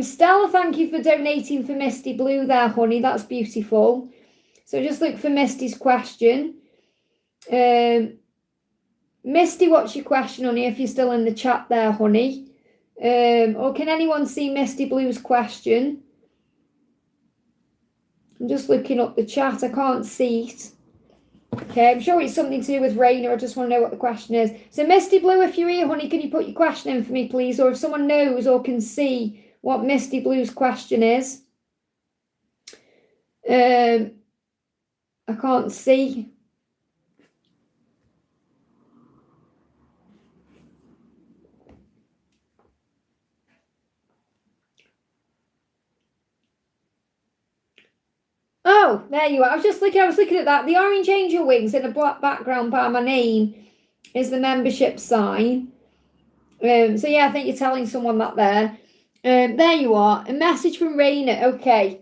Stella, thank you for donating for Misty Blue there, honey. That's beautiful. So just look for Misty's question. Misty, what's your question, honey, if you're still in the chat there, honey? Or can anyone see Misty Blue's question? I'm just looking up the chat. I can't see it. Okay, I'm sure it's something to do with Raina. I just want to know what the question is. So, Misty Blue, if you're here, honey, can you put your question in for me, please? Or if someone knows or can see what Misty Blue's question is. I can't see. Oh, there you are. I was looking at that. The orange angel wings in a black background by my name is the membership sign. So yeah, I think you're telling someone that there. There you are. A message from Raina. Okay.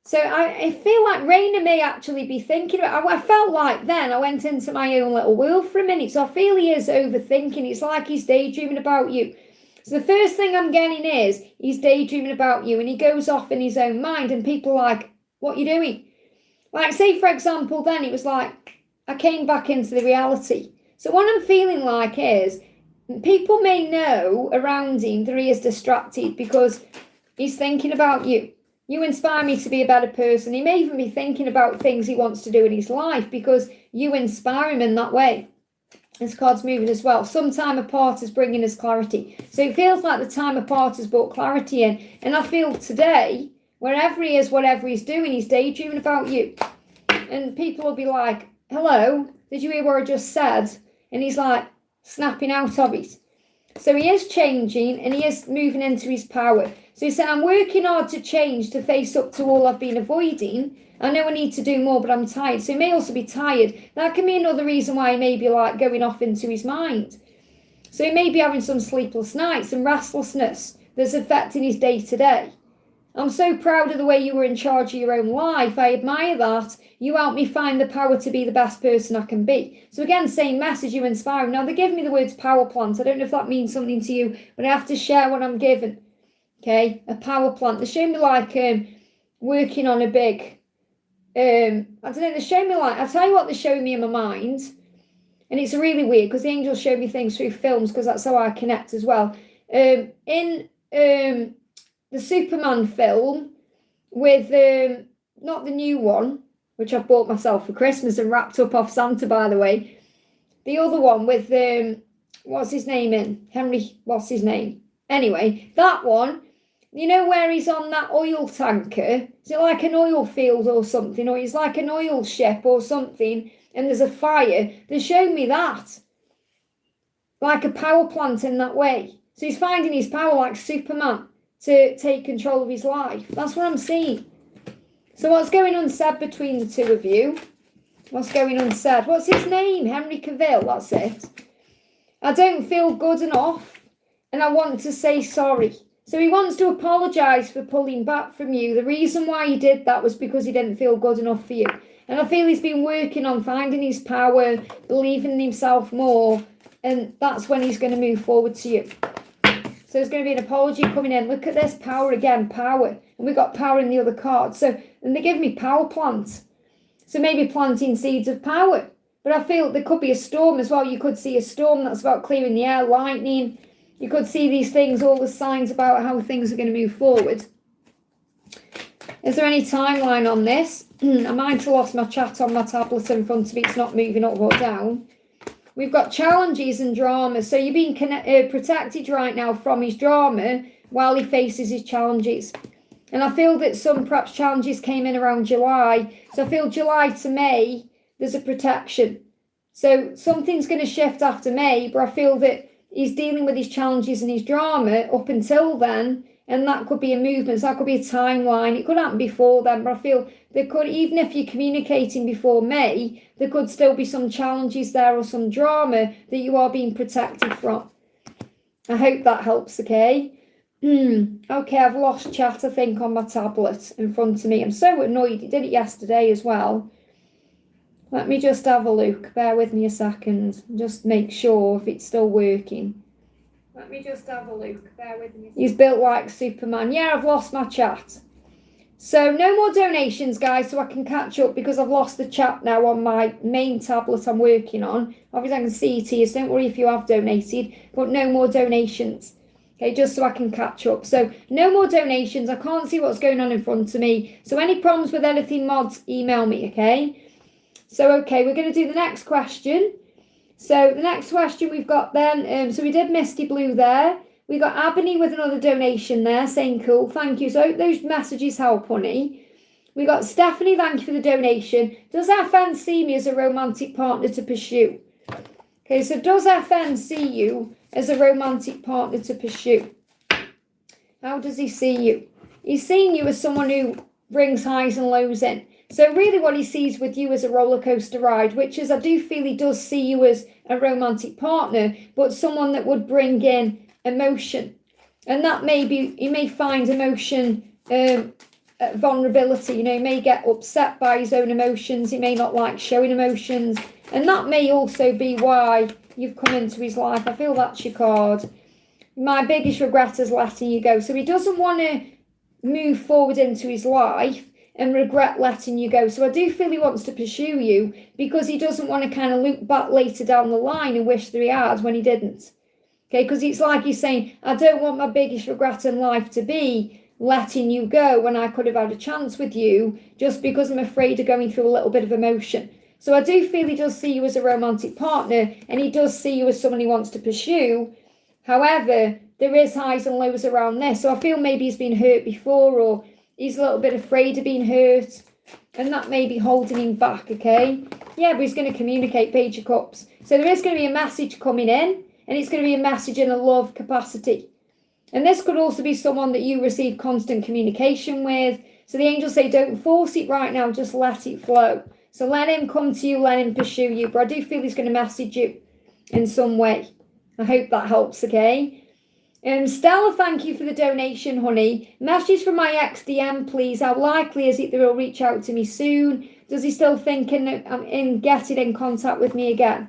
So I feel like Raina may actually be thinking about I felt like then I went into my own little world for a minute. So I feel he is overthinking. It's like he's daydreaming about you. So the first thing I'm getting is he's daydreaming about you, and he goes off in his own mind, and people are like, what are you doing? Like, say, for example, then it was like, I came back into the reality. So what I'm feeling like is, people may know around him that he is distracted because he's thinking about you. You inspire me to be a better person. He may even be thinking about things he wants to do in his life because you inspire him in that way. This card's moving as well. Some time apart is bringing us clarity. So it feels like the time apart has brought clarity in. And I feel today, wherever he is, whatever he's doing, he's daydreaming about you. And people will be like, hello, did you hear what I just said? And he's like, snapping out of it. So he is changing and he is moving into his power. So he said, I'm working hard to change, to face up to all I've been avoiding. I know I need to do more, but I'm tired. So he may also be tired. That can be another reason why he may be like going off into his mind. So he may be having some sleepless nights and restlessness that's affecting his day-to-day. I'm so proud of the way you were in charge of your own life. I admire that. You helped me find the power to be the best person I can be. So again, same message, you inspire. Now, they give me the words power plant. I don't know if that means something to you, but I have to share what I'm given. Okay, a power plant. They show me like working on a big, I don't know, they show me like, I'll tell you what they show me in my mind. And it's really weird because the angels show me things through films because that's how I connect as well. In the Superman film with, not the new one, which I've bought myself for Christmas and wrapped up off Santa, by the way. The other one with, what's his name in? Henry, what's his name? Anyway, that one, you know where he's on that oil tanker? Is it like an oil field or something? Or it's like an oil ship or something, and there's a fire. They showed me that. Like a power plant in that way. So he's finding his power like Superman to take control of his life. That's what I'm seeing. So what's going unsaid between the two of you? What's going unsaid? What's his name? Henry Cavill, that's it. I don't feel good enough and I want to say sorry. So he wants to apologise for pulling back from you. The reason why he did that was because he didn't feel good enough for you. And I feel he's been working on finding his power, believing in himself more, and that's when he's going to move forward to you. So there's going to be an apology coming in. Look at this, power again, power. And we've got power in the other card. So, and they give me power plant. So maybe planting seeds of power. But I feel there could be a storm as well. You could see a storm that's about clearing the air, lightning. You could see these things, all the signs about how things are going to move forward. Is there any timeline on this? I might have lost my chat on my tablet in front of me. It's not moving up or down. We've got challenges and drama. So you're being protected right now from his drama while he faces his challenges. And I feel that some perhaps challenges came in around July. So I feel July to May, there's a protection. So something's going to shift after May, but I feel that he's dealing with his challenges and his drama up until then. And that could be a movement. So that could be a timeline. It could happen before then, but I feel there could, even if you're communicating before May, there could still be some challenges there or some drama that you are being protected from. I hope that helps, okay? Okay, I've lost chat, I think, on my tablet in front of me. I'm so annoyed. It did it yesterday as well. Let me just have a look. Bear with me a second. Just make sure if it's still working. Let me just have a look. Bear with me. He's built like Superman. Yeah, I've lost my chat. So no more donations, guys, so I can catch up because I've lost the chat now on my main tablet I'm working on. Obviously, I can see it here, so don't worry if you have donated, but no more donations. Okay, just so I can catch up. So no more donations. I can't see what's going on in front of me. So any problems with anything, mods, email me, okay? So, okay, we're going to do the next question. So the next question we've got then, so we did Misty Blue there. We got Abney with another donation there saying cool, thank you. So I hope those messages help, honey. We got Stephanie, thank you for the donation. Does FN see me as a romantic partner to pursue? Okay, so does FN see you as a romantic partner to pursue? How does he see you? He's seeing you as someone who brings highs and lows in. So really what he sees with you is a roller coaster ride, which is, I do feel he does see you as a romantic partner, but someone that would bring in emotion. And that may be, he may find emotion, vulnerability, you know, he may get upset by his own emotions, he may not like showing emotions, and that may also be why you've come into his life. I feel that's your card. My biggest regret is letting you go. So he doesn't want to move forward into his life and regret letting you go. So I do feel he wants to pursue you because he doesn't want to kind of look back later down the line and wish that he had when he didn't. Okay, because it's like he's saying, I don't want my biggest regret in life to be letting you go when I could have had a chance with you, just because I'm afraid of going through a little bit of emotion. So I do feel he does see you as a romantic partner, and he does see you as someone he wants to pursue. However, there is highs and lows around this. So I feel maybe he's been hurt before, or he's a little bit afraid of being hurt. And that may be holding him back, okay? Yeah, but he's going to communicate, Page of Cups. So there is going to be a message coming in, and it's going to be a message in a love capacity. And this could also be someone that you receive constant communication with. So the angels say, don't force it right now, just let it flow. So let him come to you, let him pursue you. But I do feel he's going to message you in some way. I hope that helps, okay? Stella, thank you for the donation, honey. Message from my ex-DM, please. How likely is it that he'll reach out to me soon? Does he still think in getting in contact with me again?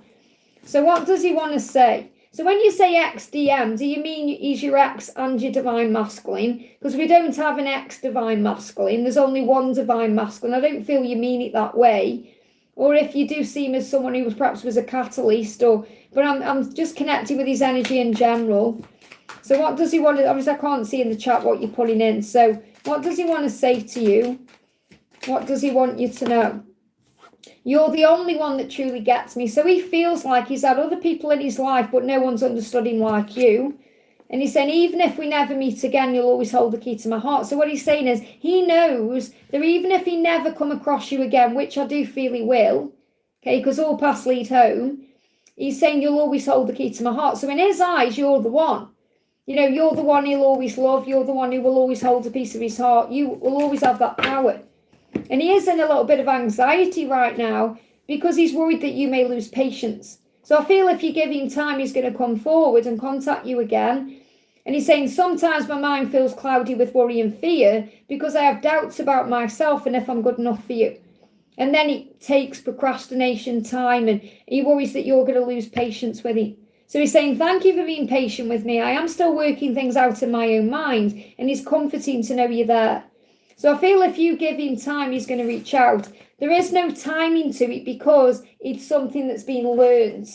So what does he want to say? So when you say ex-DM, do you mean he's your ex and your divine masculine? Because we don't have an ex-divine masculine. There's only one divine masculine. I don't feel you mean it that way. Or if you do see him as someone who perhaps was a catalyst, but I'm just connected with his energy in general. So what does he want to, obviously I can't see in the chat what you're putting in. So what does he want to say to you? What does he want you to know? You're the only one that truly gets me. So he feels like he's had other people in his life, but no one's understood him like you. And he's saying, even if we never meet again, you'll always hold the key to my heart. So what he's saying is, he knows that even if he never come across you again, which I do feel he will, okay, because all paths lead home, he's saying you'll always hold the key to my heart. So in his eyes, you're the one. You know, you're the one he'll always love. You're the one who will always hold a piece of his heart. You will always have that power. And he is in a little bit of anxiety right now because he's worried that you may lose patience. So I feel if you give him time, he's going to come forward and contact you again. And he's saying, sometimes my mind feels cloudy with worry and fear because I have doubts about myself and if I'm good enough for you. And then it takes procrastination time and he worries that you're going to lose patience with him. So he's saying, thank you for being patient with me. I am still working things out in my own mind, and it's comforting to know you're there. So I feel if you give him time, he's going to reach out. There is no timing to it because it's something that's been learned.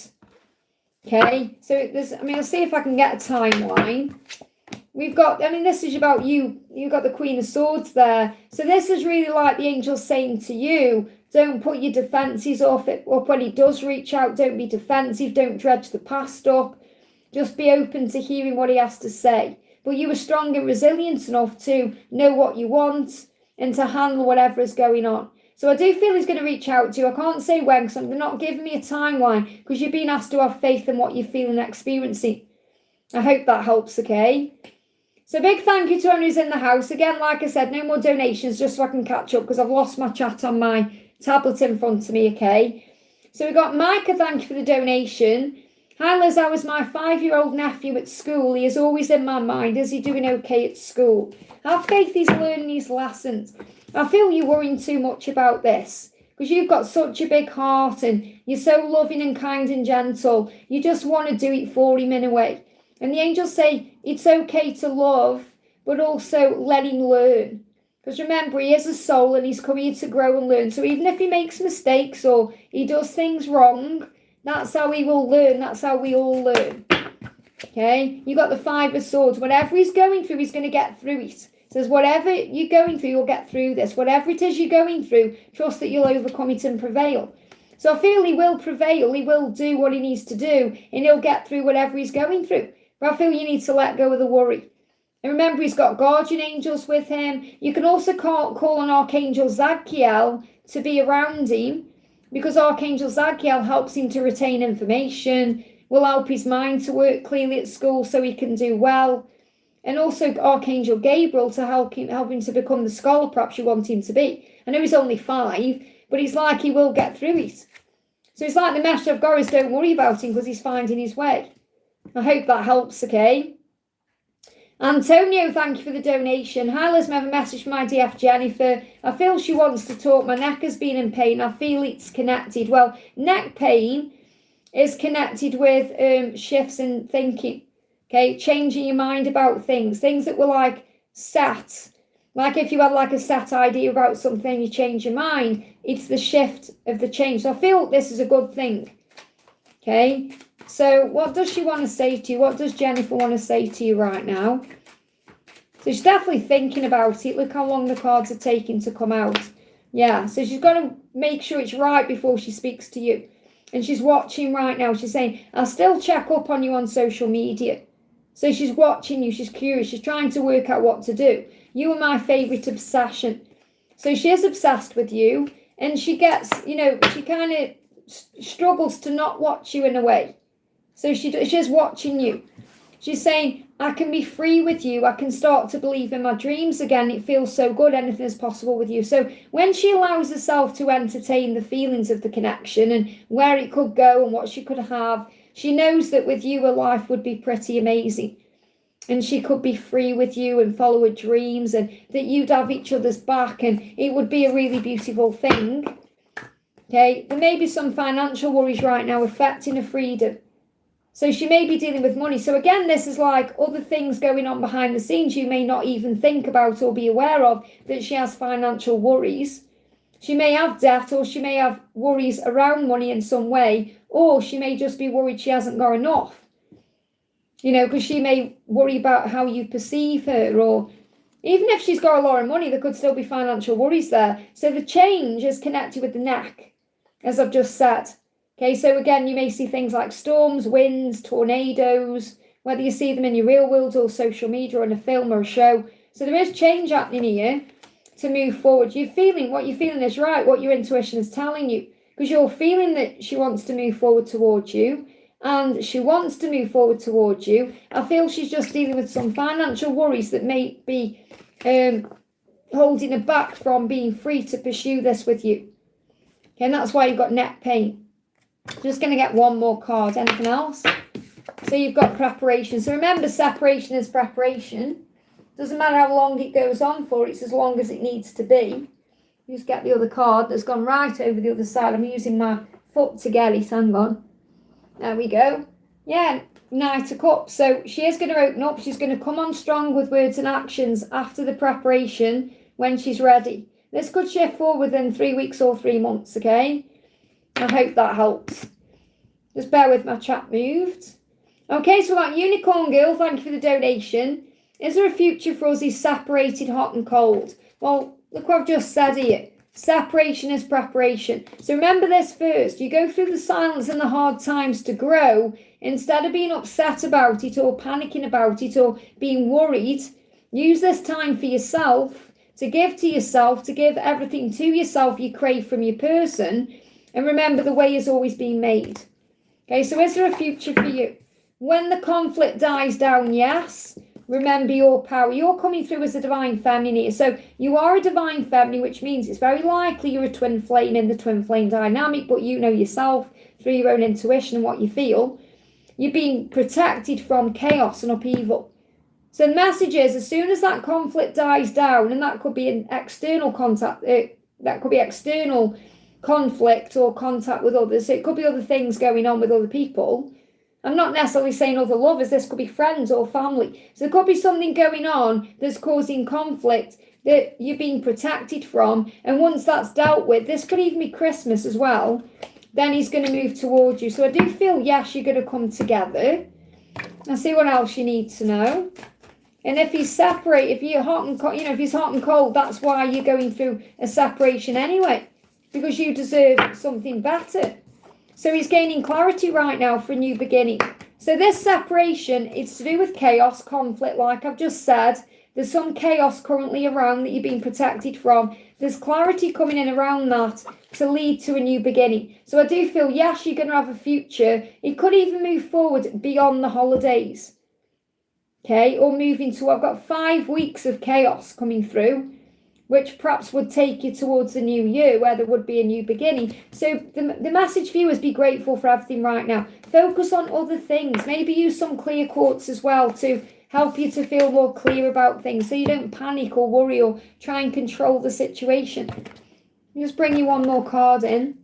Okay, so I'll see if I can get a timeline. We've got, this is about you. You've got the Queen of Swords there. So this is really like the angel saying to you, don't put your defences up when he does reach out. Don't be defensive. Don't dredge the past up. Just be open to hearing what he has to say. But you are strong and resilient enough to know what you want and to handle whatever is going on. So I do feel he's going to reach out to you. I can't say when because I'm not giving me a timeline because you're being asked to have faith in what you're feeling and experiencing. I hope that helps, okay? So big thank you to everyone who's in the house. Again, like I said, no more donations just so I can catch up because I've lost my chat on my tablet in front of me, okay? So we got Micah, thank you for the donation. Hi Liz, how is my 5-year-old nephew at school? He is always in my mind. Is he doing okay at school? Have faith he's learning his lessons. I feel you're worrying too much about this because you've got such a big heart and you're so loving and kind and gentle. You just want to do it for him in a way. And the angels say it's okay to love, but also let him learn. Because remember, he is a soul and he's come here to grow and learn. So even if he makes mistakes or he does things wrong, that's how he will learn. That's how we all learn. Okay? You got the 5 of Swords. Whatever he's going through, he's going to get through it. It says, whatever you're going through, you'll get through this. Whatever it is you're going through, trust that you'll overcome it and prevail. So I feel he will prevail. He will do what he needs to do. And he'll get through whatever he's going through. But I feel you need to let go of the worry. And remember, he's got guardian angels with him. You can also call on Archangel Zadkiel to be around him because Archangel Zadkiel helps him to retain information, will help his mind to work clearly at school so he can do well. And also Archangel Gabriel to help him to become the scholar perhaps you want him to be. I know he's only 5, but he's like he will get through it. So it's like the Master of Goris, don't worry about him because he's finding his way. I hope that helps, okay? Antonio, thank you for the donation. Hi, Liz, I have a message from my DF Jennifer. I feel she wants to talk. My neck has been in pain. I feel it's connected. Well, neck pain is connected with shifts in thinking, okay? Changing your mind about things that were like set. Like if you had like a set idea about something, you change your mind. It's the shift of the change. So I feel this is a good thing, okay? So what does she want to say to you? What does Jennifer want to say to you right now? So she's definitely thinking about it. Look how long the cards are taking to come out. Yeah, so she's got to make sure it's right before she speaks to you. And she's watching right now. She's saying, I'll still check up on you on social media. So she's watching you. She's curious. She's trying to work out what to do. You are my favourite obsession. So she is obsessed with you, and she gets, she kind of struggles to not watch you in a way. So she's watching you. She's saying, I can be free with you. I can start to believe in my dreams again. It feels so good. Anything is possible with you. So when she allows herself to entertain the feelings of the connection and where it could go and what she could have, she knows that with you, her life would be pretty amazing. And she could be free with you and follow her dreams, and that you'd have each other's back, and it would be a really beautiful thing. Okay, there may be some financial worries right now affecting her freedom. So she may be dealing with money. So again, this is like other things going on behind the scenes you may not even think about or be aware of, that she has financial worries. She may have debt, or she may have worries around money in some way, or she may just be worried she hasn't got enough. Because she may worry about how you perceive her, or even if she's got a lot of money, there could still be financial worries there. So the change is connected with the neck, as I've just said. Okay, so again, you may see things like storms, winds, tornadoes, whether you see them in your real world or social media or in a film or a show. So there is change happening here to move forward. What you're feeling is right, what your intuition is telling you, because you're feeling that she wants to move forward towards you, and she wants to move forward towards you. I feel she's just dealing with some financial worries that may be holding her back from being free to pursue this with you. Okay, and that's why you've got neck pain. Just going to get one more card. Anything else? So you've got preparation. So remember, separation is preparation. Doesn't matter how long it goes on for. It's as long as it needs to be. Just get the other card that's gone right over the other side. I'm using my foot to get it. Hang on. There we go. Yeah, Knight of Cups. So she is going to open up. She's going to come on strong with words and actions after the preparation when she's ready. This could shift forward within 3 weeks or 3 months, okay? I hope that helps. Just bear with my chat moved. Okay, so we've got Unicorn Girl, thank you for the donation. Is there a future for us who's separated, hot and cold? Well, look what I've just said here. Separation is preparation. So remember this first. You go through the silence and the hard times to grow. Instead of being upset about it or panicking about it or being worried, use this time for yourself, to give to yourself, to give everything to yourself you crave from your person. And remember, the way has always been made. Okay, so is there a future for you? When the conflict dies down, yes. Remember your power. You're coming through as a divine feminine here. So you are a divine feminine, which means it's very likely you're a twin flame in the twin flame dynamic, but you know yourself through your own intuition and what you feel. You're being protected from chaos and upheaval. So the message is, as soon as that conflict dies down, and that could be an external contact, that could be external conflict or contact with others. So it could be other things going on with other people. I'm not necessarily saying other lovers. This could be friends or family. So there could be something going on that's causing conflict that you're being protected from. And once that's dealt with, this could even be Christmas as well, then he's going to move towards you. So I do feel, yes, you're going to come together. I'll see what else you need to know. And if he's separate, if you're hot and cold, if he's hot and cold, that's why you're going through a separation anyway, because you deserve something better. So he's gaining clarity right now for a new beginning. So this separation, it's to do with chaos, conflict, like I've just said. There's some chaos currently around that you're being protected from. There's clarity coming in around that to lead to a new beginning. So I do feel, yes, you're going to have a future. It could even move forward beyond the holidays. Okay, or moving to, I've got 5 weeks of chaos coming through, which perhaps would take you towards the new year where there would be a new beginning. So the message for you is be grateful for everything right now. Focus on other things. Maybe use some clear quartz as well to help you to feel more clear about things so you don't panic or worry or try and control the situation. Just bring you one more card in.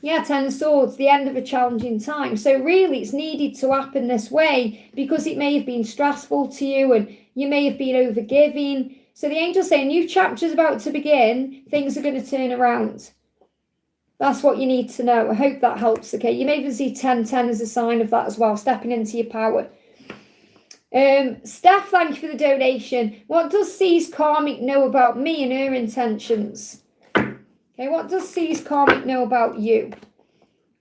Yeah, Ten of Swords, the end of a challenging time. So really it's needed to happen this way because it may have been stressful to you and you may have been overgiving. So the angel's saying, new chapter's about to begin, things are going to turn around. That's what you need to know. I hope that helps, okay? You may even see 1010 as a sign of that as well, stepping into your power. Steph, thank you for the donation. What does C's karmic know about me and her intentions? Okay, what does C's karmic know about you?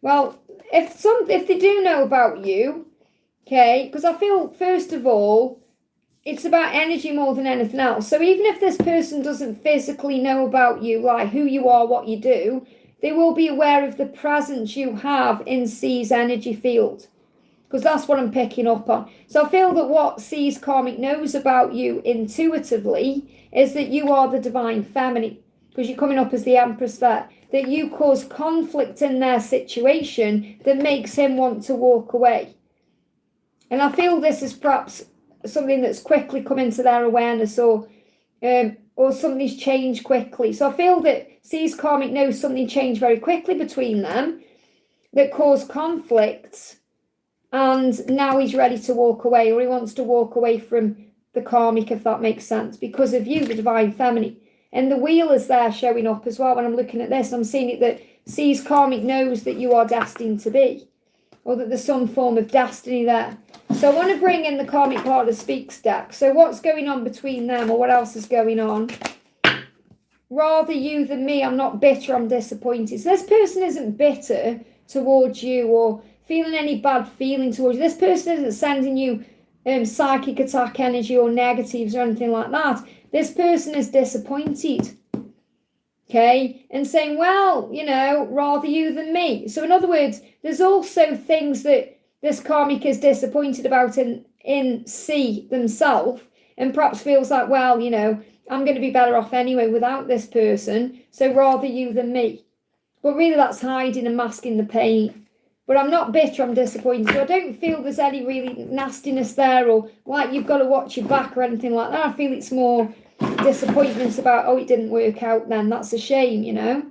Well, if they do know about you, okay, because I feel, first of all, it's about energy more than anything else. So even if this person doesn't physically know about you, like who you are, what you do, they will be aware of the presence you have in C's energy field, because that's what I'm picking up on. So I feel that what C's karmic knows about you intuitively is that you are the divine feminine, because you're coming up as the Empress there, that you cause conflict in their situation that makes him want to walk away. And I feel this is perhaps something that's quickly come into their awareness, or something's changed quickly. So I feel that C's karmic knows something changed very quickly between them that caused conflict, and now he's ready to walk away, or he wants to walk away from the karmic, if that makes sense, because of you, the divine feminine. And the wheel is there showing up as well. When I'm looking at this, I'm seeing it that C's karmic knows that you are destined to be, or that there's some form of destiny there. So I want to bring in the Karmic Partner Speaks deck. So what's going on between them, or what else is going on? Rather you than me, I'm not bitter, I'm disappointed. So this person isn't bitter towards you or feeling any bad feeling towards you. This person isn't sending you psychic attack energy or negatives or anything like that. This person is disappointed. Okay, and saying, well, you know, rather you than me. So in other words, there's also things that this karmic is disappointed about in C themselves, and perhaps feels like, well, you know, I'm going to be better off anyway without this person, so rather you than me. But really that's hiding and masking the pain. But I'm not bitter, I'm disappointed. So I don't feel there's any really nastiness there, or like you've got to watch your back or anything like that. I feel it's more disappointments about, oh, it didn't work out then. That's a shame, you know.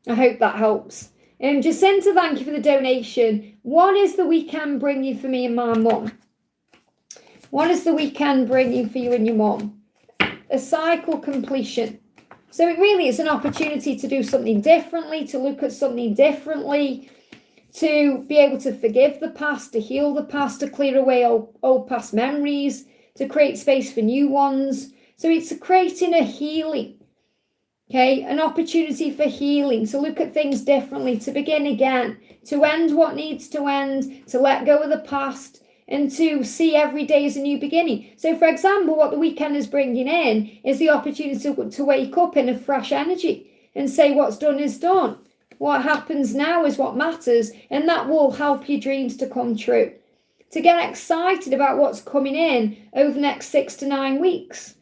I hope that helps. Jacinta, thank you for the donation. What is the weekend bringing for me and my mum? What is the weekend bringing for you and your mum? A cycle completion. So it really is an opportunity to do something differently, to look at something differently, to be able to forgive the past, to heal the past, to clear away old past memories, to create space for new ones. So it's creating a healing. Okay, an opportunity for healing, to look at things differently, to begin again, to end what needs to end, to let go of the past, and to see every day as a new beginning. So, for example, what the weekend is bringing in is the opportunity to wake up in a fresh energy and say what's done is done. What happens now is what matters, and that will help your dreams to come true. To get excited about what's coming in over the next 6 to 9 weeks.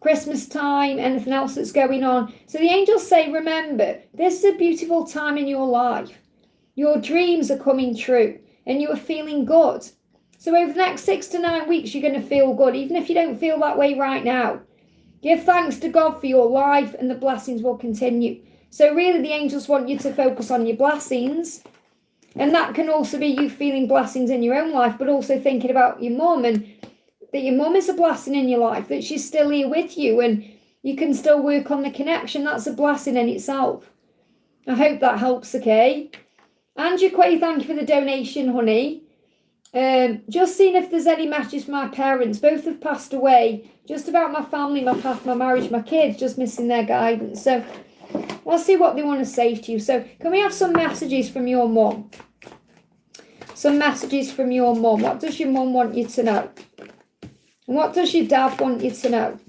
Christmas time, anything else that's going on. So the angels say, remember, this is a beautiful time in your life. Your dreams are coming true and you are feeling good. So over the next 6 to 9 weeks, you're going to feel good, even if you don't feel that way right now. Give thanks to God for your life and the blessings will continue. So really the angels want you to focus on your blessings. And that can also be you feeling blessings in your own life, but also thinking about your mum, and that your mum is a blessing in your life, that she's still here with you and you can still work on the connection. That's a blessing in itself. I hope that helps, okay? Andrew Quay, thank you for the donation, honey. Just seeing if there's any messages for my parents. Both have passed away. Just about my family, my path, my marriage, my kids, just missing their guidance. So let's see what they want to say to you. So can we have some messages from your mum? Some messages from your mum. What does your mum want you to know? And what does your dad want you to know?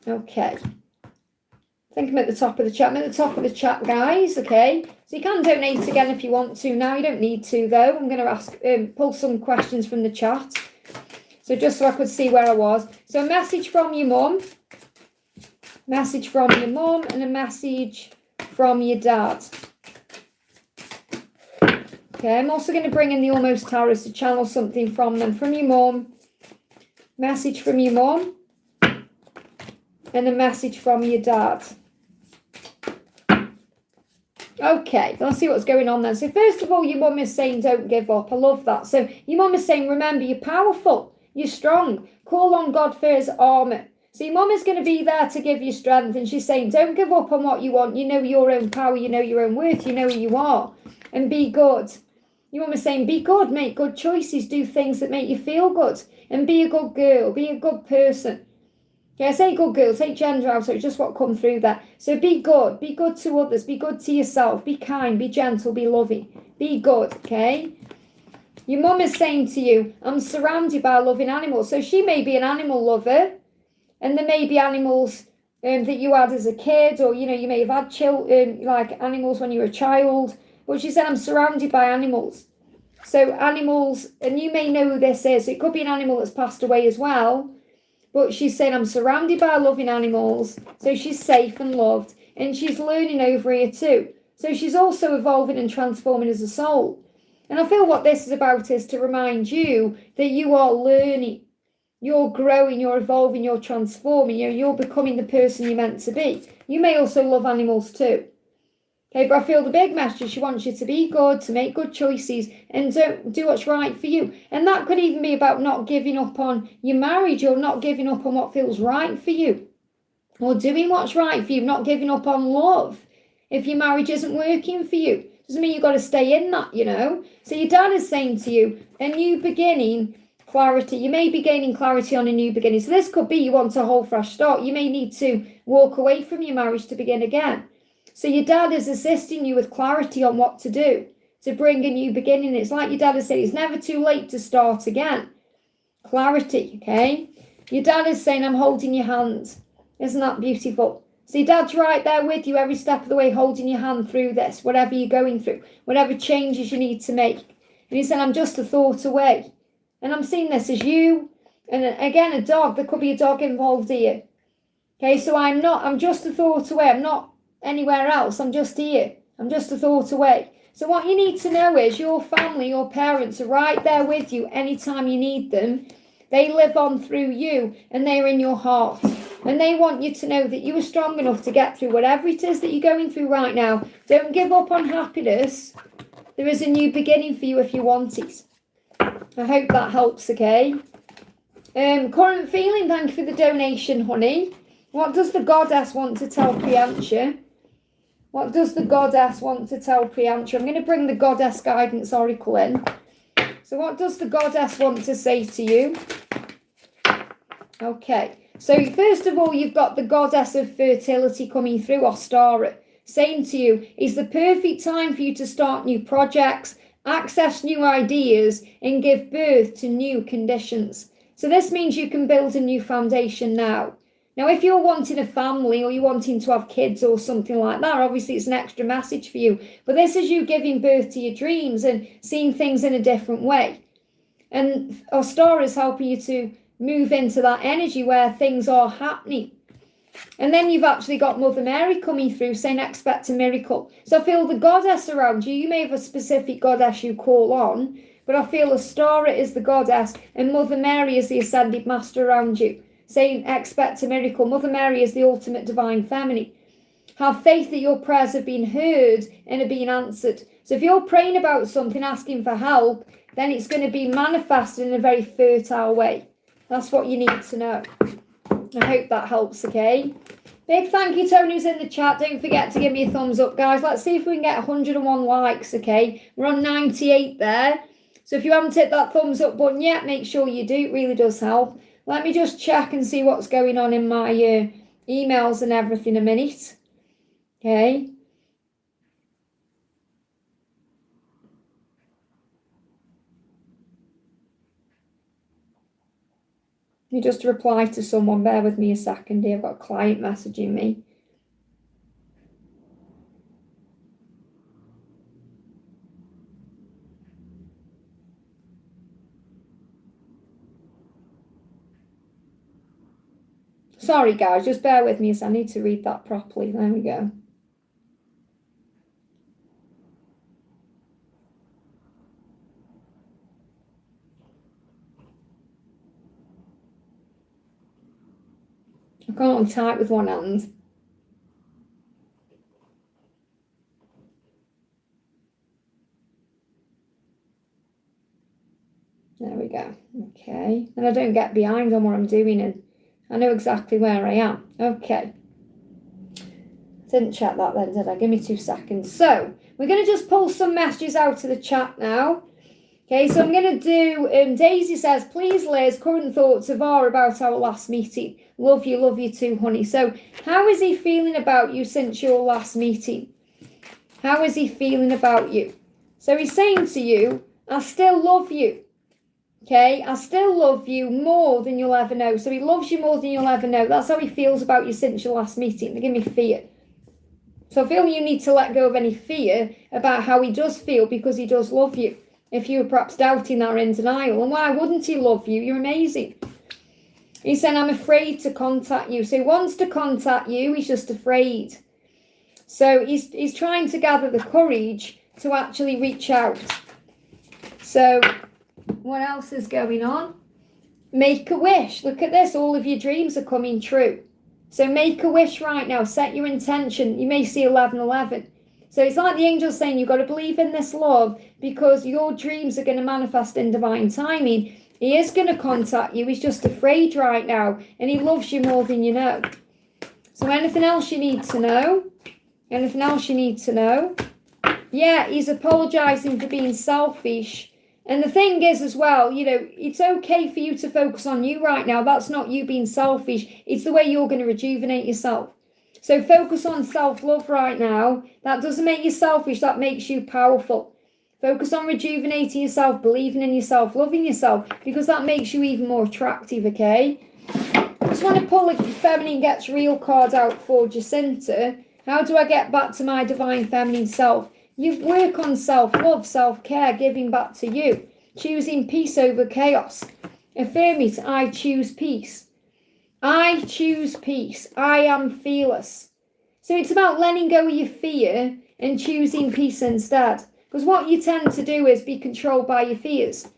Okay. I think I'm at the top of the chat. I'm at the top of the chat, guys. Okay. So you can donate again if you want to now. You don't need to, though. I'm going to ask, pull some questions from the chat. So just so I could see where I was. So a message from your mum. Message from your mum and a message from your dad. Okay. I'm also going to bring in the Almost Tarots to channel something from them. From your mum. Message from your mum and a message from your dad. Okay, let's see what's going on then. So first of all, your mum is saying don't give up. I love that. So your mum is saying, remember, you're powerful, you're strong. Call on God for his armour. So your mum is going to be there to give you strength, and she's saying don't give up on what you want. You know your own power, you know your own worth, you know who you are, and be good. Your mum is saying be good, make good choices, do things that make you feel good. And be a good girl, be a good person. Okay, I say good girl, take gender out, so it's just what come through there. So be good to others, be good to yourself, be kind, be gentle, be loving, be good, okay? Your mum is saying to you, I'm surrounded by loving animals. So she may be an animal lover, and there may be animals that you had as a kid, or, you know, you may have had like animals when you were a child. But she said, I'm surrounded by animals. So animals, and you may know who this is. It could be an animal that's passed away as well. But she's saying, I'm surrounded by loving animals. So she's safe and loved. And she's learning over here too. So she's also evolving and transforming as a soul. And I feel what this is about is to remind you that you are learning. You're growing, you're evolving, you're transforming. You're becoming the person you're meant to be. You may also love animals too. Okay, but I feel the big message, she wants you to be good, to make good choices, and do what's right for you. And that could even be about not giving up on your marriage, or not giving up on what feels right for you, or doing what's right for you, not giving up on love. If your marriage isn't working for you, doesn't mean you've got to stay in that, you know. So your dad is saying to you, a new beginning, clarity. You may be gaining clarity on a new beginning. So this could be you want a whole fresh start. You may need to walk away from your marriage to begin again. So your dad is assisting you with clarity on what to do to bring a new beginning. It's like your dad has said, it's never too late to start again. Clarity, okay? Your dad is saying, I'm holding your hand. Isn't that beautiful? So your dad's right there with you every step of the way, holding your hand through this, whatever you're going through, whatever changes you need to make. And he said, I'm just a thought away. And I'm seeing this as you. And again, a dog. There could be a dog involved here. Okay, so I'm just a thought away. I'm not anywhere else. I'm just here. I'm just a thought away. So what you need to know is your family, your parents are right there with you anytime you need them. They live on through you, and they're in your heart. And they want you to know that you are strong enough to get through whatever it is that you're going through right now. Don't give up on happiness. There is a new beginning for you if you want it. I hope that helps, okay? Current feeling, thank you for the donation, honey. What does the goddess want to tell Priyanka? What does the goddess want to tell Priyanka? I'm going to bring the goddess guidance oracle in. So what does the goddess want to say to you? Okay. So first of all, you've got the goddess of fertility coming through, Ostara, saying to you, it's the perfect time for you to start new projects, access new ideas, and give birth to new conditions. So this means you can build a new foundation now. Now, if you're wanting a family, or you're wanting to have kids or something like that, obviously it's an extra message for you. But this is you giving birth to your dreams and seeing things in a different way. And Ostara is helping you to move into that energy where things are happening. And then you've actually got Mother Mary coming through saying expect a miracle. So I feel the goddess around you. You may have a specific goddess you call on, but I feel Ostara is the goddess and Mother Mary is the ascended master around you, saying expect a miracle. Mother Mary is the ultimate divine feminine. Have faith that your prayers have been heard and are being answered. So if you're praying about something, asking for help, then it's going to be manifested in a very fertile way. That's what you need to know. I hope that helps, okay? Big thank you, Tony, who's in the chat. Don't forget to give me a thumbs up, guys. Let's see if we can get 101 likes, okay? We're on 98 there. So if you haven't hit that thumbs up button yet, make sure you do. It really does help. Let me just check and see what's going on in my emails and everything a minute. Okay. Let me just reply to someone. Bear with me a second here. I've got a client messaging me. Sorry, guys. Just bear with me. So I need to read that properly. There we go. I can't type with one hand. There we go. Okay. And I don't get behind on what I'm doing and I know exactly where I am. Okay. Didn't check that then, did I? Give me 2 seconds. So we're going to just pull some messages out of the chat now. Okay, so I'm going to do, Daisy says, please, Liz, current thoughts of R about our last meeting. Love you too, honey. So how is he feeling about you since your last meeting? How is he feeling about you? So he's saying to you, I still love you. Okay, I still love you more than you'll ever know. So he loves you more than you'll ever know. That's how he feels about you since your last meeting. They give me fear. So I feel you need to let go of any fear about how he does feel, because he does love you. If you were perhaps doubting that or in denial, and why wouldn't he love you? You're amazing. He's saying, I'm afraid to contact you. So he wants to contact you, he's just afraid. So he's trying to gather the courage to actually reach out. So what else is going on? Make a wish. Look at this. All of your dreams are coming true. So make a wish right now. Set your intention. You may see 1111. So it's like the angels saying you've got to believe in this love, because your dreams are going to manifest in divine timing. He is going to contact you. He's just afraid right now. And he loves you more than you know. So anything else you need to know? Anything else you need to know? Yeah, he's apologizing for being selfish. And the thing is as well, you know, it's okay for you to focus on you right now. That's not you being selfish. It's the way you're going to rejuvenate yourself. So focus on self-love right now. That doesn't make you selfish. That makes you powerful. Focus on rejuvenating yourself, believing in yourself, loving yourself, because that makes you even more attractive, okay? I just want to pull a Feminine Gets Real card out for Jacinta. How do I get back to my divine feminine self? You work on self-love, self-care, giving back to you. Choosing peace over chaos. Affirm it. I choose peace. I choose peace. I am fearless. So it's about letting go of your fear and choosing peace instead. Because what you tend to do is be controlled by your fears.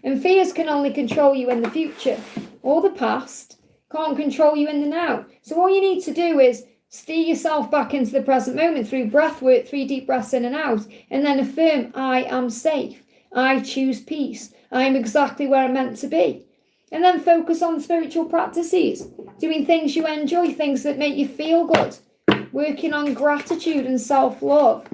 And fears can only control you in the future or the past. Can't control you in the now. So all you need to do is steer yourself back into the present moment through breath work, 3 deep breaths in and out, and then affirm, I am safe. I choose peace. I am exactly where I'm meant to be. And then focus on spiritual practices, doing things you enjoy, things that make you feel good, working on gratitude and self-love,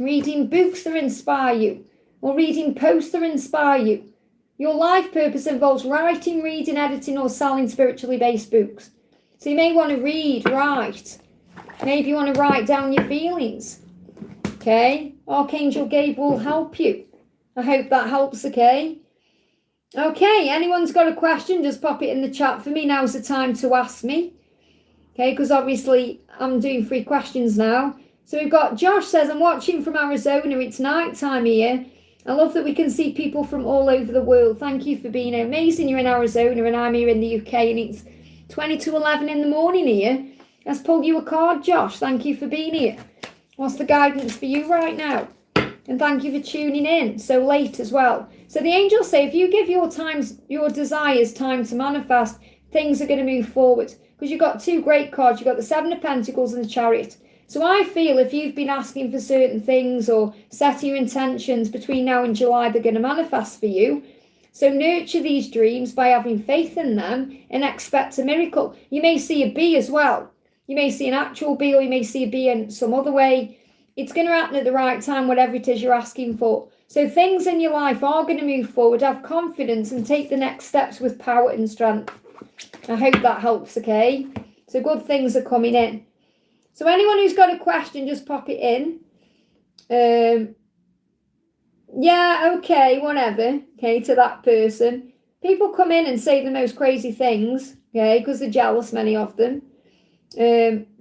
reading books that inspire you, or reading posts that inspire you. Your life purpose involves writing, reading, editing, or selling spiritually based books. So you may want to read, write. Maybe you want to write down your feelings. Okay? Archangel Gabriel will help you. I hope that helps, okay? Okay, anyone's got a question, just pop it in the chat for me. Now's the time to ask me. Okay, because obviously I'm doing free questions now. So we've got Josh says, I'm watching from Arizona. It's night time here. I love that we can see people from all over the world. Thank you for being amazing. You're in Arizona and I'm here in the UK, and it's 20 to 11 in the morning here. Let's pull you a card, Josh. Thank you for being here. What's the guidance for you right now? And thank you for tuning in so late as well. So the angels say if you give your desires time to manifest, things are going to move forward. Because you've got 2 great cards. You've got the 7 of Pentacles and the Chariot. So I feel if you've been asking for certain things or setting your intentions between now and July, they're going to manifest for you. So nurture these dreams by having faith in them and expect a miracle. You may see a bee as well. You may see an actual bee, or you may see a bee in some other way. It's going to happen at the right time, whatever it is you're asking for. So things in your life are going to move forward. Have confidence and take the next steps with power and strength. I hope that helps, okay? So good things are coming in. So anyone who's got a question, just pop it in. Yeah, okay, whatever, okay, to that person. People come in and say the most crazy things, okay, because they're jealous, many of them.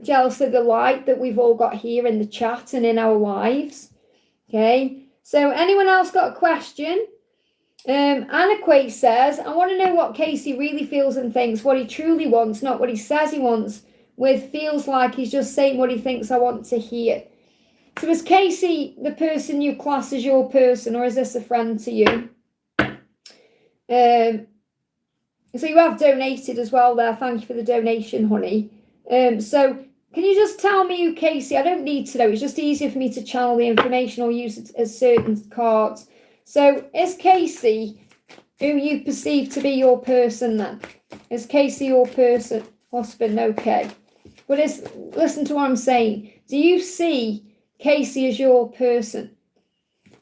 Jealous of the light that we've all got here in the chat and in our lives, okay. So anyone else got a question? Anna Quay says, I want to know what Casey really feels and thinks, what he truly wants, not what he says he wants, with feels like he's just saying what he thinks I want to hear. So is Casey the person you class as your person, or is this a friend to you? So you have donated as well there. Thank you for the donation, honey. So can you just tell me who Casey? I don't need to know. It's just easier for me to channel the information or use it as certain cards. So is Casey who you perceive to be your person then? Is Casey your person? Husband, okay. But listen to what I'm saying. Do you see Casey as your person?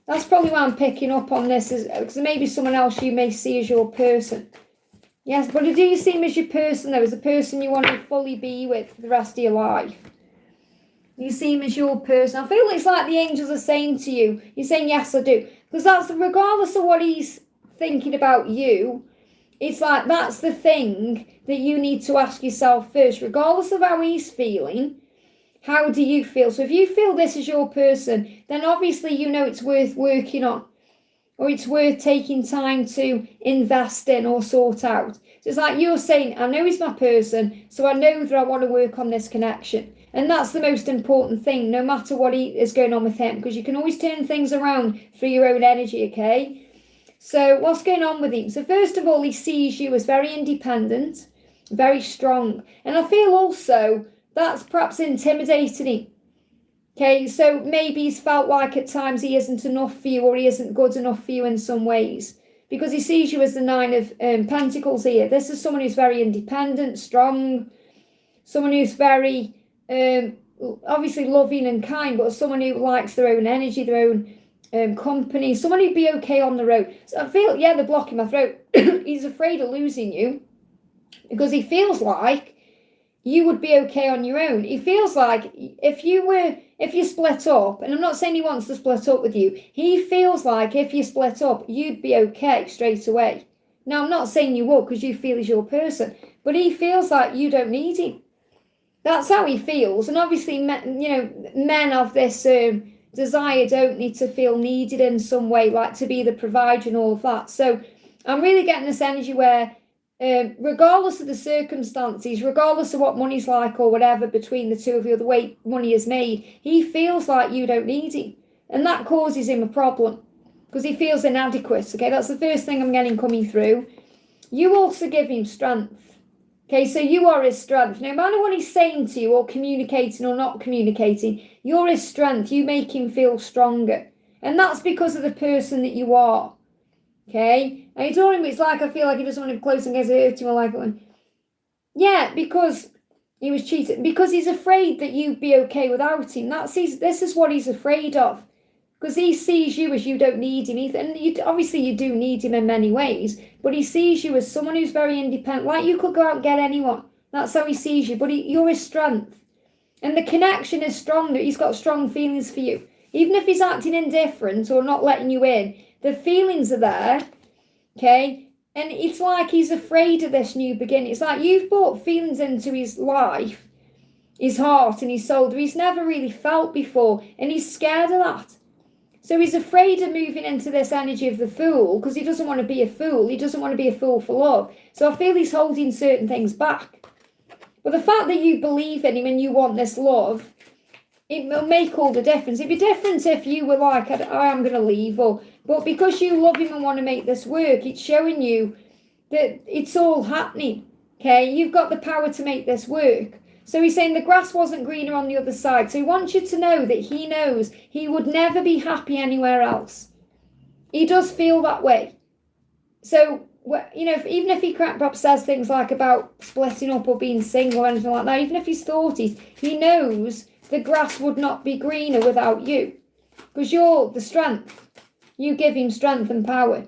That's probably why I'm picking up on this, is because there may be someone else you may see as your person. Yes, but do you see him as your person though, as a person you want to fully be with for the rest of your life? Do you see him as your person? I feel it's like the angels are saying to you, you're saying yes I do. Because that's, regardless of what he's thinking about you, it's like that's the thing that you need to ask yourself first. Regardless of how he's feeling, how do you feel? So if you feel this is your person, then obviously you know it's worth working on, or it's worth taking time to invest in or sort out. So it's like you're saying, I know he's my person, so I know that I want to work on this connection. And that's the most important thing, no matter what is going on with him, because you can always turn things around through your own energy, okay? So what's going on with him? So first of all, he sees you as very independent, very strong. And I feel also that's perhaps intimidating him. Okay, so maybe he's felt like at times he isn't enough for you, or he isn't good enough for you in some ways, because he sees you as the Nine of Pentacles here. This is someone who's very independent, strong, someone who's very obviously loving and kind, but someone who likes their own energy, their own company, someone who'd be okay on the road. So I feel, yeah, they're blocking my throat. He's afraid of losing you because he feels like you would be okay on your own. He feels like if you split up, and I'm not saying he wants to split up with you, he feels like if you split up, you'd be okay straight away. Now, I'm not saying you would because you feel he's your person, but he feels like you don't need him. That's how he feels. And obviously, men of this desire, don't need to feel needed in some way, like to be the provider and all of that. So I'm really getting this energy where regardless of the circumstances, regardless of what money's like or whatever between the two of you, the way money is made, he feels like you don't need him. And that causes him a problem because he feels inadequate. Okay, that's the first thing I'm getting coming through. You also give him strength. Okay, so you are his strength. No matter what he's saying to you or communicating or not communicating, you're his strength. You make him feel stronger. And that's because of the person that you are. Okay? And you told him it's like I feel like he doesn't want him close and gets hurt him or like yeah, because he was cheated. Because he's afraid that you'd be okay without him. This is what he's afraid of. Because he sees you as you don't need him. And obviously you do need him in many ways. But he sees you as someone who's very independent. Like you could go out and get anyone. That's how he sees you. But you're his strength. And the connection is strong. He's got strong feelings for you. Even if he's acting indifferent or not letting you in, the feelings are there. Okay? And it's like he's afraid of this new beginning. It's like you've brought feelings into his life, his heart and his soul that he's never really felt before. And he's scared of that. So he's afraid of moving into this energy of the fool because he doesn't want to be a fool. He doesn't want to be a fool for love. So I feel he's holding certain things back. But the fact that you believe in him and you want this love, it will make all the difference. It'd be different if you were like, I am going to leave. But because you love him and want to make this work, it's showing you that it's all happening. Okay, you've got the power to make this work. So he's saying the grass wasn't greener on the other side. So he wants you to know that he knows he would never be happy anywhere else. He does feel that way. So, even if he perhaps says things like about splitting up or being single or anything like that, even if he's thought it, he knows the grass would not be greener without you. Because you're the strength. You give him strength and power.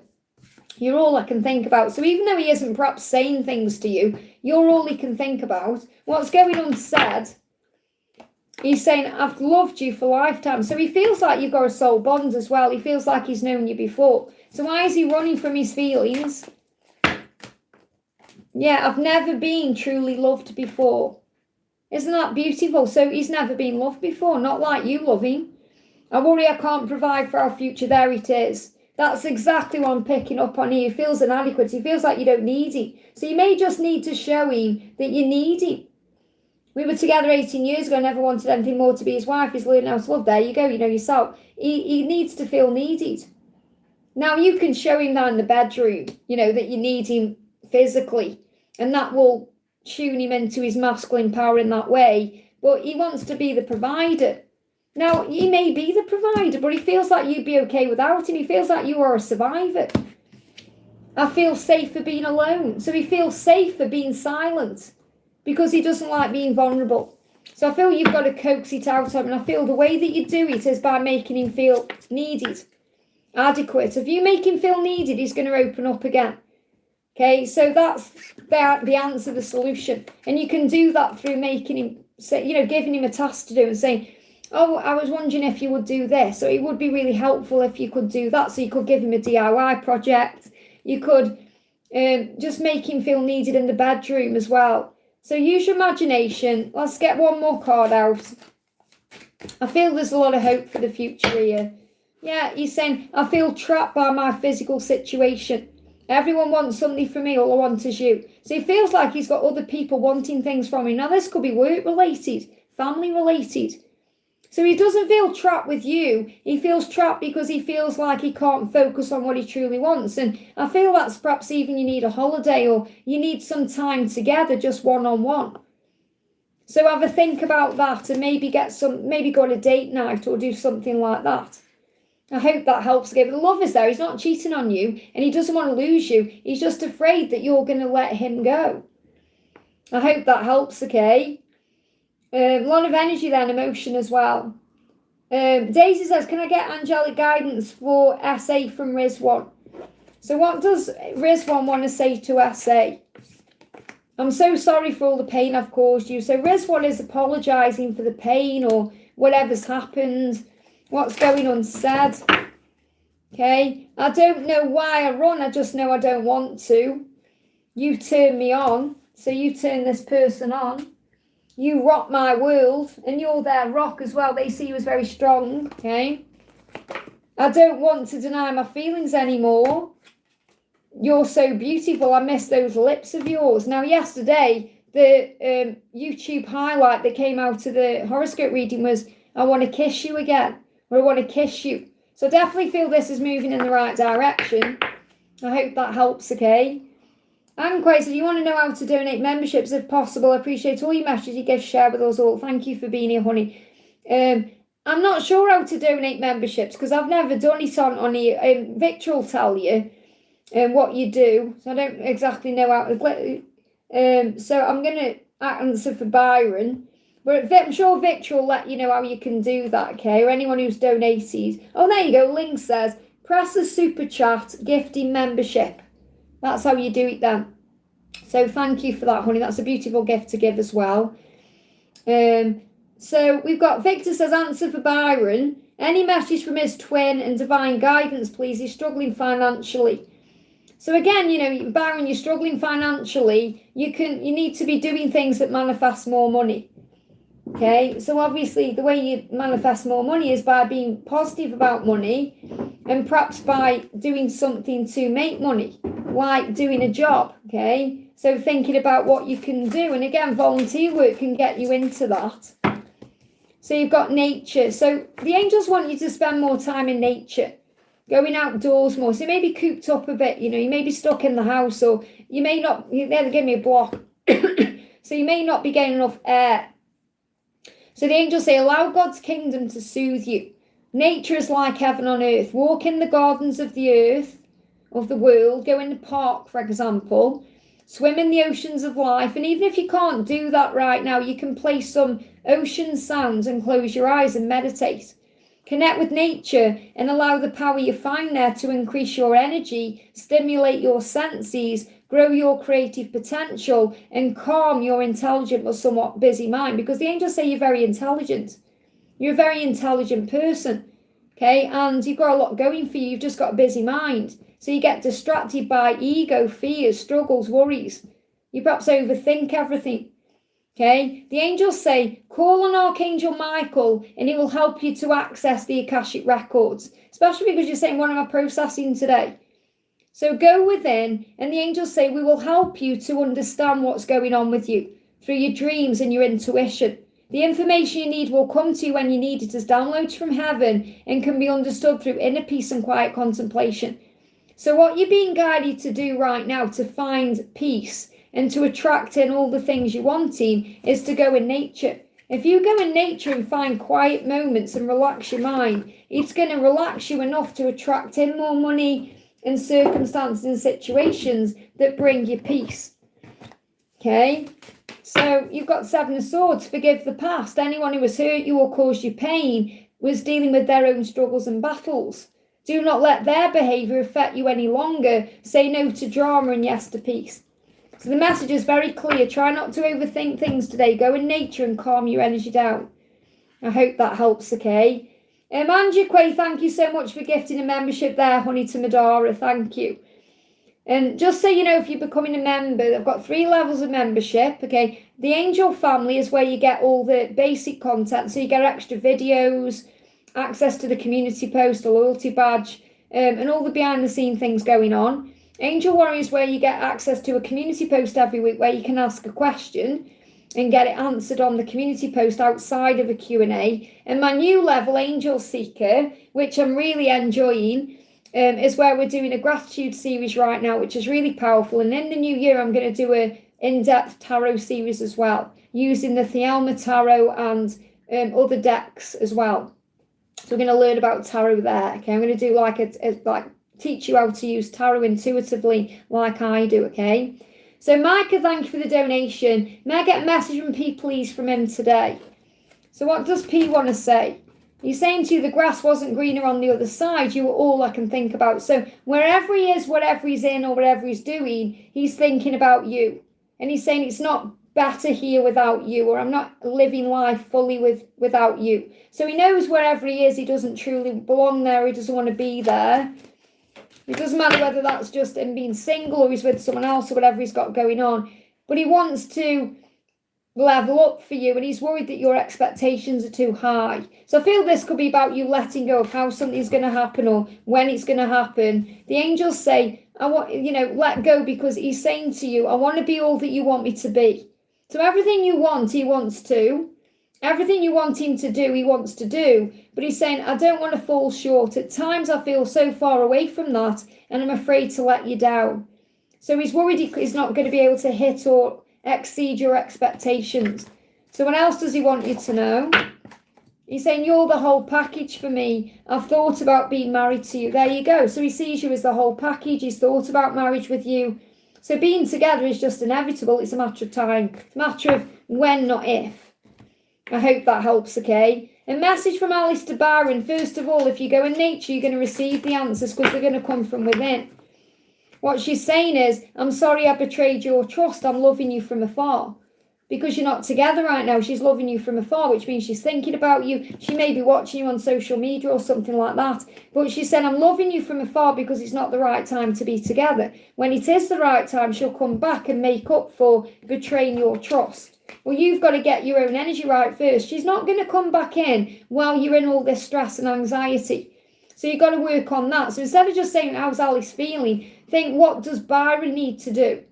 You're all I can think about. So even though he isn't perhaps saying things to you, you're all he can think about. What's going unsaid, he's saying, I've loved you for lifetime. So he feels like you've got a soul bond as well. He feels like he's known you before. So why is he running from his feelings? Yeah, I've never been truly loved before. Isn't that beautiful? So he's never been loved before, not like you love him. I worry I can't provide for our future. There it is. That's exactly what I'm picking up on here. He feels inadequate. He feels like you don't need him. So you may just need to show him that you need him. We were together 18 years ago, never wanted anything more to be his wife. He's learning how to love. There you go, you know yourself. He needs to feel needed. Now you can show him that in the bedroom, that you need him physically. And that will tune him into his masculine power in that way. But he wants to be the provider. Now, he may be the provider, but he feels like you'd be okay without him. He feels like you are a survivor. I feel safe for being alone. So he feels safe for being silent because he doesn't like being vulnerable. So I feel you've got to coax it out of him. And I feel the way that you do it is by making him feel needed, adequate. If you make him feel needed, he's going to open up again. Okay, so that's the answer, the solution. And you can do that through making him, giving him a task to do and saying, oh, I was wondering if you would do this. So it would be really helpful if you could do that. So you could give him a DIY project. You could just make him feel needed in the bedroom as well. So use your imagination. Let's get one more card out. I feel there's a lot of hope for the future here. Yeah, he's saying, I feel trapped by my physical situation. Everyone wants something from me, all I want is you. So he feels like he's got other people wanting things from him. Now, this could be work-related, family-related. So he doesn't feel trapped with you. He feels trapped because he feels like he can't focus on what he truly wants. And I feel that's perhaps even you need a holiday or you need some time together, just one-on-one. So have a think about that and maybe go on a date night or do something like that. I hope that helps again. But the love is there. He's not cheating on you and he doesn't want to lose you. He's just afraid that you're going to let him go. I hope that helps, okay? A lot of energy there and emotion as well. Daisy says, can I get angelic guidance for SA from Rizwan? So what does Rizwan want to say to SA? I'm so sorry for all the pain I've caused you. So Rizwan is apologising for the pain or whatever's happened. What's going unsaid? Okay. I don't know why I run. I just know I don't want to. You turn me on. So you turn this person on. You rock my world. And you're their rock as well. They see you as very strong. Okay. I don't want to deny my feelings anymore. You're so beautiful. I miss those lips of yours. Now, yesterday, the YouTube highlight that came out of the horoscope reading was, I want to kiss you again. Or I want to kiss you. So I definitely feel this is moving in the right direction. I hope that helps, okay? And quite so you want to know how to donate memberships if possible. I appreciate all your messages you give share with us all. Thank you for being here, honey. I'm not sure how to donate memberships because I've never done it on here. Victor will tell you what you do. So I don't exactly know how to... so I'm going to answer for Byron. But I'm sure Victor will let you know how you can do that, okay? Or anyone who's donated. Oh, there you go. Link says, press the super chat, gifting membership. That's how you do it then. So thank you for that, honey. That's a beautiful gift to give as well. So we've got Victor says, answer for Byron. Any message from his twin and divine guidance, please. He's struggling financially. So again, you know, Byron, you're struggling financially. You need to be doing things that manifest more money. Okay, so obviously the way you manifest more money is by being positive about money and perhaps by doing something to make money, like doing a job, okay? So thinking about what you can do. And again, volunteer work can get you into that. So you've got nature. So the angels want you to spend more time in nature, going outdoors more. So you may be cooped up a bit, you know, you may be stuck in the house or you may not, they give me a block. So you may not be getting enough air. So the angels say, allow God's kingdom to soothe you. Nature is like heaven on earth. Walk in the gardens of the earth, of the world. Go in the park, for example. Swim in the oceans of life. And even if you can't do that right now, you can play some ocean sounds and close your eyes and meditate. Connect with nature and allow the power you find there to increase your energy, stimulate your senses, grow your creative potential and calm your intelligent but somewhat busy mind, because the angels say you're very intelligent. You're a very intelligent person, okay? And you've got a lot going for you. You've just got a busy mind. So you get distracted by ego, fears, struggles, worries. You perhaps overthink everything, okay? The angels say, call on Archangel Michael and he will help you to access the Akashic records, especially because you're saying, what am I processing today? So go within, and the angels say, we will help you to understand what's going on with you through your dreams and your intuition. The information you need will come to you when you need it as downloads from heaven and can be understood through inner peace and quiet contemplation. So what you're being guided to do right now to find peace and to attract in all the things you're wanting is to go in nature. If you go in nature and find quiet moments and relax your mind, it's going to relax you enough to attract in more money and circumstances and situations that bring you peace. Okay, so you've got Seven of Swords, forgive the past. Anyone who has hurt you or caused you pain was dealing with their own struggles and battles. Do not let their behaviour affect you any longer. Say no to drama and yes to peace. So the message is very clear. Try not to overthink things today. Go in nature and calm your energy down. I hope that helps, okay? Angie Quay, thank you so much for gifting a membership there, honey, to Madara. Thank you. And just so you know, if you're becoming a member, I've got 3 levels of membership, okay? The Angel Family is where you get all the basic content. So you get extra videos, access to the community post, a loyalty badge, and all the behind-the-scene things going on. Angel Warrior is where you get access to a community post every week where you can ask a question and get it answered on the community post outside of a Q&A. And my new level, Angel Seeker, which I'm really enjoying, is where we're doing a gratitude series right now, which is really powerful. And in the new year, I'm going to do a in-depth tarot series as well, using the Thielma Tarot and other decks as well. So we're going to learn about tarot there. Okay, I'm going to do like teach you how to use tarot intuitively like I do, okay? So Micah, thank you for the donation. May I get a message from P, please, from him today? So what does P want to say? He's saying to you, the grass wasn't greener on the other side. You were all I can think about. So wherever he is, whatever he's in or whatever he's doing, he's thinking about you. And he's saying it's not better here without you, or I'm not living life fully without you. So he knows wherever he is, he doesn't truly belong there. He doesn't want to be there. It doesn't matter whether that's just him being single or he's with someone else or whatever he's got going on. But he wants to level up for you, and he's worried that your expectations are too high. So I feel this could be about you letting go of how something's going to happen or when it's going to happen. The angels say, I want, let go, because he's saying to you, I want to be all that you want me to be. So everything you want, he wants to. Everything you want him to do, he wants to do. But he's saying, I don't want to fall short. At times I feel so far away from that, and I'm afraid to let you down. So he's worried he's not going to be able to hit or exceed your expectations. So what else does he want you to know? He's saying, you're the whole package for me. I've thought about being married to you. There you go. So he sees you as the whole package. He's thought about marriage with you. So being together is just inevitable. It's a matter of time. It's a matter of when, not if. I hope that helps, okay? A message from Alice to Byron. First of all, if you go in nature, you're going to receive the answers because they're going to come from within. What she's saying is, I'm sorry I betrayed your trust. I'm loving you from afar. Because you're not together right now, she's loving you from afar, which means she's thinking about you. She may be watching you on social media or something like that. But she said, I'm loving you from afar because it's not the right time to be together. When it is the right time, she'll come back and make up for betraying your trust. Well, you've got to get your own energy right first. She's not going to come back in while you're in all this stress and anxiety. So you've got to work on that. So instead of just saying, how's Alice feeling, think, what does Byron need to do?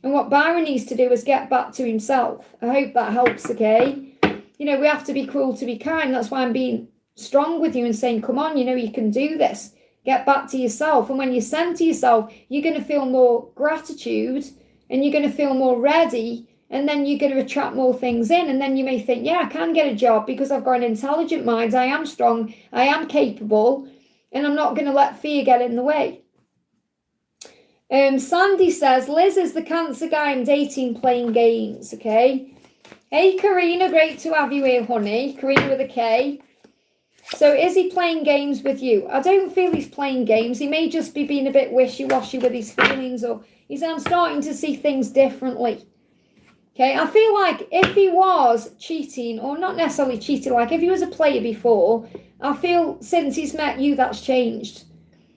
And what Byron needs to do is get back to himself. I hope that helps, okay? We have to be cruel to be kind. That's why I'm being strong with you and saying, come on, you can do this. Get back to yourself. And when you center yourself, you're going to feel more gratitude and you're going to feel more ready. And then you're going to attract more things in. And then you may think, yeah, I can get a job because I've got an intelligent mind. I am strong. I am capable. And I'm not going to let fear get in the way. Sandy says, Liz is the Cancer guy I'm dating playing games, okay? Hey, Karina, great to have you here, honey. Karina with a K. So is he playing games with you? I don't feel he's playing games. He may just be being a bit wishy-washy with his feelings, or he's I'm starting to see things differently. Okay, I feel like if he was cheating, or not necessarily cheating, like if he was a player before, I feel since he's met you, that's changed.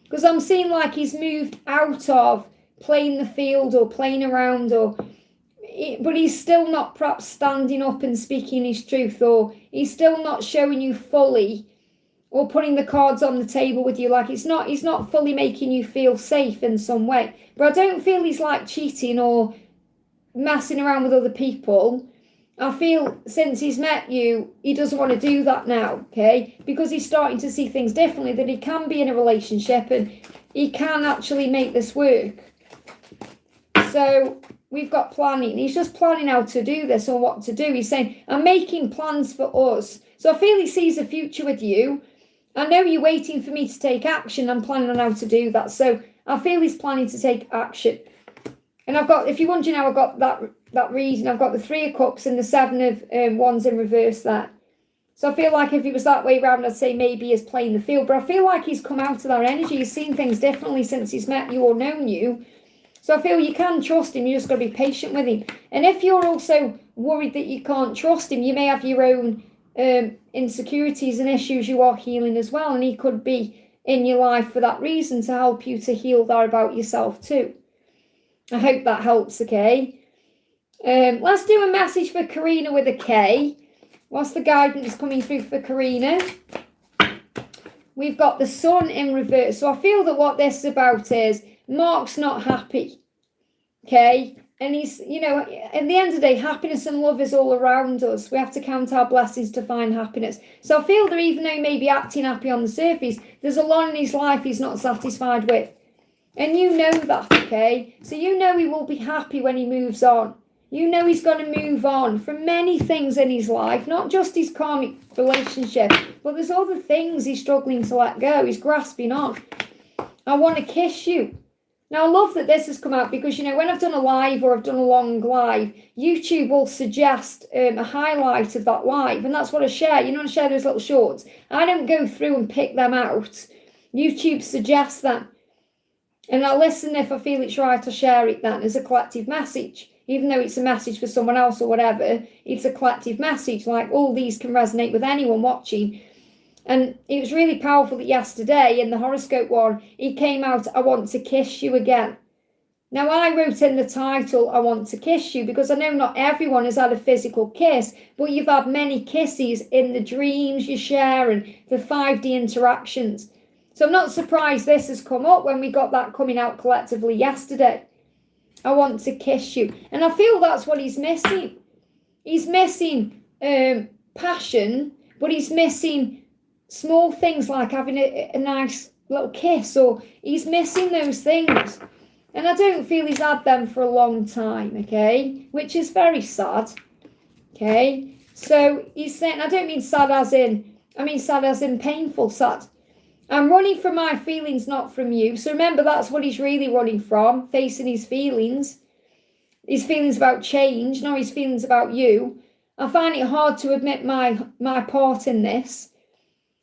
Because I'm seeing like he's moved out of playing the field or playing around, but he's still not perhaps standing up and speaking his truth, or he's still not showing you fully or putting the cards on the table with you. Like he's not fully making you feel safe in some way. But I don't feel he's like cheating or messing around with other people. I feel since he's met you, he doesn't want to do that now, okay? Because he's starting to see things differently, that he can be in a relationship and he can actually make this work. So we've got planning. He's just planning how to do this or what to do. He's saying, I'm making plans for us. So I feel he sees a future with you. I know you're waiting for me to take action. I'm planning on how to do that. So I feel he's planning to take action. And I've got, if you're wondering how I got that reason, I've got the 3 of Cups and the 7 of Wands in reverse there. So I feel like if he was that way around, I'd say maybe he's playing the field. But I feel like he's come out of that energy. He's seen things differently since he's met you or known you. So I feel you can trust him. You just got to be patient with him. And if you're also worried that you can't trust him, you may have your own insecurities and issues you are healing as well. And he could be in your life for that reason, to help you to heal that about yourself too. I hope that helps, okay? Let's do a message for Karina with a K. What's the guidance coming through for Karina? We've got the Sun in reverse. So I feel that what this is about is Mark's not happy, okay? And he's, you know, at the end of the day, happiness and love is all around us. We have to count our blessings to find happiness. So I feel that even though he may be acting happy on the surface, there's a lot in his life he's not satisfied with. And you know that, okay? So you know he will be happy when he moves on. You know he's going to move on from many things in his life, not just his karmic relationship, but there's other things he's struggling to let go. He's grasping on. I want to kiss you. Now, I love that this has come out because, you know, when I've done a live or I've done a long live, YouTube will suggest a highlight of that live, and that's what I share. You know, I share those little shorts. I don't go through and pick them out. YouTube suggests them. And I'll listen if I feel it's right to share it then as a collective message. Even though it's a message for someone else or whatever, it's a collective message. Like, all these can resonate with anyone watching. And it was really powerful that yesterday in the horoscope one, it came out, I want to kiss you again. Now, I wrote in the title, I want to kiss you, because I know not everyone has had a physical kiss, but you've had many kisses in the dreams you share and the 5D interactions. So I'm not surprised this has come up when we got that coming out collectively yesterday. I want to kiss you. And I feel that's what he's missing. He's missing passion, but he's missing small things like having a nice little kiss, or he's missing those things. And I don't feel he's had them for a long time, okay? Which is very sad, okay? So he's saying, I don't mean sad as in, I mean sad as in painful sad. I'm running from my feelings, not from you. So remember, that's what he's really running from, facing his feelings about change, not his feelings about you. I find it hard to admit my part in this.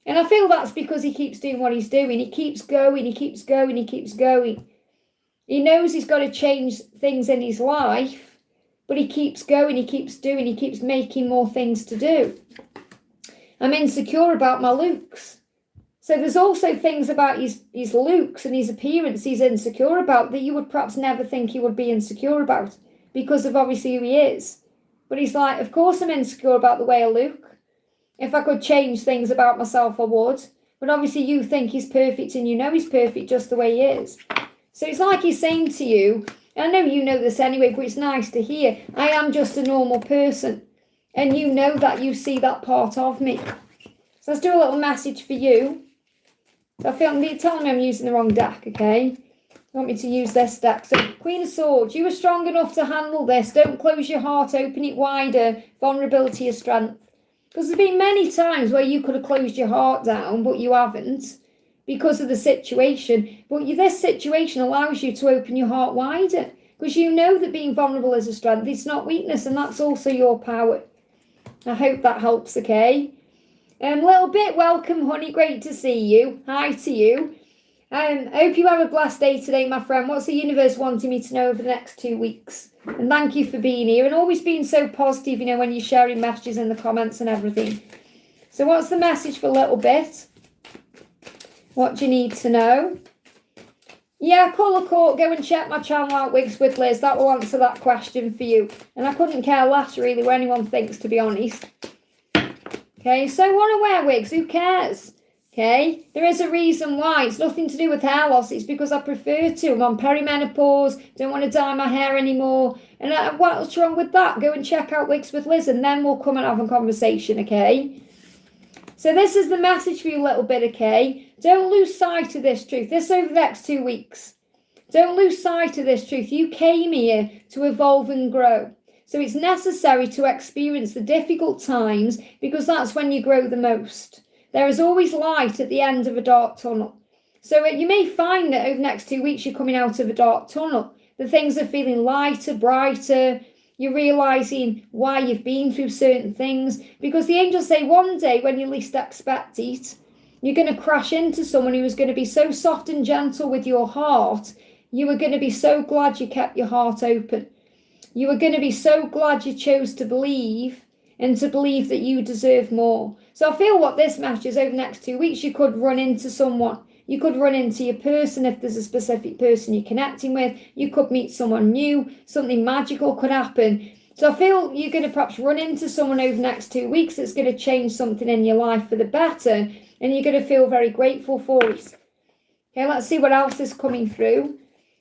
And I feel that's because he keeps doing what he's doing. He keeps going, he keeps going, he keeps going. He knows he's got to change things in his life, but he keeps going, he keeps doing, he keeps making more things to do. I'm insecure about my looks. So there's also things about his looks and his appearance he's insecure about that you would perhaps never think he would be insecure about because of obviously who he is. But he's like, of course I'm insecure about the way I look. If I could change things about myself, I would. But obviously you think he's perfect and you know he's perfect just the way he is. So it's like he's saying to you, I know you know this anyway, but it's nice to hear, I am just a normal person. And you know that, you see that part of me. So let's do a little message for you. So I feel you're telling me I'm using the wrong deck, okay? You want me to use this deck. So Queen of Swords, you are strong enough to handle this. Don't close your heart, open it wider. Vulnerability is strength. Because there's been many times where you could have closed your heart down, but you haven't because of the situation. But this situation allows you to open your heart wider because you know that being vulnerable is a strength. It's not weakness, and that's also your power. I hope that helps, okay? Little bit, welcome, honey. Great to see you. Hi to you. I hope you have a blessed day today, my friend. What's the universe wanting me to know over the next 2 weeks? And thank you for being here and always being so positive, you know, when you're sharing messages in the comments and everything. So what's the message for little bit? What do you need to know? Yeah, Colour Court, go and check my channel out, Wigs with Liz. That will answer that question for you. And I couldn't care less, really, what anyone thinks, to be honest. Okay, so want to wear wigs, who cares? Okay, there is a reason why. It's nothing to do with hair loss. It's because I prefer to. I'm on perimenopause, don't want to dye my hair anymore. And what's wrong with that? Go and check out Wigs with Liz and then we'll come and have a conversation, okay? So this is the message for you, little bit, okay? Don't lose sight of this truth. This over the next 2 weeks. Don't lose sight of this truth. You came here to evolve and grow. So it's necessary to experience the difficult times because that's when you grow the most. There is always light at the end of a dark tunnel. So you may find that over the next 2 weeks you're coming out of a dark tunnel. The things are feeling lighter, brighter. You're realising why you've been through certain things. Because the angels say one day when you least expect it, you're going to crash into someone who is going to be so soft and gentle with your heart. You are going to be so glad you kept your heart open. You are going to be so glad you chose to believe and to believe that you deserve more. So I feel what this matches over the next 2 weeks, you could run into someone. You could run into your person if there's a specific person you're connecting with. You could meet someone new. Something magical could happen. So I feel you're going to perhaps run into someone over the next 2 weeks that's going to change something in your life for the better. And you're going to feel very grateful for it. Okay, let's see what else is coming through.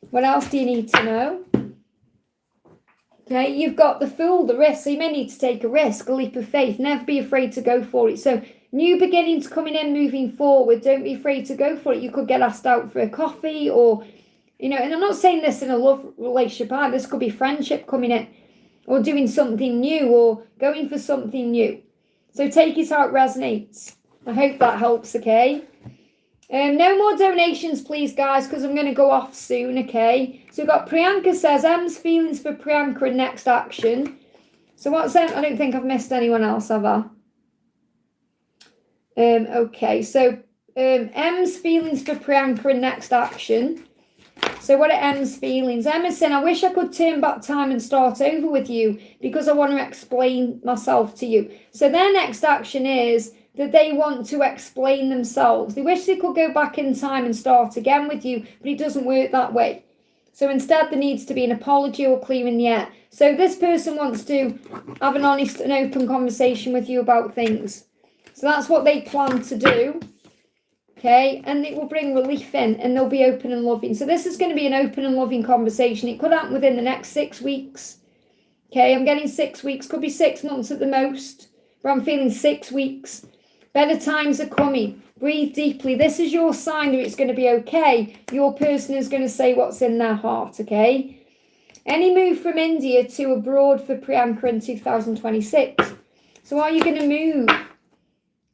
What else do you need to know? Okay, you've got the Fool, the risk. So you may need to take a risk, a leap of faith. Never be afraid to go for it. So new beginnings coming in, moving forward. Don't be afraid to go for it. You could get asked out for a coffee or, and I'm not saying this in a love relationship either. This could be friendship coming in or doing something new or going for something new. So take it how it resonates. I hope that helps, okay? No more donations, please, guys, because I'm going to go off soon, okay? So we've got Priyanka says, M's feelings for Priyanka and next action. So what's that? I don't think I've missed anyone else, have I? Okay, so M's feelings for Priyanka and next action. So what are M's feelings? Emma's saying, I wish I could turn back time and start over with you because I want to explain myself to you. So their next action is that they want to explain themselves. They wish they could go back in time and start again with you, but it doesn't work that way. So instead, there needs to be an apology or clearing the air. So this person wants to have an honest and open conversation with you about things. So that's what they plan to do. Okay, and it will bring relief in and they'll be open and loving. So this is going to be an open and loving conversation. It could happen within the next 6 weeks. Okay, I'm getting 6 weeks, could be 6 months at the most, but I'm feeling 6 weeks. Better times are coming. Breathe deeply. This is your sign that it's going to be okay. Your person is going to say what's in their heart, okay? Any move from India to abroad for Priyanka in 2026? So are you going to move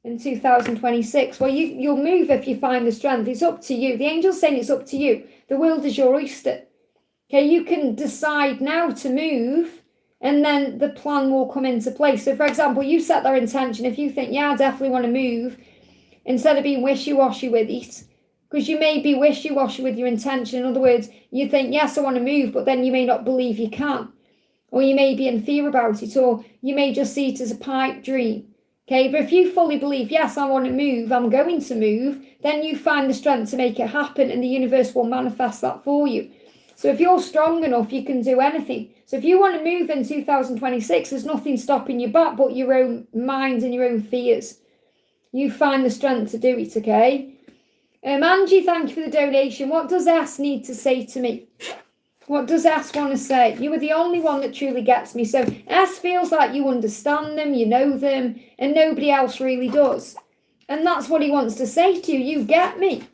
in 2026? Well, you'll move if you find the strength. It's up to you. The angel's saying it's up to you. The world is your oyster. Okay, you can decide now to move and then the plan will come into place. So, for example, you set that intention. If you think, yeah, I definitely want to move, instead of being wishy-washy with it, because you may be wishy-washy with your intention. In other words, you think, yes, I want to move, but then you may not believe you can. Or you may be in fear about it, or you may just see it as a pipe dream. Okay, but if you fully believe, yes, I want to move, I'm going to move, then you find the strength to make it happen and the universe will manifest that for you. So if you're strong enough, you can do anything. So if you want to move in 2026, there's nothing stopping you back but your own mind and your own fears. You find the strength to do it, okay? Angie, thank you for the donation. What does S need to say to me? What does S want to say? You are the only one that truly gets me. So S feels like you understand them, you know them, and nobody else really does. And that's what he wants to say to you. You get me.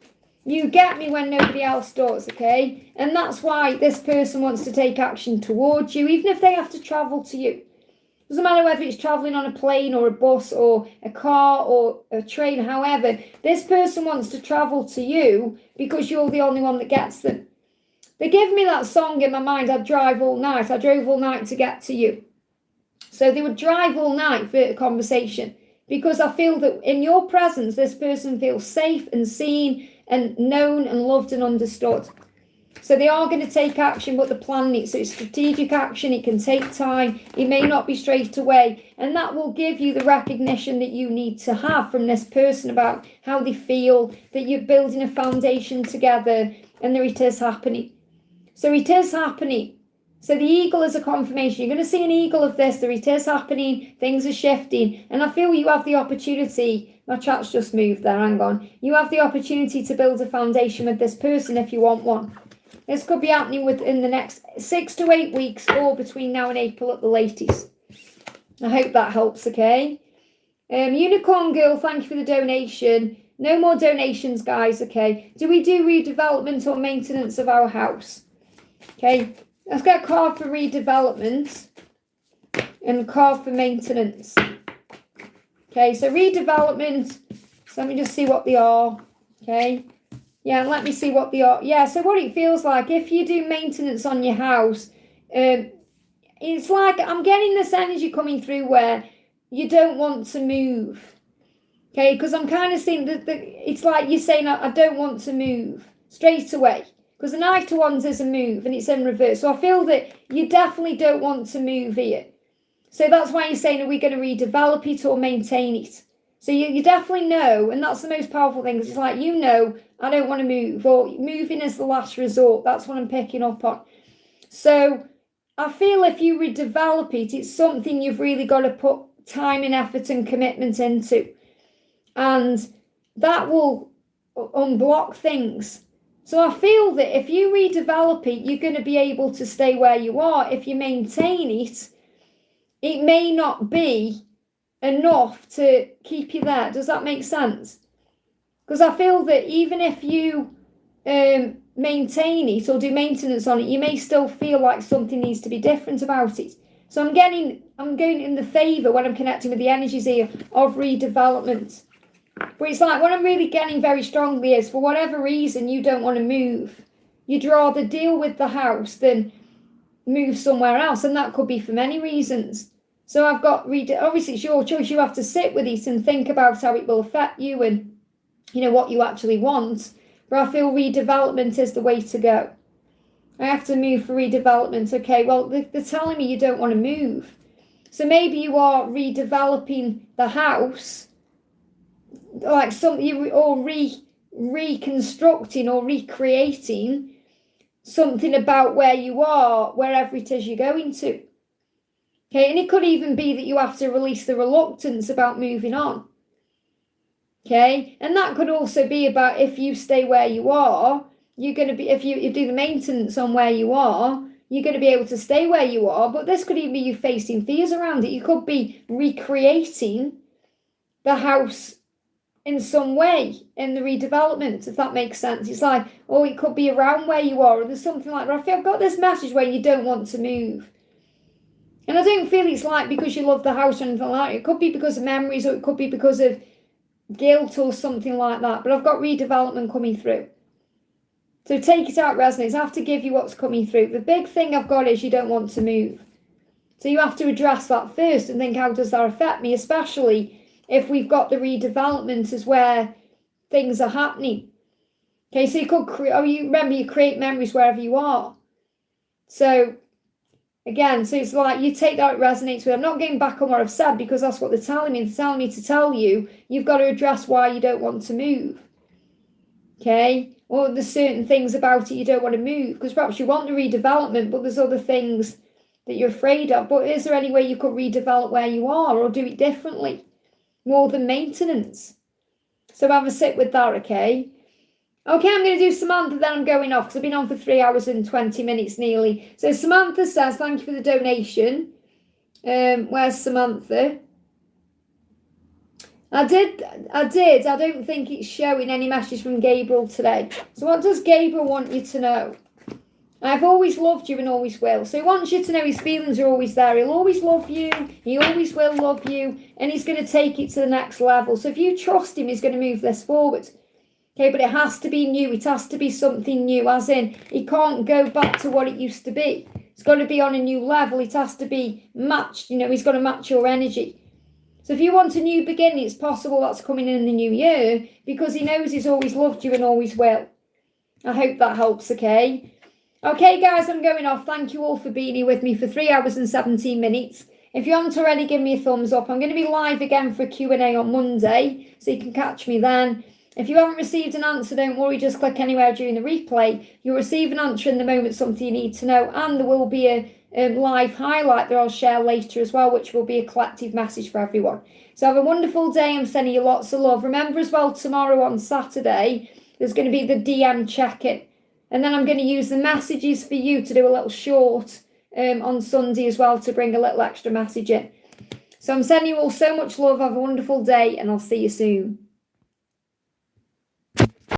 You get me when nobody else does, okay? And that's why this person wants to take action towards you, even if they have to travel to you. Doesn't matter whether it's traveling on a plane or a bus or a car or a train, however, this person wants to travel to you because you're the only one that gets them. They give me that song in my mind, I'd drive all night. I drove all night to get to you. So they would drive all night for a conversation because I feel that in your presence, this person feels safe and seen and known and loved and understood. So they are going to take action, but the plan needs, so it's strategic action. It can take time. It may not be straight away. And that will give you the recognition that you need to have from this person about how they feel, that you're building a foundation together and that it is happening. So it is happening. So the eagle is a confirmation. You're going to see an eagle of this, that it is happening, things are shifting. And I feel you have the opportunity, my chat's just moved there, hang on. You have the opportunity to build a foundation with this person if you want one. This could be happening within the next 6 to 8 weeks or between now and April at the latest. I hope that helps, okay? Unicorn Girl, thank you for the donation. No more donations, guys, okay? Do we do redevelopment or maintenance of our house? Okay, let's get a card for redevelopment and a card for maintenance. Okay, so redevelopment, so let me just see what they are, okay? Yeah, let me see what they are. Yeah, so what it feels like, if you do maintenance on your house, it's like I'm getting this energy coming through where you don't want to move. Okay, because I'm kind of seeing that it's like you're saying, I don't want to move straight away. Because the Knight of Wands is a move and it's in reverse. So I feel that you definitely don't want to move here. So that's why you're saying, are we going to redevelop it or maintain it? So you definitely know, and that's the most powerful thing. It's like, you know, I don't want to move, or moving is the last resort. That's what I'm picking up on. So I feel if you redevelop it, it's something you've really got to put time and effort and commitment into. And that will unblock things. So I feel that if you redevelop it, you're going to be able to stay where you are. If you maintain it, it may not be enough to keep you there. Does that make sense? Because I feel that even if you maintain it or do maintenance on it, you may still feel like something needs to be different about it. So I'm going in the favour when I'm connecting with the energies here of redevelopment. But it's like what I'm really getting very strongly is, for whatever reason you don't want to move, you'd rather deal with the house than move somewhere else, and that could be for many reasons. So I've got, obviously it's your choice. You have to sit with it and think about how it will affect you and, you know, what you actually want. But I feel redevelopment is the way to go. I have to move for redevelopment. Okay, well, they're telling me you don't want to move. So maybe you are redeveloping the house, like or reconstructing or recreating something about where you are, wherever it is you're going to. Okay, and it could even be that you have to release the reluctance about moving on. Okay, and that could also be about if you stay where you are, you're going to be, if you do the maintenance on where you are, you're going to be able to stay where you are. But this could even be you facing fears around it. You could be recreating the house in some way in the redevelopment, if that makes sense. It's like, oh, it could be around where you are, or there's something like that. I feel I've got this message where you don't want to move. And I don't feel it's like because you love the house or anything like that. It could be because of memories, or it could be because of guilt or something like that. But I've got redevelopment coming through. So take it out, resonates. I have to give you what's coming through. The big thing I've got is you don't want to move. So you have to address that first and think, how does that affect me? Especially if we've got the redevelopment as where things are happening. Okay, so you could you create memories wherever you are. So again, so it's like you take that, it resonates with. I'm not getting back on what I've said because that's what they're telling me. They're telling me to tell you, you've got to address why you don't want to move. Okay? Or there's certain things about it you don't want to move because perhaps you want the redevelopment, but there's other things that you're afraid of. But is there any way you could redevelop where you are or do it differently? More than maintenance. So have a sit with that, okay? Okay, I'm going to do Samantha, then I'm going off because I've been on for 3 hours and 20 minutes nearly. So Samantha says, thank you for the donation. Where's Samantha? I did. I don't think it's showing any message from Gabriel today. So what does Gabriel want you to know? I've always loved you and always will. So he wants you to know his feelings are always there. He'll always love you. He always will love you. And he's going to take it to the next level. So if you trust him, he's going to move this forward. Okay, but it has to be new. It has to be something new. As in, it can't go back to what it used to be. It's got to be on a new level. It has to be matched. You know, he's got to match your energy. So if you want a new beginning, it's possible that's coming in the new year because he knows he's always loved you and always will. I hope that helps, okay? Okay, guys, I'm going off. Thank you all for being here with me for 3 hours and 17 minutes. If you haven't already, give me a thumbs up. I'm going to be live again for a Q&A on Monday, so you can catch me then. If you haven't received an answer, don't worry, just click anywhere during the replay. You'll receive an answer in the moment, something you need to know, and there will be a live highlight that I'll share later as well, which will be a collective message for everyone. So have a wonderful day. I'm sending you lots of love. Remember as well, tomorrow on Saturday, there's going to be the DM check-in. And then I'm going to use the messages for you to do a little short on Sunday as well to bring a little extra message in. So I'm sending you all so much love. Have a wonderful day and I'll see you soon.